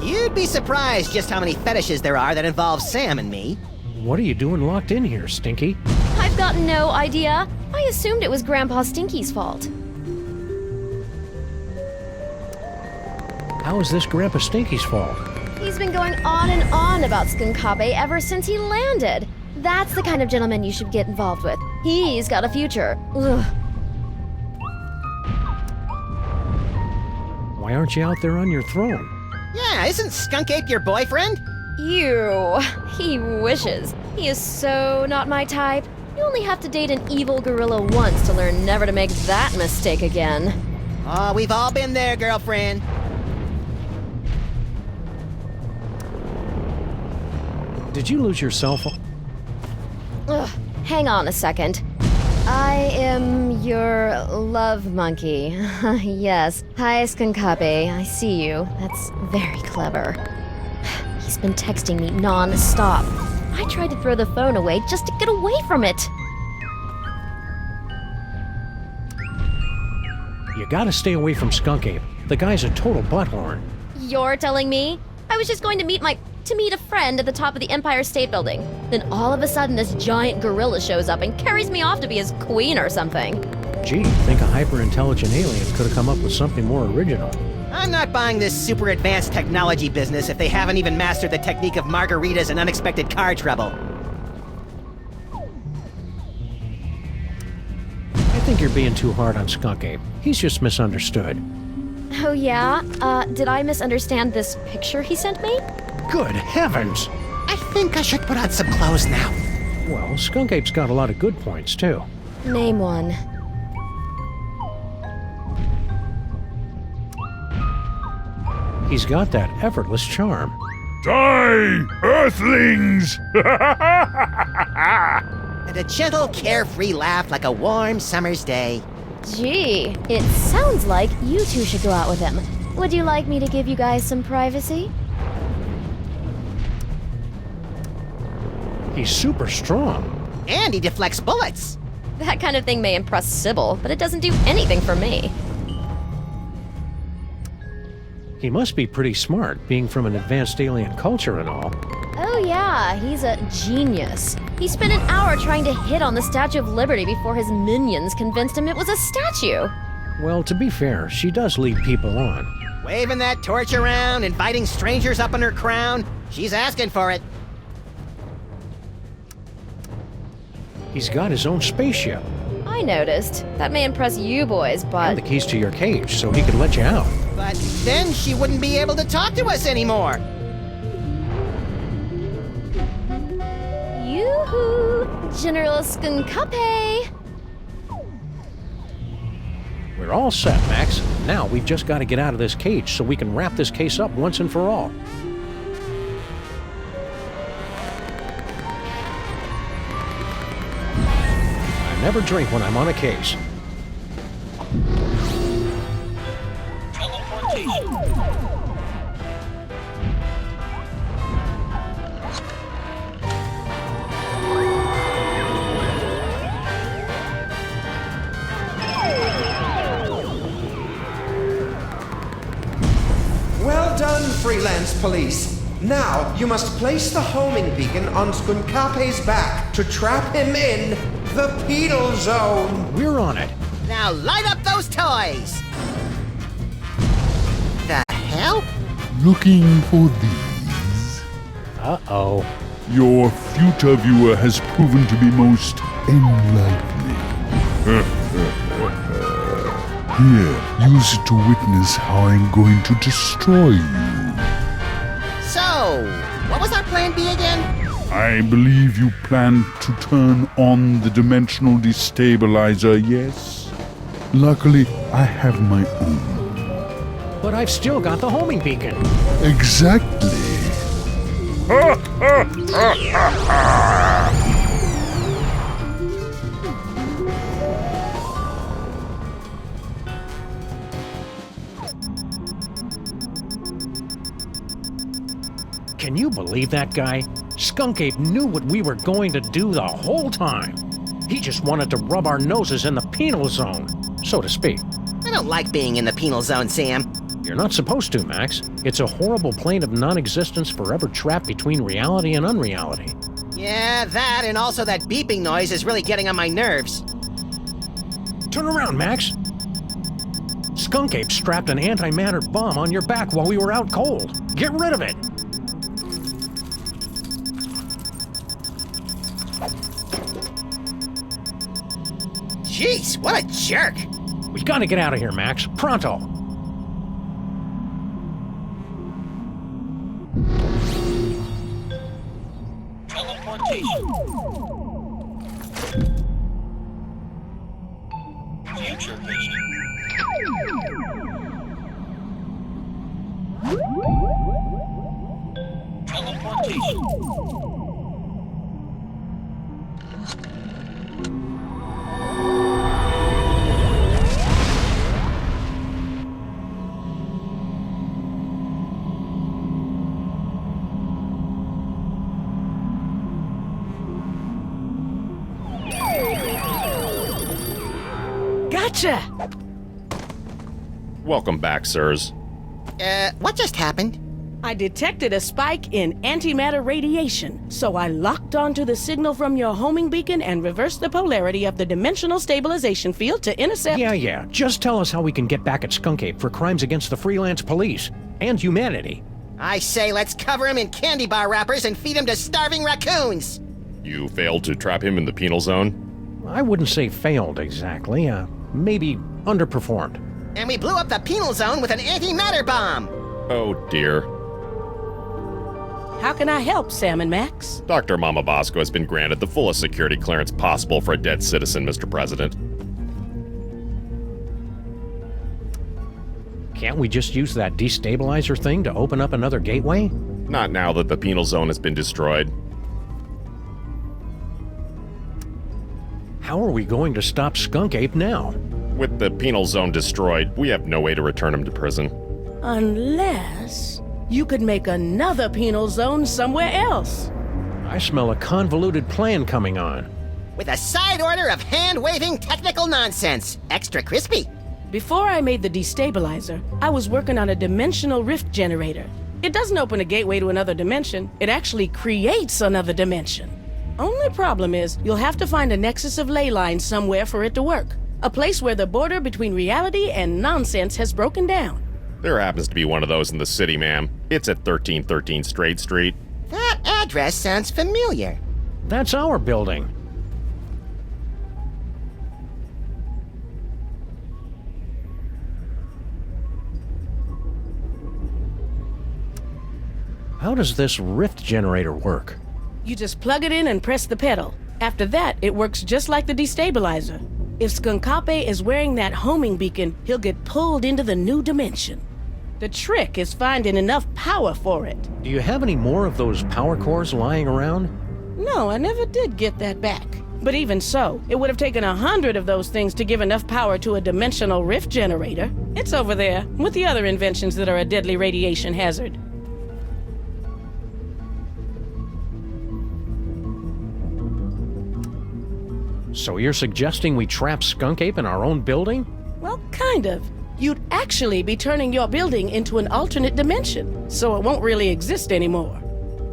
You'd be surprised just how many fetishes there are that involve Sam and me. What are you doing locked in here, Stinky? I've got no idea. I assumed it was Grandpa Stinky's fault. How is this Grandpa Stinky's fault? He's been going on and on about Skunkapi ever since he landed. That's the kind of gentleman you should get involved with. He's got a future. Ugh. Why aren't you out there on your throne? Yeah, isn't Skunk Ape your boyfriend? Ew. He wishes. He is so not my type. You only have to date an evil gorilla once to learn never to make that mistake again. Oh, we've all been there, girlfriend. Did you lose your cell phone? Ugh, hang on a second. I am your love monkey. Yes. Hi, Skunkapi. I see you. That's very clever. He's been texting me non-stop. I tried to throw the phone away just to get away from it. You gotta stay away from Skunk Ape. The guy's a total butthorn. You're telling me? I was just going to meet a friend at the top of the Empire State Building. Then all of a sudden this giant gorilla shows up and carries me off to be his queen or something. Gee, think a hyper-intelligent alien could have come up with something more original. I'm not buying this super advanced technology business if they haven't even mastered the technique of margaritas and unexpected car trouble. think you're being too hard on Skunk Ape. He's just misunderstood. Oh yeah? Did I misunderstand this picture he sent me? Good heavens! I think I should put on some clothes now. Well, Skunk Ape's got a lot of good points, too. Name one. He's got that effortless charm. Die, Earthlings! And a gentle, carefree laugh like a warm summer's day. Gee, it sounds like you two should go out with him. Would you like me to give you guys some privacy? He's super strong. And he deflects bullets. That kind of thing may impress Sybil, but it doesn't do anything for me. He must be pretty smart, being from an advanced alien culture and all. Oh yeah, he's a genius. He spent an hour trying to hit on the Statue of Liberty before his minions convinced him it was a statue. Well, to be fair, she does lead people on. Waving that torch around, inviting strangers up on her crown. She's asking for it. He's got his own spaceship. I noticed. That may impress you boys, but... And the keys to your cage, so he could let you out. But then she wouldn't be able to talk to us anymore. Yoo-hoo! General Skunkape! We're all set, Max. Now we've just got to get out of this cage so we can wrap this case up once and for all. I never drink when I'm on a case. Well done, freelance police. Now, you must place the homing beacon on Skunkape's back to trap him in the Penal Zone. We're on it. Now light up those toys! The hell? Looking for these? Uh-oh. Your future viewer has proven to be most enlightening. Here, use it to witness how I'm going to destroy you. So, what was our plan B again? I believe you plan to turn on the dimensional destabilizer, yes? Luckily, I have my own. But I've still got the homing beacon. Exactly. Can you believe that guy? Skunk Ape knew what we were going to do the whole time. He just wanted to rub our noses in the penal zone, so to speak. I don't like being in the penal zone, Sam. You're not supposed to, Max. It's a horrible plane of non-existence forever trapped between reality and unreality. Yeah, that and also that beeping noise is really getting on my nerves. Turn around, Max. Skunk Ape strapped an antimatter bomb on your back while we were out cold. Get rid of it. Jeez, what a jerk! We gotta get out of here, Max. Pronto! Teleportation. Future vision. Teleportation. Gotcha! Welcome back, sirs. What just happened? I detected a spike in antimatter radiation, so I locked onto the signal from your homing beacon and reversed the polarity of the dimensional stabilization field to intercept... Yeah. Just tell us how we can get back at Skunk Ape for crimes against the freelance police and humanity. I say let's cover him in candy bar wrappers and feed him to starving raccoons! You failed to trap him in the penal zone? I wouldn't say failed exactly. Maybe underperformed. And we blew up the penal zone with an antimatter bomb. Oh dear. How can I help, Sam and Max? Dr. Momma Bosco has been granted the fullest security clearance possible for a dead citizen, Mr. President. Can't we just use that destabilizer thing to open up another gateway? Not now that the penal zone has been destroyed. How are we going to stop Skunk Ape now? With the penal zone destroyed, we have no way to return him to prison. Unless you could make another penal zone somewhere else. I smell a convoluted plan coming on. With a side order of hand-waving technical nonsense. Extra crispy. Before I made the destabilizer, I was working on a dimensional rift generator. It doesn't open a gateway to another dimension, it actually creates another dimension. Only problem is, you'll have to find a nexus of ley lines somewhere for it to work. A place where the border between reality and nonsense has broken down. There happens to be one of those in the city, ma'am. It's at 1313 Straight Street. That address sounds familiar. That's our building. How does this rift generator work? You just plug it in and press the pedal. After that, it works just like the destabilizer. If Skunkape is wearing that homing beacon, he'll get pulled into the new dimension. The trick is finding enough power for it. Do you have any more of those power cores lying around? No, I never did get that back. But even so, it would have taken 100 of those things to give enough power to a dimensional rift generator. It's over there, with the other inventions that are a deadly radiation hazard. So you're suggesting we trap Skunk Ape in our own building? Well, kind of. You'd actually be turning your building into an alternate dimension, so it won't really exist anymore.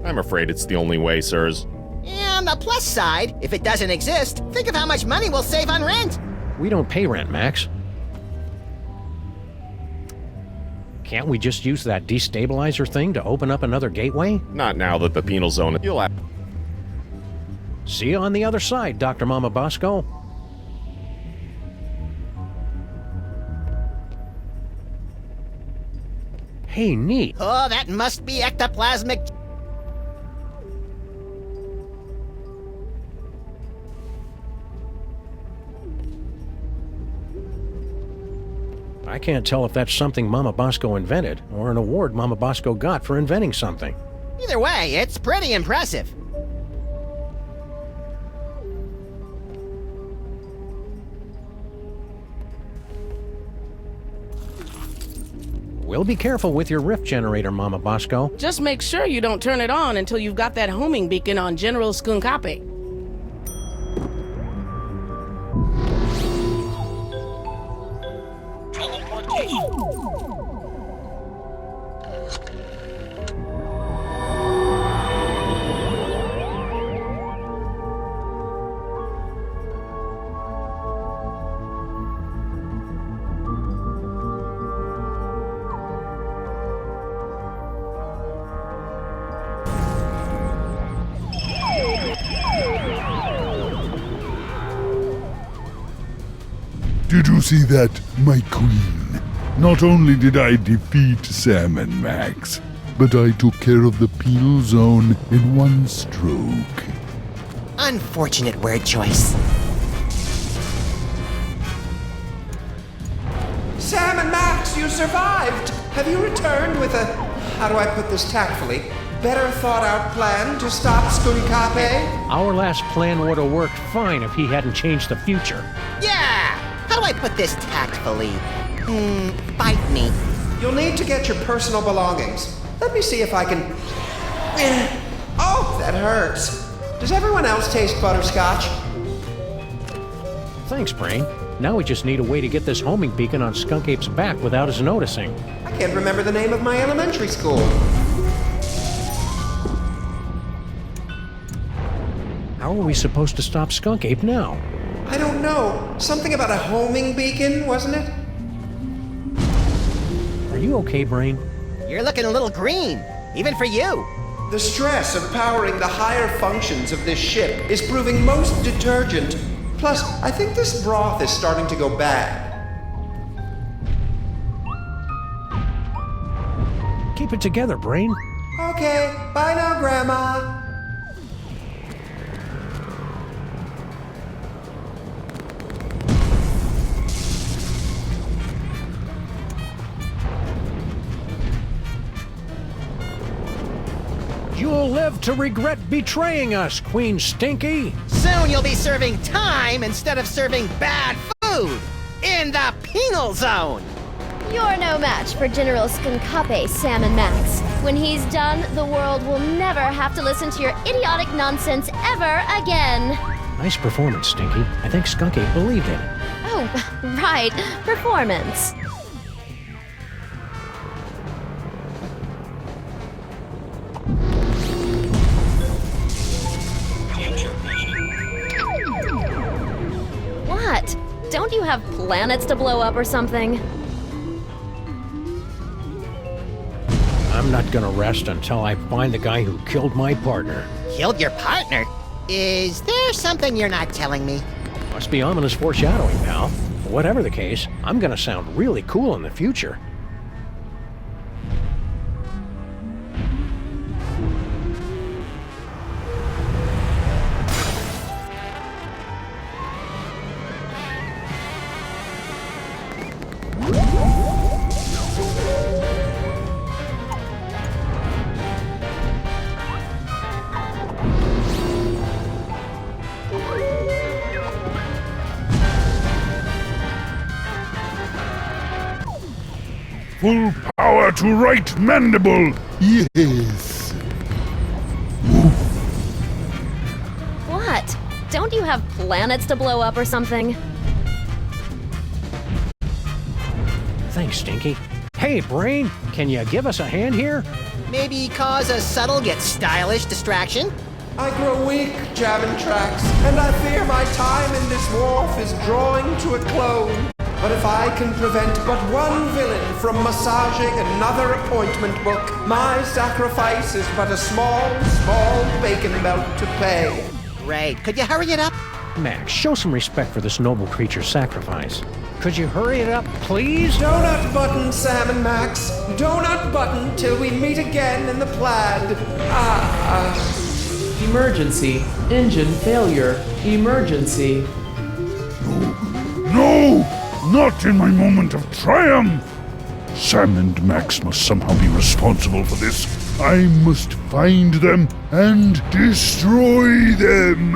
I'm afraid it's the only way, sirs. And on the plus side, if it doesn't exist, think of how much money we'll save on rent. We don't pay rent, Max. Can't we just use that destabilizer thing to open up another gateway? Not now that the penal zone... You'll have... See you on the other side, Dr. Momma Bosco. Hey, neat. Oh, that must be ectoplasmic... I can't tell if that's something Momma Bosco invented, or an award Momma Bosco got for inventing something. Either way, it's pretty impressive. We'll be careful with your rift generator, Momma Bosco. Just make sure you don't turn it on until you've got that homing beacon on General Skunkape. Did you see that, my queen? Not only did I defeat Sam and Max, but I took care of the penal zone in one stroke. Unfortunate word choice. Sam and Max, you survived! Have you returned with a, how do I put this tactfully, better thought out plan to stop Skunkape? Our last plan would have worked fine if he hadn't changed the future. Yeah! How do I put this tactfully? Bite me. You'll need to get your personal belongings. Let me see if I can... Oh, that hurts. Does everyone else taste butterscotch? Thanks, Brain. Now we just need a way to get this homing beacon on Skunk Ape's back without us noticing. I can't remember the name of my elementary school. How are we supposed to stop Skunk Ape now? I don't know. Something about a homing beacon, wasn't it? Are you okay, Brain? You're looking a little green, even for you. The stress of powering the higher functions of this ship is proving most detergent. Plus, I think this broth is starting to go bad. Keep it together, Brain. Okay, bye now, Grandma. You'll live to regret betraying us, Queen Stinky. Soon you'll be serving time instead of serving bad food in the penal zone. You're no match for General Skunkape, Sam and Max. When he's done, the world will never have to listen to your idiotic nonsense ever again. Nice performance, Stinky. I think Skunky believed it. Oh, right. Performance. What? Don't you have planets to blow up or something? I'm not gonna rest until I find the guy who killed my partner. Killed your partner? Is there something you're not telling me? Must be ominous foreshadowing, pal. Whatever the case, I'm gonna sound really cool in the future. Full power to right mandible! Yes! What? Don't you have planets to blow up or something? Thanks, Stinky. Hey, Brain, can you give us a hand here? Maybe cause a subtle yet stylish distraction? I grow weak, jamming tracks, and I fear my time in this wharf is drawing to a close. But if I can prevent but one villain from massaging another appointment book, my sacrifice is but a small bacon belt to pay. Great. Could you hurry it up? Max, show some respect for this noble creature's sacrifice. Could you hurry it up, please? Donut button, Sam and Max. Donut button till we meet again in the plaid. Emergency. Engine failure. Emergency. No! Not in my moment of triumph! Sam and Max must somehow be responsible for this. I must find them and destroy them!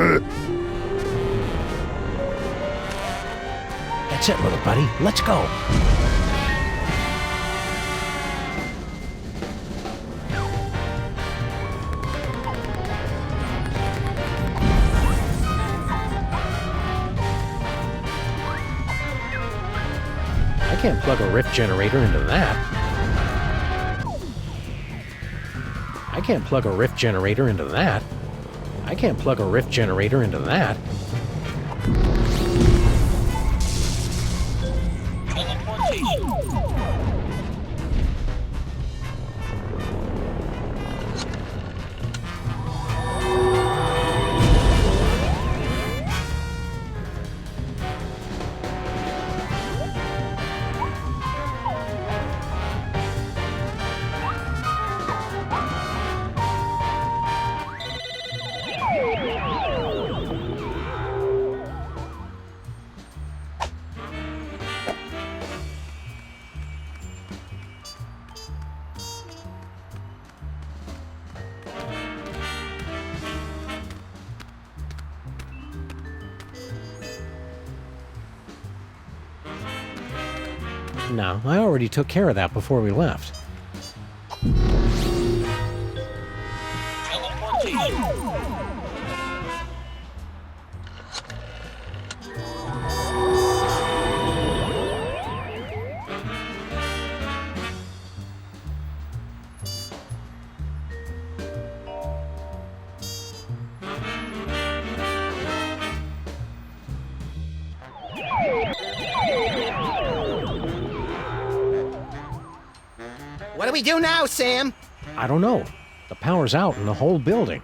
That's it, little buddy. Let's go. I can't plug a rift generator into that. I can't plug a rift generator into that. I can't plug a rift generator into that. No, I already took care of that before we left. What do we do now, Sam? I don't know. The power's out in the whole building.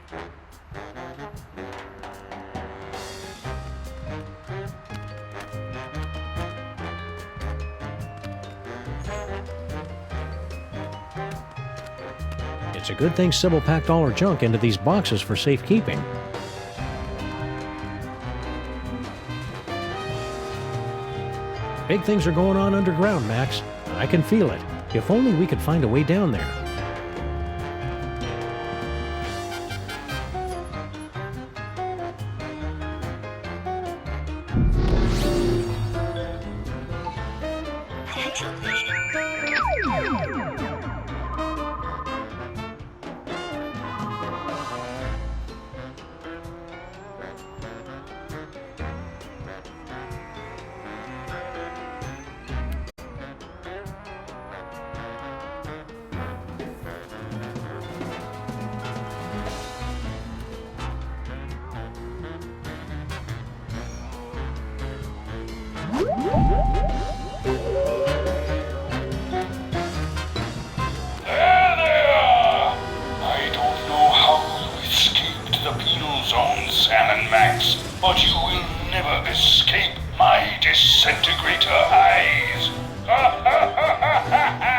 It's a good thing Sybil packed all her junk into these boxes for safekeeping. Big things are going on underground, Max. I can feel it. If only we could find a way down there. I don't know how you escaped the penal zone, Sam and Max, but you will never escape my disintegrator eyes. Ha ha ha ha ha ha!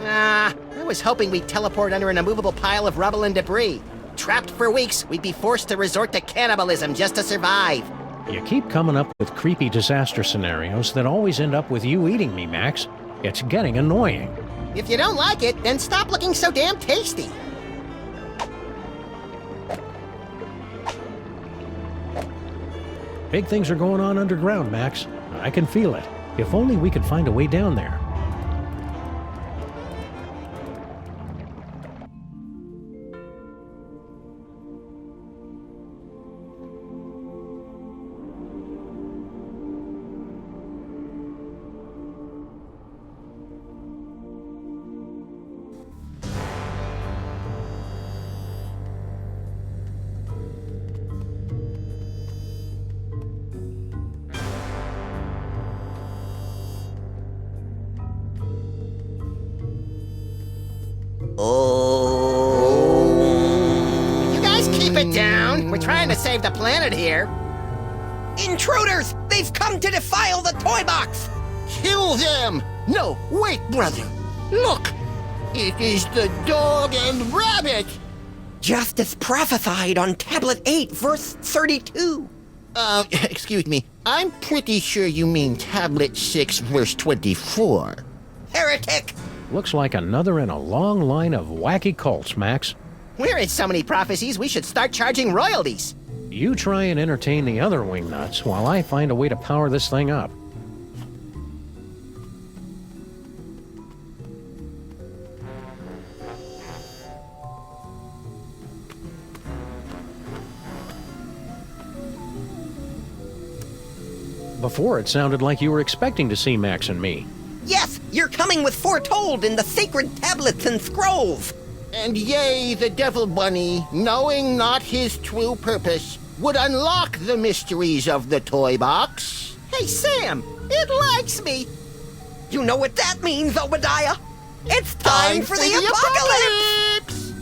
I was hoping we'd teleport under an immovable pile of rubble and debris. Trapped for weeks, we'd be forced to resort to cannibalism just to survive. You keep coming up with creepy disaster scenarios that always end up with you eating me, Max. It's getting annoying. If you don't like it, then stop looking so damn tasty. Big things are going on underground, Max. I can feel it. If only we could find a way down there. You guys keep it down. We're trying to save the planet here. Intruders! They've come to defile the toy box! Kill them! No, wait, brother. Look! It is the dog and rabbit! Just as prophesied on Tablet 8, verse 32. Excuse me. I'm pretty sure you mean Tablet 6, verse 24. Heretic! Looks like another in a long line of wacky cults, Max. We're in so many prophecies, we should start charging royalties. You try and entertain the other wingnuts while I find a way to power this thing up. Before, it sounded like you were expecting to see Max and me. Yes, you're coming with foretold in the sacred tablets and scrolls. And yea, the Devil Bunny, knowing not his true purpose, would unlock the mysteries of the toy box. Hey, Sam, it likes me. You know what that means, Obadiah? It's time for the apocalypse!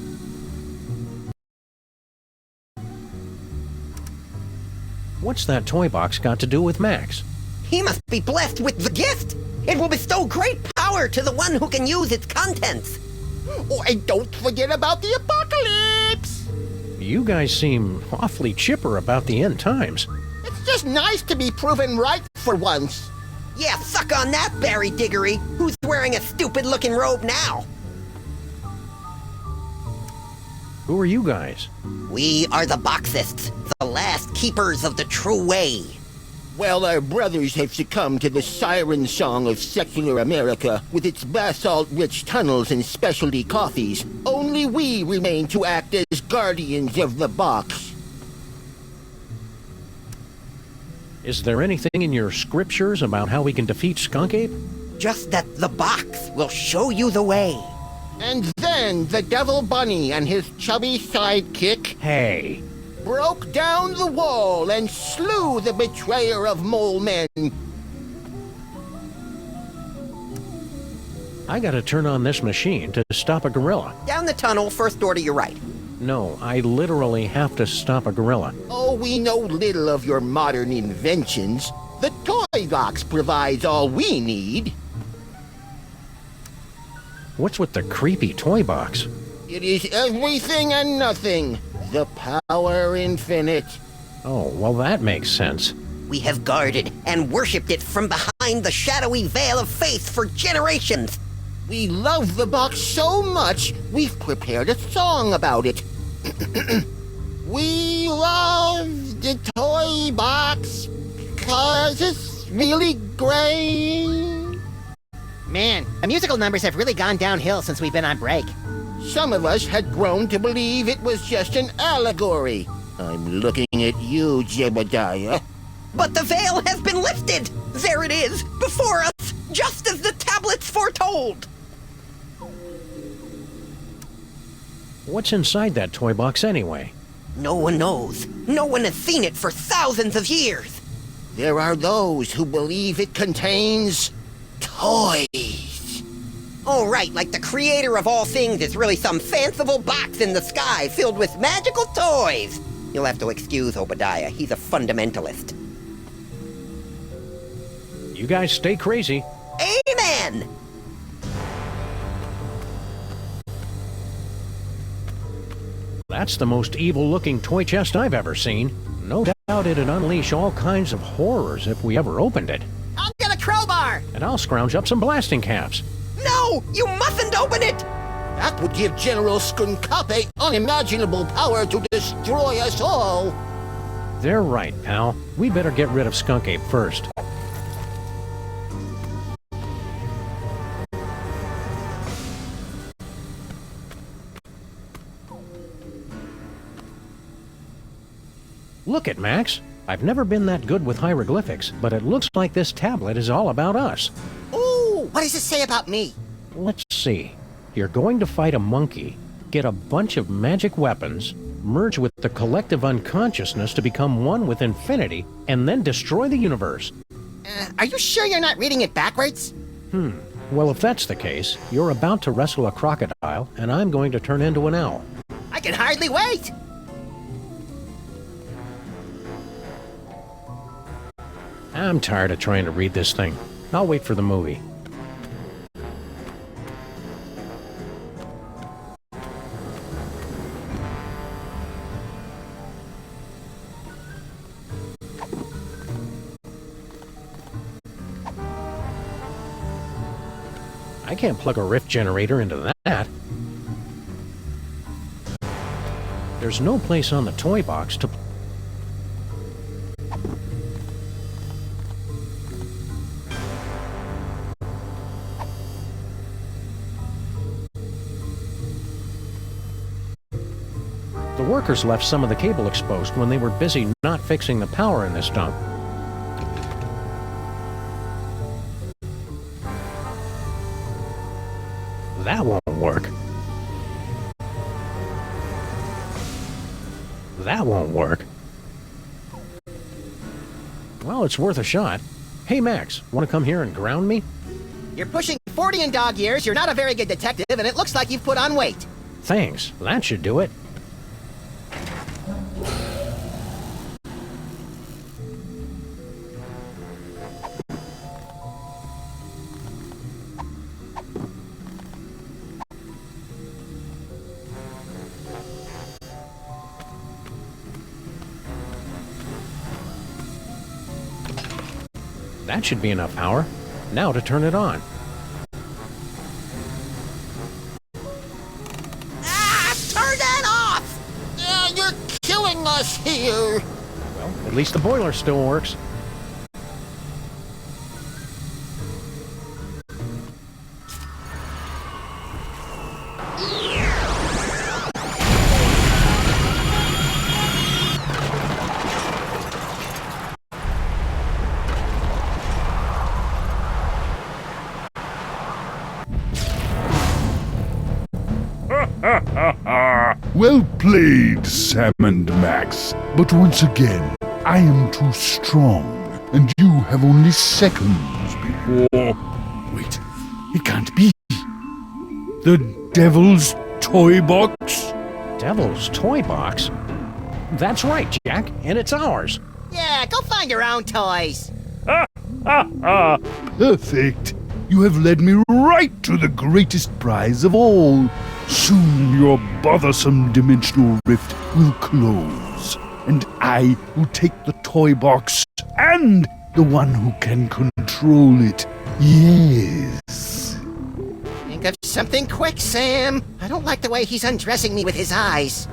What's that toy box got to do with Max? He must be blessed with the gift. It will bestow great power power to the one who can use its contents. Oh, and don't forget about the apocalypse! You guys seem awfully chipper about the end times. It's just nice to be proven right for once. Yeah, suck on that, Barry Diggory. Who's wearing a stupid-looking robe now? Who are you guys? We are the Boxists, the last keepers of the true way. Well, our brothers have succumbed to the siren song of secular America with its basalt-rich tunnels and specialty coffees. Only we remain to act as guardians of the box. Is there anything in your scriptures about how we can defeat Skunk Ape? Just that the box will show you the way. And then the Devil Bunny and his chubby sidekick... Hey! ...broke down the wall and slew the betrayer of mole men. I gotta turn on this machine to stop a gorilla. Down the tunnel, first door to your right. No, I literally have to stop a gorilla. Oh, we know little of your modern inventions. The toy box provides all we need. What's with the creepy toy box? It is everything and nothing. The power infinite. Oh, well that makes sense. We have guarded and worshipped it from behind the shadowy veil of faith for generations. We love the box so much, we've prepared a song about it. We love the toy box because it's really great. Man, the musical numbers have really gone downhill since we've been on break. Some of us had grown to believe it was just an allegory. I'm looking at you, Jebediah. But the veil has been lifted! There it is, before us, just as the tablets foretold! What's inside that toy box anyway? No one knows. No one has seen it for thousands of years. There are those who believe it contains... toys. Oh, right, like the creator of all things is really some fanciful box in the sky filled with magical toys. You'll have to excuse Obadiah, he's a fundamentalist. You guys stay crazy. Amen! That's the most evil-looking toy chest I've ever seen. No doubt it'd unleash all kinds of horrors if we ever opened it. I'll get a crowbar! And I'll scrounge up some blasting caps. No! You mustn't open it! That would give General Skunkape unimaginable power to destroy us all. They're right, pal. We better get rid of Skunk Ape first. Look it, Max. I've never been that good with hieroglyphics, but it looks like this tablet is all about us. Ooh, what does it say about me? Let's see. You're going to fight a monkey, get a bunch of magic weapons, merge with the collective unconsciousness to become one with infinity, and then destroy the universe. Are you sure you're not reading it backwards? Well, if that's the case, you're about to wrestle a crocodile, and I'm going to turn into an owl. I can hardly wait! I'm tired of trying to read this thing. I'll wait for the movie. I can't plug a rift generator into that. There's no place on the toy box to... The workers left some of the cable exposed when they were busy not fixing the power in this dump. That won't work. That won't work. Well, it's worth a shot. Hey, Max, want to come here and ground me? You're pushing 40 in dog years, you're not a very good detective, and it looks like you've put on weight. Thanks. That should do it. That should be enough power. Now to turn it on. Turn that off! You're killing us here! Well, at least the boiler still works. Well played, Sam and Max. But once again, I am too strong, and you have only seconds before... Wait, it can't be. The Devil's Toy Box? Devil's Toy Box? That's right, Jack, and it's ours. Yeah, go find your own toys. Perfect. You have led me right to the greatest prize of all. Soon your bothersome dimensional rift will close, and I will take the toy box and the one who can control it. Yes. Think of something quick, Sam. I don't like the way he's undressing me with his eyes.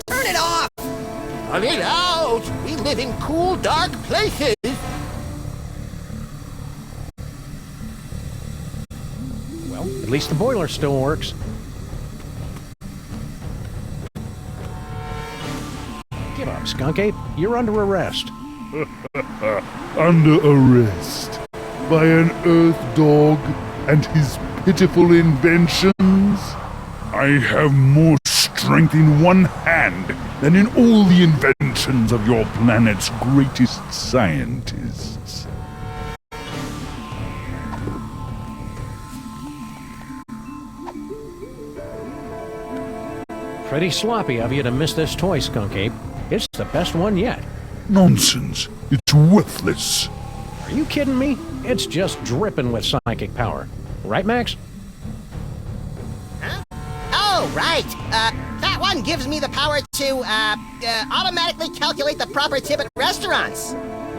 Turn it off! Turn it out! We live in cool, dark places! Well, at least the boiler still works. Give up, Skunk Ape. You're under arrest. Under arrest by an Earth dog and his pitiful inventions? I have more strength in one hand than in all the inventions of your planet's greatest scientists. Pretty sloppy of you to miss this toy, Skunk Ape. It's the best one yet. Nonsense. It's worthless. Are you kidding me? It's just dripping with psychic power. Right, Max? Huh? Oh, right. That one gives me the power to, automatically calculate the proper tip at restaurants.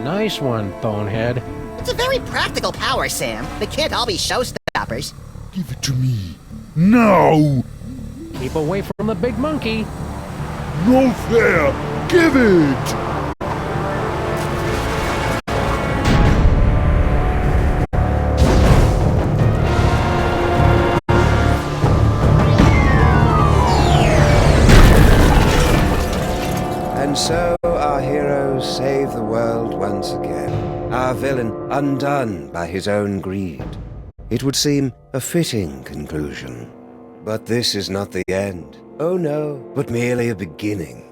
Nice one, Bonehead. It's a very practical power, Sam. They can't all be showstoppers. Give it to me. Now! Keep away from the big monkey. No fair! Give it! And so our hero saved the world once again, our villain undone by his own greed. It would seem a fitting conclusion. But this is not the end. Oh no, but merely a beginning.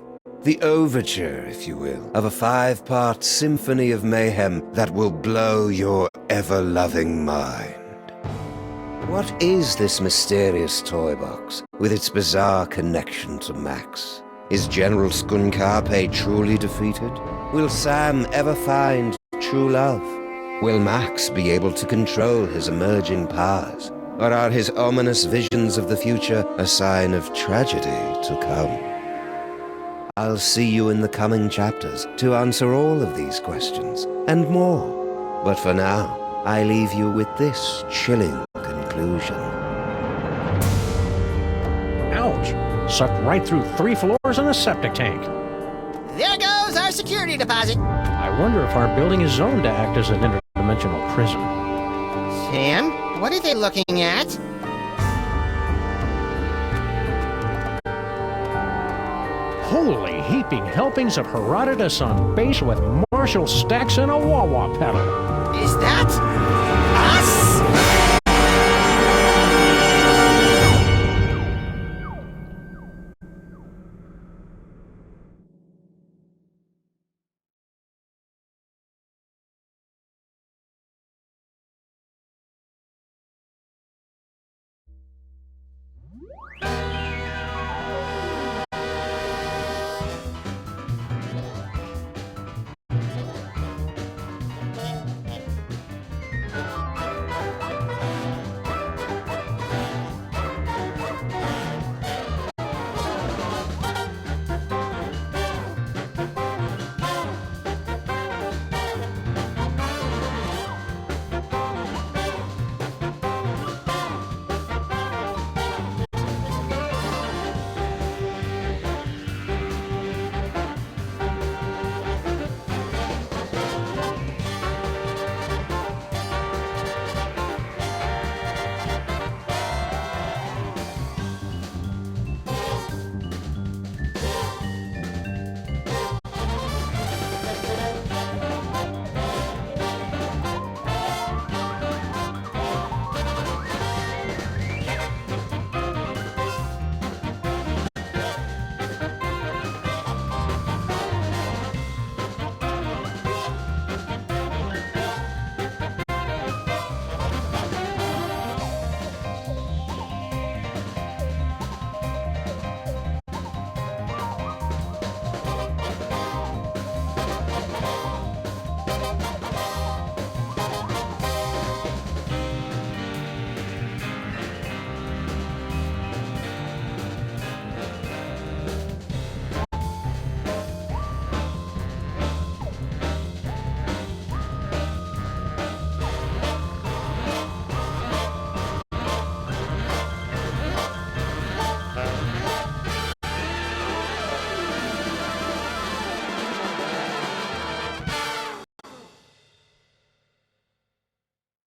The overture, if you will, of a 5-part symphony of mayhem that will blow your ever-loving mind. What is this mysterious toy box, with its bizarre connection to Max? Is General Skunkarpe truly defeated? Will Sam ever find true love? Will Max be able to control his emerging powers? Or are his ominous visions of the future a sign of tragedy to come? I'll see you in the coming chapters to answer all of these questions, and more. But for now, I leave you with this chilling conclusion. Ouch! Sucked right through 3 floors and a septic tank. There goes our security deposit. I wonder if our building is zoned to act as an interdimensional prison. Sam, what are they looking at? Holy heaping helpings of Herodotus on base with Marshall stacks and a wah-wah pedal. Is that...